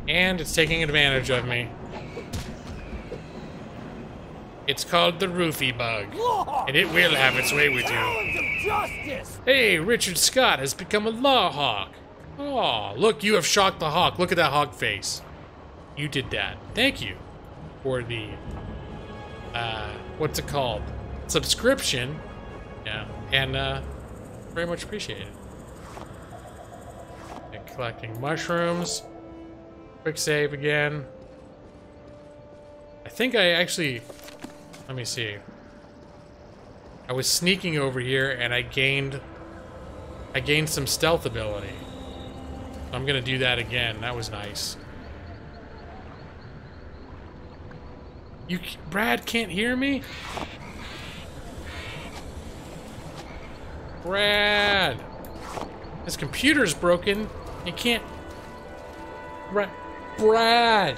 And it's taking advantage of me. It's called the roofie bug. And it will have its way with you. Hey, Richard Scott has become a law hawk. Oh, look, you have shocked the hawk. Look at that hawk face. You did that. Thank you for the, what's it called? Subscription. Yeah, and, very much appreciated. And collecting mushrooms. Quick save again. I think I actually, let me see. I was sneaking over here and I gained some stealth ability. I'm gonna do that again. That was nice. Brad can't hear me? Brad! His computer's broken. You can't... Brad!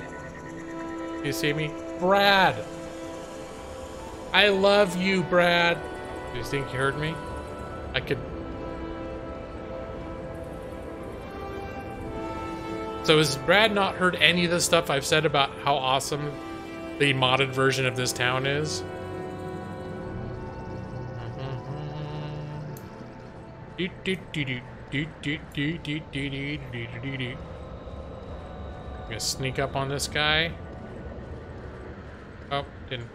You see me? Brad! I love you, Brad. Do you think you heard me? I could... So has Brad not heard any of the stuff I've said about how awesome the modded version of this town is? I'm gonna sneak up on this guy. Oh, didn't.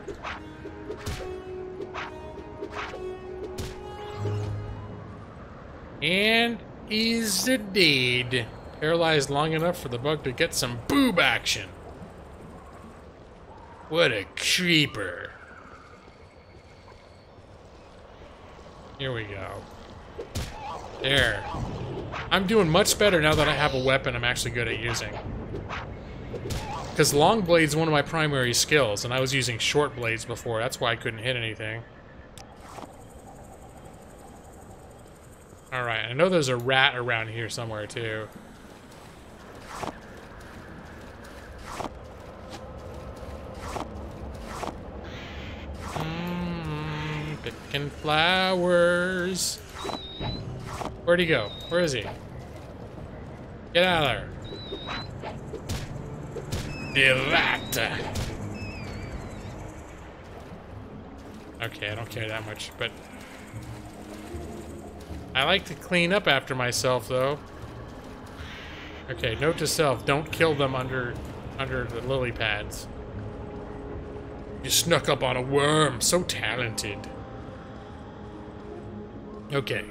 And he's dead. Paralyzed long enough for the bug to get some boob action. What a creeper. Here we go. There. I'm doing much better now that I have a weapon I'm actually good at using. Because long blade's one of my primary skills, and I was using short blades before. That's why I couldn't hit anything. Alright, I know there's a rat around here somewhere, too. Picking flowers. Where'd he go? Where is he? Get out of there. The rat. Okay, I don't care that much, but I like to clean up after myself, though. Okay, note to self: don't kill them under the lily pads. You snuck up on a worm. So talented. Okay.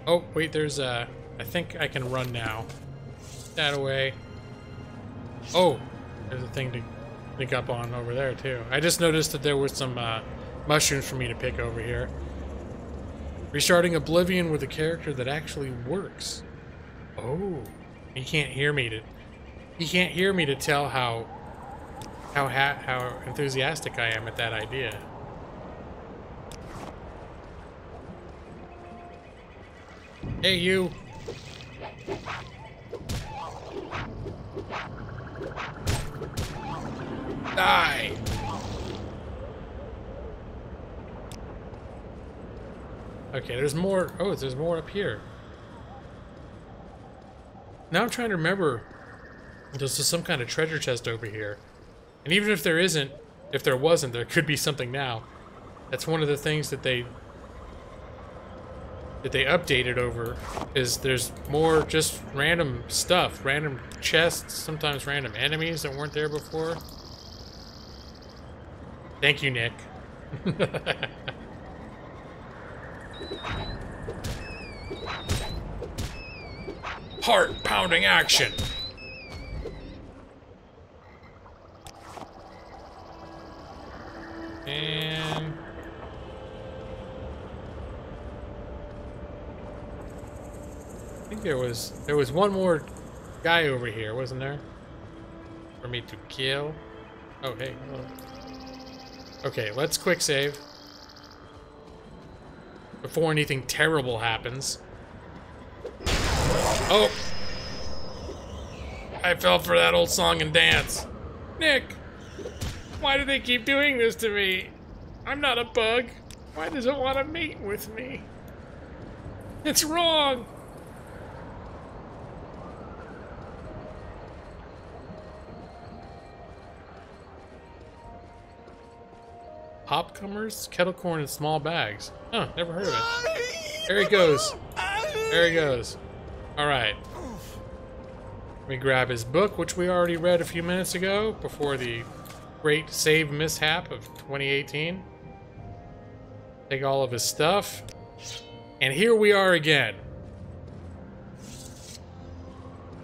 Oh, wait, there's a... I think I can run now. That away. Oh, there's a thing to pick up on over there, too. I just noticed that there was some mushrooms for me to pick over here. Restarting Oblivion with a character that actually works. Oh, he can't hear me to tell how enthusiastic I am at that idea. Hey, you. Die. Okay, there's more. Oh, there's more up here. Now I'm trying to remember. There's just some kind of treasure chest over here. And even if there isn't, if there wasn't, there could be something now. That's one of the things that they updated over, is there's more just random stuff, random chests, sometimes random enemies that weren't there before. Thank you, Nick. Heart-pounding action. And I think there was one more guy over here, wasn't there? For me to kill. Oh, hey. Hello. Okay, let's quick save before anything terrible happens. Oh! I fell for that old song and dance. Nick! Why do they keep doing this to me? I'm not a bug. Why does it want to mate with me? It's wrong! Popcomers, kettle corn in small bags. Huh, never heard of it. There he goes. There he goes. Alright. Let me grab his book, which we already read a few minutes ago, before the great save mishap of 2018. Take all of his stuff. And here we are again.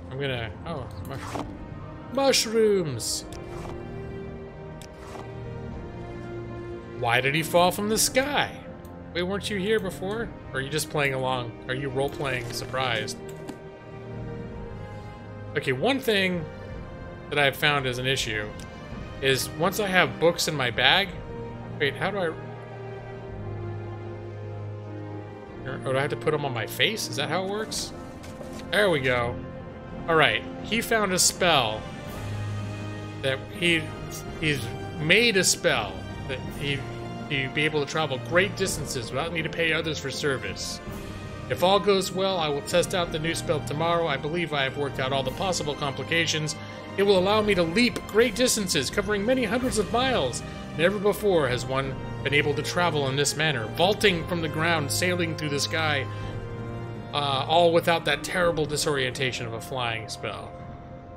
I'm gonna... Oh, mushrooms! Why did he fall from the sky? Wait, weren't you here before? Or are you just playing along? Are you role-playing surprised? Okay, one thing that I've found as an issue is once I have books in my bag... Wait, how do I... Or do I have to put them on my face? Is that how it works? There we go. Alright, he found a spell that he's made a spell that he'd be able to travel great distances without need to pay others for service. If all goes well, I will test out the new spell tomorrow. I believe I have worked out all the possible complications. It will allow me to leap great distances, covering many hundreds of miles. Never before has one been able to travel in this manner, vaulting from the ground, sailing through the sky, all without that terrible disorientation of a flying spell.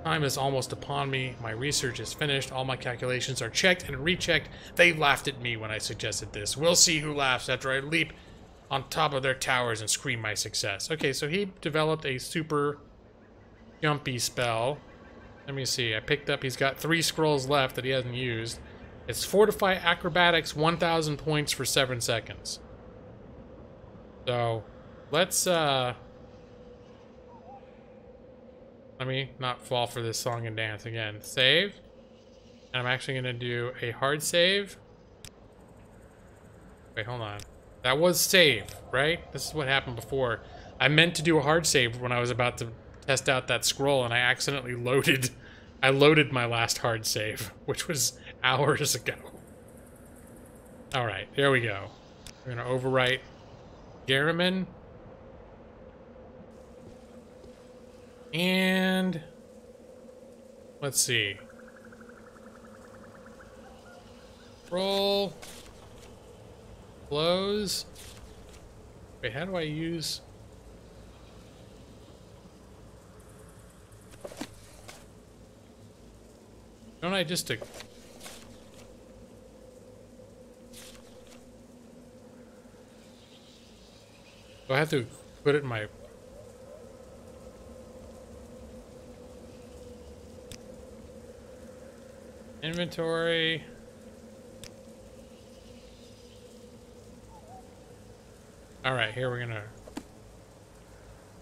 Time is almost upon me. My research is finished. All my calculations are checked and rechecked. They laughed at me when I suggested this. We'll see who laughs after I leap on top of their towers and scream my success. Okay, so he developed a super jumpy spell. Let me see. I picked up... He's got 3 scrolls left that he hasn't used. It's Fortify Acrobatics, 1,000 points for 7 seconds. So, let's, let me not fall for this song and dance again. Save. And I'm actually going to do a hard save. Wait, hold on. That was save, right? This is what happened before. I meant to do a hard save when I was about to test out that scroll, and I accidentally loaded... I loaded my last hard save, which was hours ago. Alright, there we go. We're going to overwrite Garriman. And... let's see. Roll. Close. Wait, how do I use... Don't I just... Do I have to put it in my... inventory? Alright, here we're gonna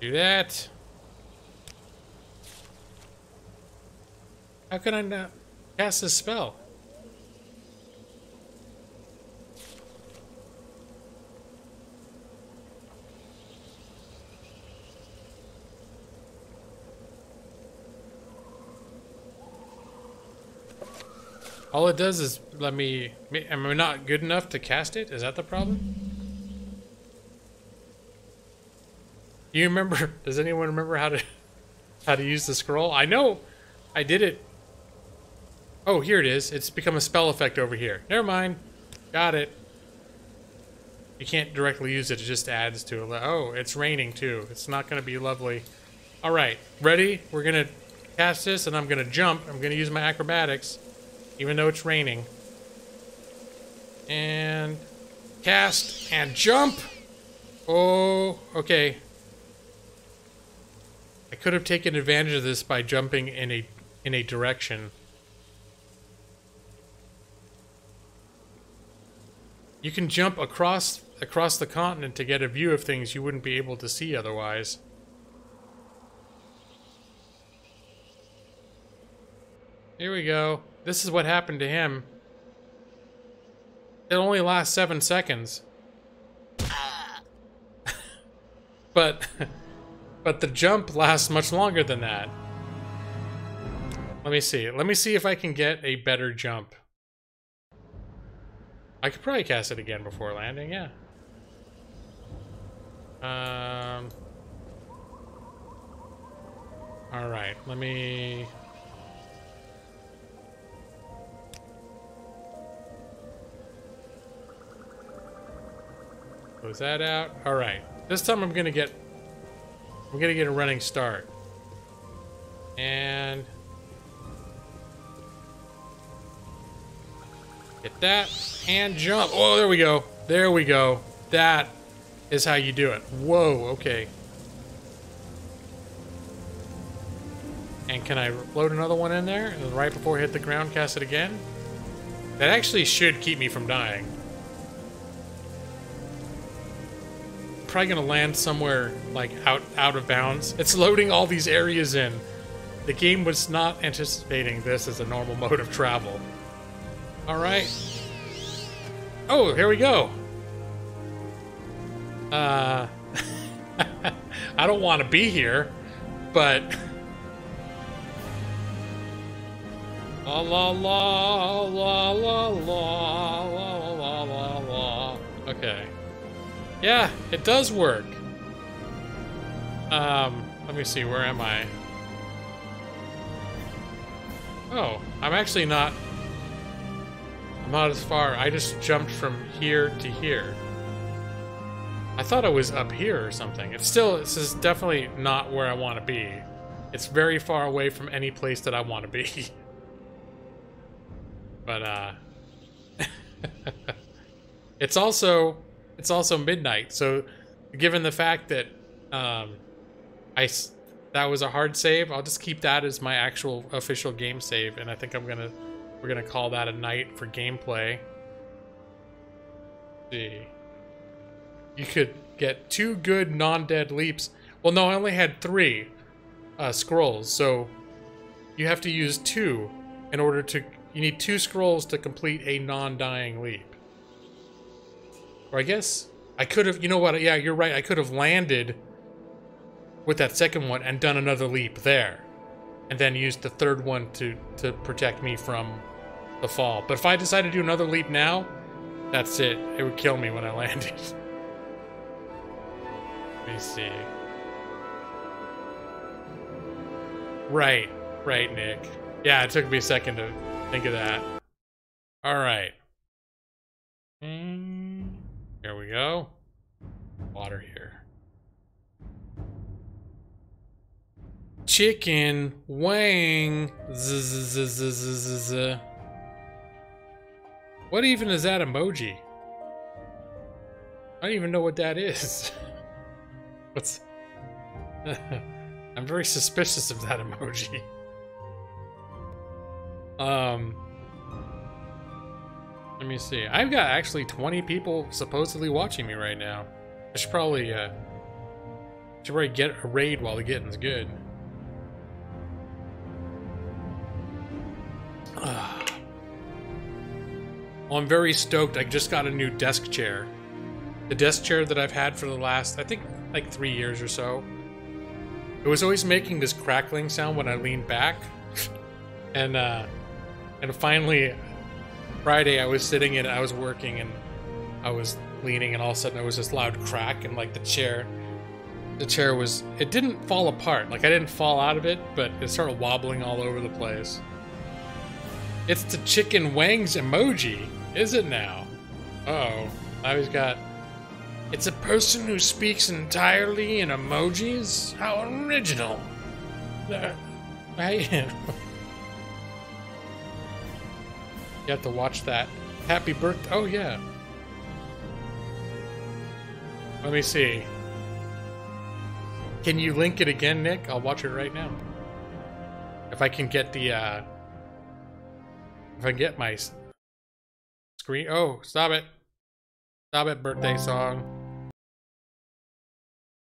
do that. How can I not cast this spell? All it does is let me... Am I not good enough to cast it? Is that the problem? You remember... Does anyone remember how to use the scroll? I know I did it. Oh, here it is. It's become a spell effect over here. Never mind. Got it. You can't directly use it. It just adds to it. Oh, it's raining too. It's not going to be lovely. All right. Ready? We're going to cast this and I'm going to jump. I'm going to use my acrobatics. Even though it's raining. And cast and jump. Oh, okay. I could have taken advantage of this by jumping in a direction. You can jump across the continent to get a view of things you wouldn't be able to see otherwise. Here we go. This is what happened to him. It only lasts 7 seconds. But the jump lasts much longer than that. Let me see. Let me see if I can get a better jump. I could probably cast it again before landing, yeah. Alright, let me... close that out. Alright. This time I'm gonna get a running start. And get that and jump. Oh, there we go. There we go. That is how you do it. Whoa, okay. And can I load another one in there? And right before I hit the ground, cast it again? That actually should keep me from dying. Probably gonna land somewhere like out of bounds. It's loading all these areas in. The game was not anticipating this as a normal mode of travel. Alright. Oh, here we go. I don't want to be here, but... La la la la la la la la la la. Okay. Yeah, it does work. Let me see, where am I? Oh, I'm actually not... I'm not as far. I just jumped from here to here. I thought I was up here or something. It's still... This is definitely not where I want to be. It's very far away from any place that I want to be. But, It's also midnight, so given the fact that that was a hard save, I'll just keep that as my actual official game save, and I think we're gonna call that a night for gameplay. Let's see, you could get 2 good non-dead leaps. Well, no, I only had 3 scrolls, so you have to use 2 in order to. You need 2 scrolls to complete a non-dying leap. Or I guess I could have, you know what, yeah, you're right, I could have landed with that second one and done another leap there. And then used the third one to protect me from the fall. But if I decide to do another leap now, that's it. It would kill me when I landed. Let me see. Right, Nick. Yeah, it took me a second to think of that. Alright. Here we go. Water here. Chicken wang. What even is that emoji? I don't even know what that is. What's... I'm very suspicious of that emoji. Let me see. I've got actually 20 people supposedly watching me right now. I should probably get a raid while the getting's good. Well, I'm very stoked. I just got a new desk chair. The desk chair that I've had for the last, I think, like 3 years or so. It was always making this crackling sound when I leaned back. And finally, Friday I was sitting in it, I was working, and I was leaning, and all of a sudden there was this loud crack, and like the chair was, it didn't fall apart. Like I didn't fall out of it, but it started wobbling all over the place. It's the chicken wangs emoji, is it now? Uh-oh. Now he's got... It's a person who speaks entirely in emojis? How original. You have to watch that. Happy birthday. Oh, yeah. Let me see. Can you link it again, Nick? I'll watch it right now. If I can get the, if I get my screen. Oh, stop it. Stop it, birthday song.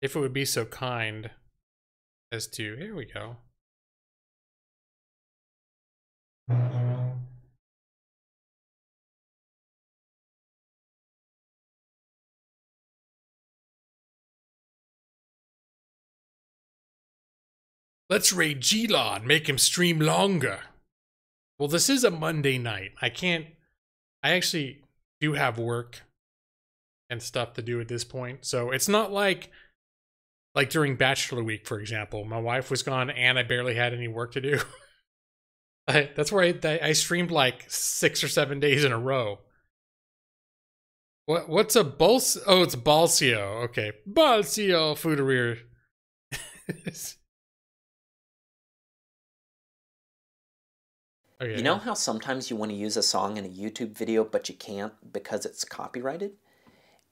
If it would be so kind as to... Here we go. Let's raid G-Law and make him stream longer. Well, this is a Monday night. I actually do have work and stuff to do at this point. So it's not like during Bachelor Week, for example. My wife was gone and I barely had any work to do. That's where I streamed like 6 or 7 days in a row. What's a Balsio? Oh, it's Balsio. Okay. Balsio Foodereer. Okay. You know how sometimes you want to use a song in a YouTube video, but you can't because it's copyrighted?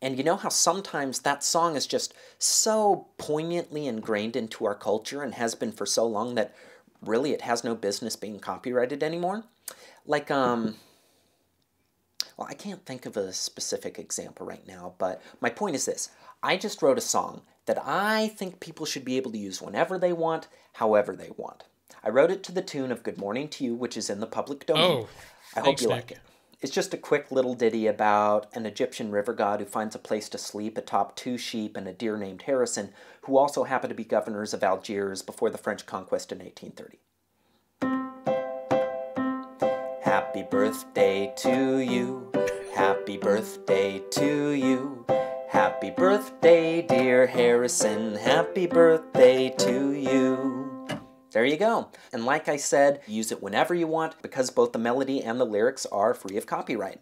And you know how sometimes that song is just so poignantly ingrained into our culture and has been for so long that really it has no business being copyrighted anymore? Like, well, I can't think of a specific example right now, but my point is this. I just wrote a song that I think people should be able to use whenever they want, however they want. I wrote it to the tune of Good Morning to You, which is in the public domain. Oh, I hope you like it. It's just a quick little ditty about an Egyptian river god who finds a place to sleep atop 2 sheep and a deer named Harrison, who also happened to be governors of Algiers before the French conquest in 1830. Happy birthday to you. Happy birthday to you. Happy birthday, dear Harrison. Happy birthday to you. There you go. And like I said, use it whenever you want because both the melody and the lyrics are free of copyright.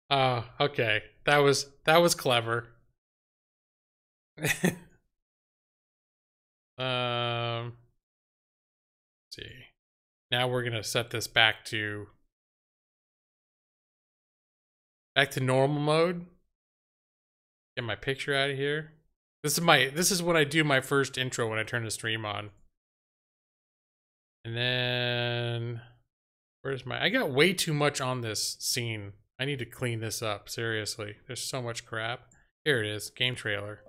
Oh, okay. That was clever. Let's see. Now we're gonna set this back to normal mode. Get my picture out of here. This is when I do my first intro when I turn the stream on. And then I got way too much on this scene. I need to clean this up, seriously. There's so much crap. Here it is, game trailer.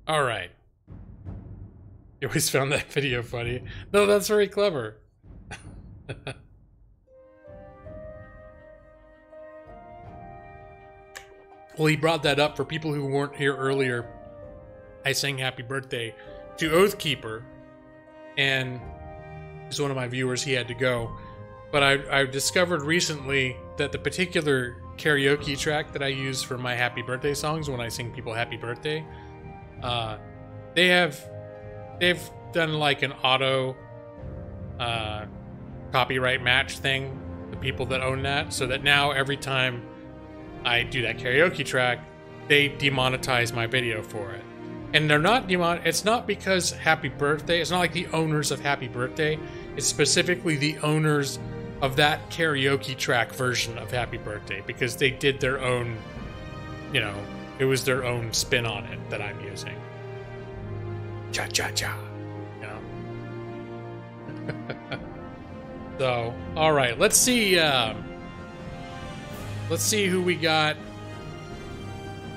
All right. You always found that video funny. No, that's very clever. Well, he brought that up for people who weren't here earlier. I sang happy birthday to Oathkeeper, and he's one of my viewers. He had to go. But I discovered recently that the particular karaoke track that I use for my happy birthday songs when I sing people happy birthday, they've done like an auto copyright match thing, the people that own that, so that now every time I do that karaoke track, they demonetize my video for it. And they're not it's not because happy birthday, it's not like the owners of happy birthday, it's specifically the owners of that karaoke track version of Happy Birthday because they did their own, you know, it was their own spin on it that I'm using. Cha cha cha, you know. So, all right, let's see who we got.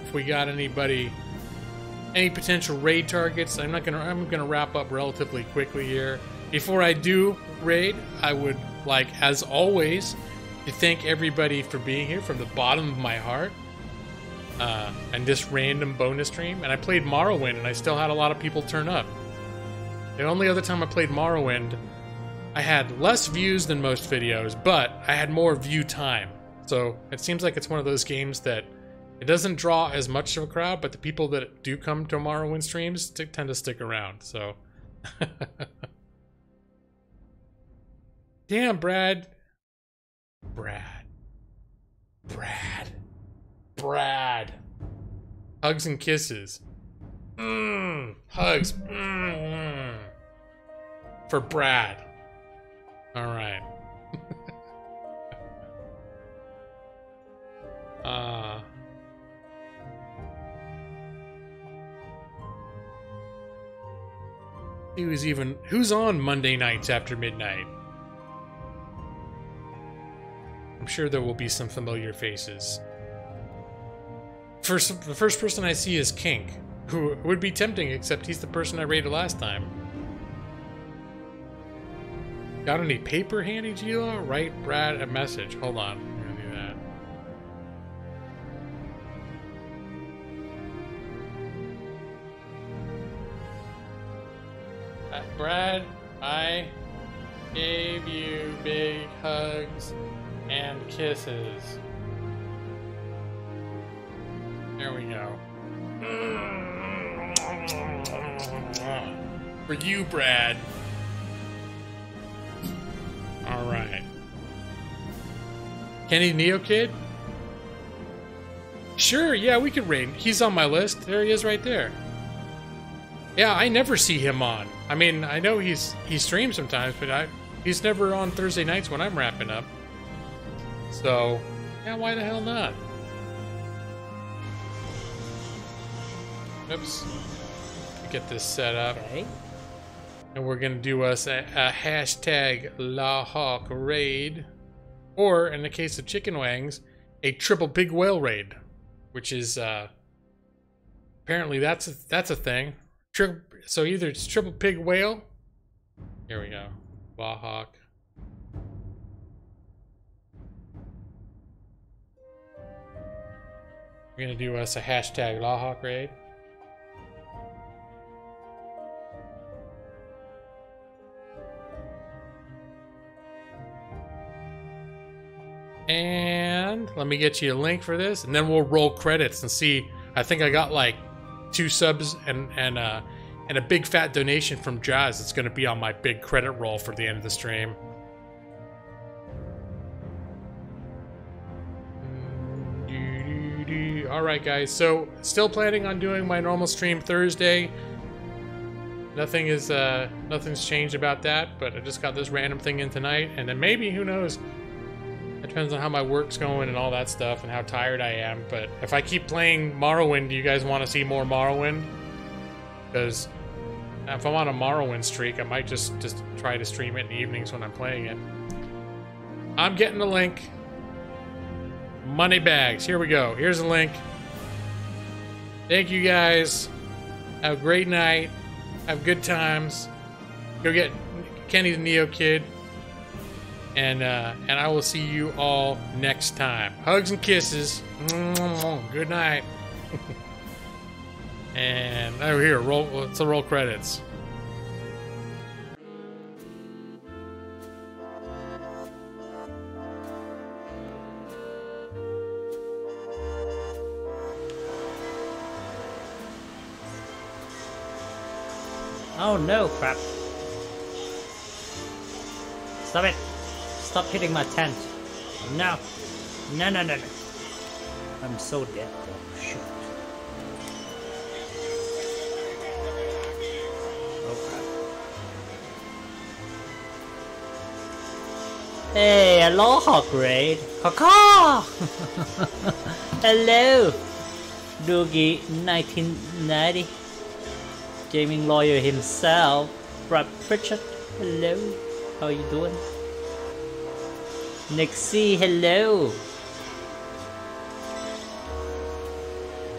If we got anybody, any potential raid targets. I'm gonna wrap up relatively quickly here. Before I do raid, I would like, as always, to thank everybody for being here from the bottom of my heart. And this random bonus stream. And I played Morrowind, and I still had a lot of people turn up. The only other time I played Morrowind, I had less views than most videos, but I had more view time. So it seems like it's one of those games that it doesn't draw as much of a crowd, but the people that do come to Morrowind streams tend to stick around. So, damn, Brad. Hugs and kisses. Hugs. For Brad. All right. Who's on Monday nights after midnight? I'm sure there will be some familiar faces. The first person I see is Kink, who would be tempting, except he's the person I raided last time. Got any paper handy, Gila? Write Brad a message. Hold on, I'm gonna do that. Brad, I gave you big hugs and kisses. There we go. For you, Brad. Alright. Kenny Neo Kid? Sure, yeah, we could raid. He's on my list. There he is right there. Yeah, I never see him on. I mean, I know he streams sometimes, but he's never on Thursday nights when I'm wrapping up. So, yeah, why the hell not? Oops. Get this set up. Okay. And we're going to do us a hashtag La Hawk raid. Or, in the case of Chicken Wangs, a triple pig whale raid. Which is, apparently that's a thing. So either it's triple pig whale. Here we go. La Hawk. We're going to do us a hashtag La Hawk raid. And let me get you a link for this, and then we'll roll credits and see. I think I got like 2 subs and a big fat donation from Jazz. It's going to be on my big credit roll for the end of the stream. All right, guys. So still planning on doing my normal stream Thursday. Nothing's changed about that, but I just got this random thing in tonight, and then maybe, who knows. It depends on how my work's going and all that stuff and how tired I am. But if I keep playing Morrowind, do you guys want to see more Morrowind? Because if I'm on a Morrowind streak, I might just try to stream it in the evenings when I'm playing it. I'm getting the link. Money bags. Here we go. Here's the link. Thank you guys. Have a great night. Have good times. Go get Kenny the Neo Kid. And I will see you all next time. Hugs and kisses. Good night. And over here, let's roll credits. Oh no, crap. Stop it. Stop hitting my tent. No. No, no, no, no. I'm so dead. Oh, shoot. Oh, crap. Hey. aloha grade. Caw. Hello. Doogie 1990. Gaming lawyer himself. Brad Pritchard. Hello. How you doing? Nixie, hello.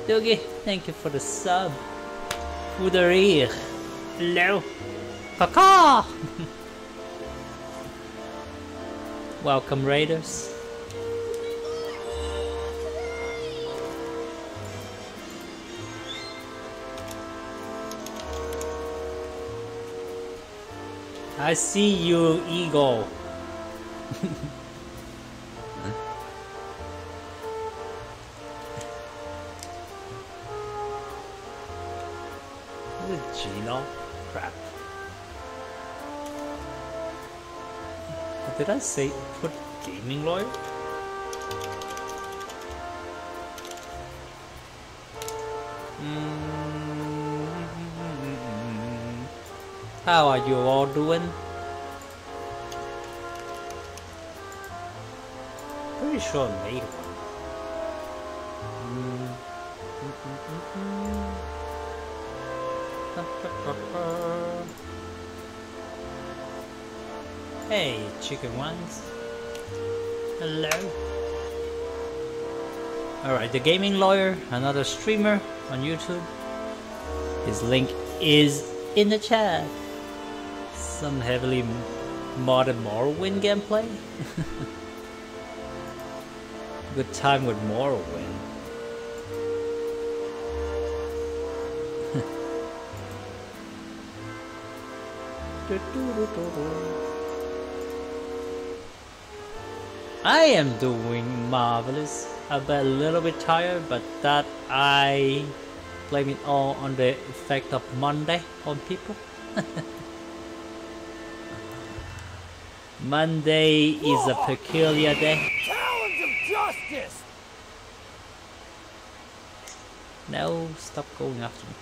Doogie, thank you for the sub. Udarir. Hello. Caw. Welcome, Raiders. I see you, Eagle. Is it Gino? Crap. What did I say? Put gaming lawyer? How are you all doing? Pretty sure I made one. Hey, chicken ones. Hello. Alright, the gaming lawyer, another streamer on YouTube. His link is in the chat. Some heavily modded Morrowind gameplay. Good time with Morrowind. I am doing marvelous. I'm a little bit tired, but that I blame it all on the effect of Monday on people. Monday is a peculiar day. Talons of justice! No, stop going after me.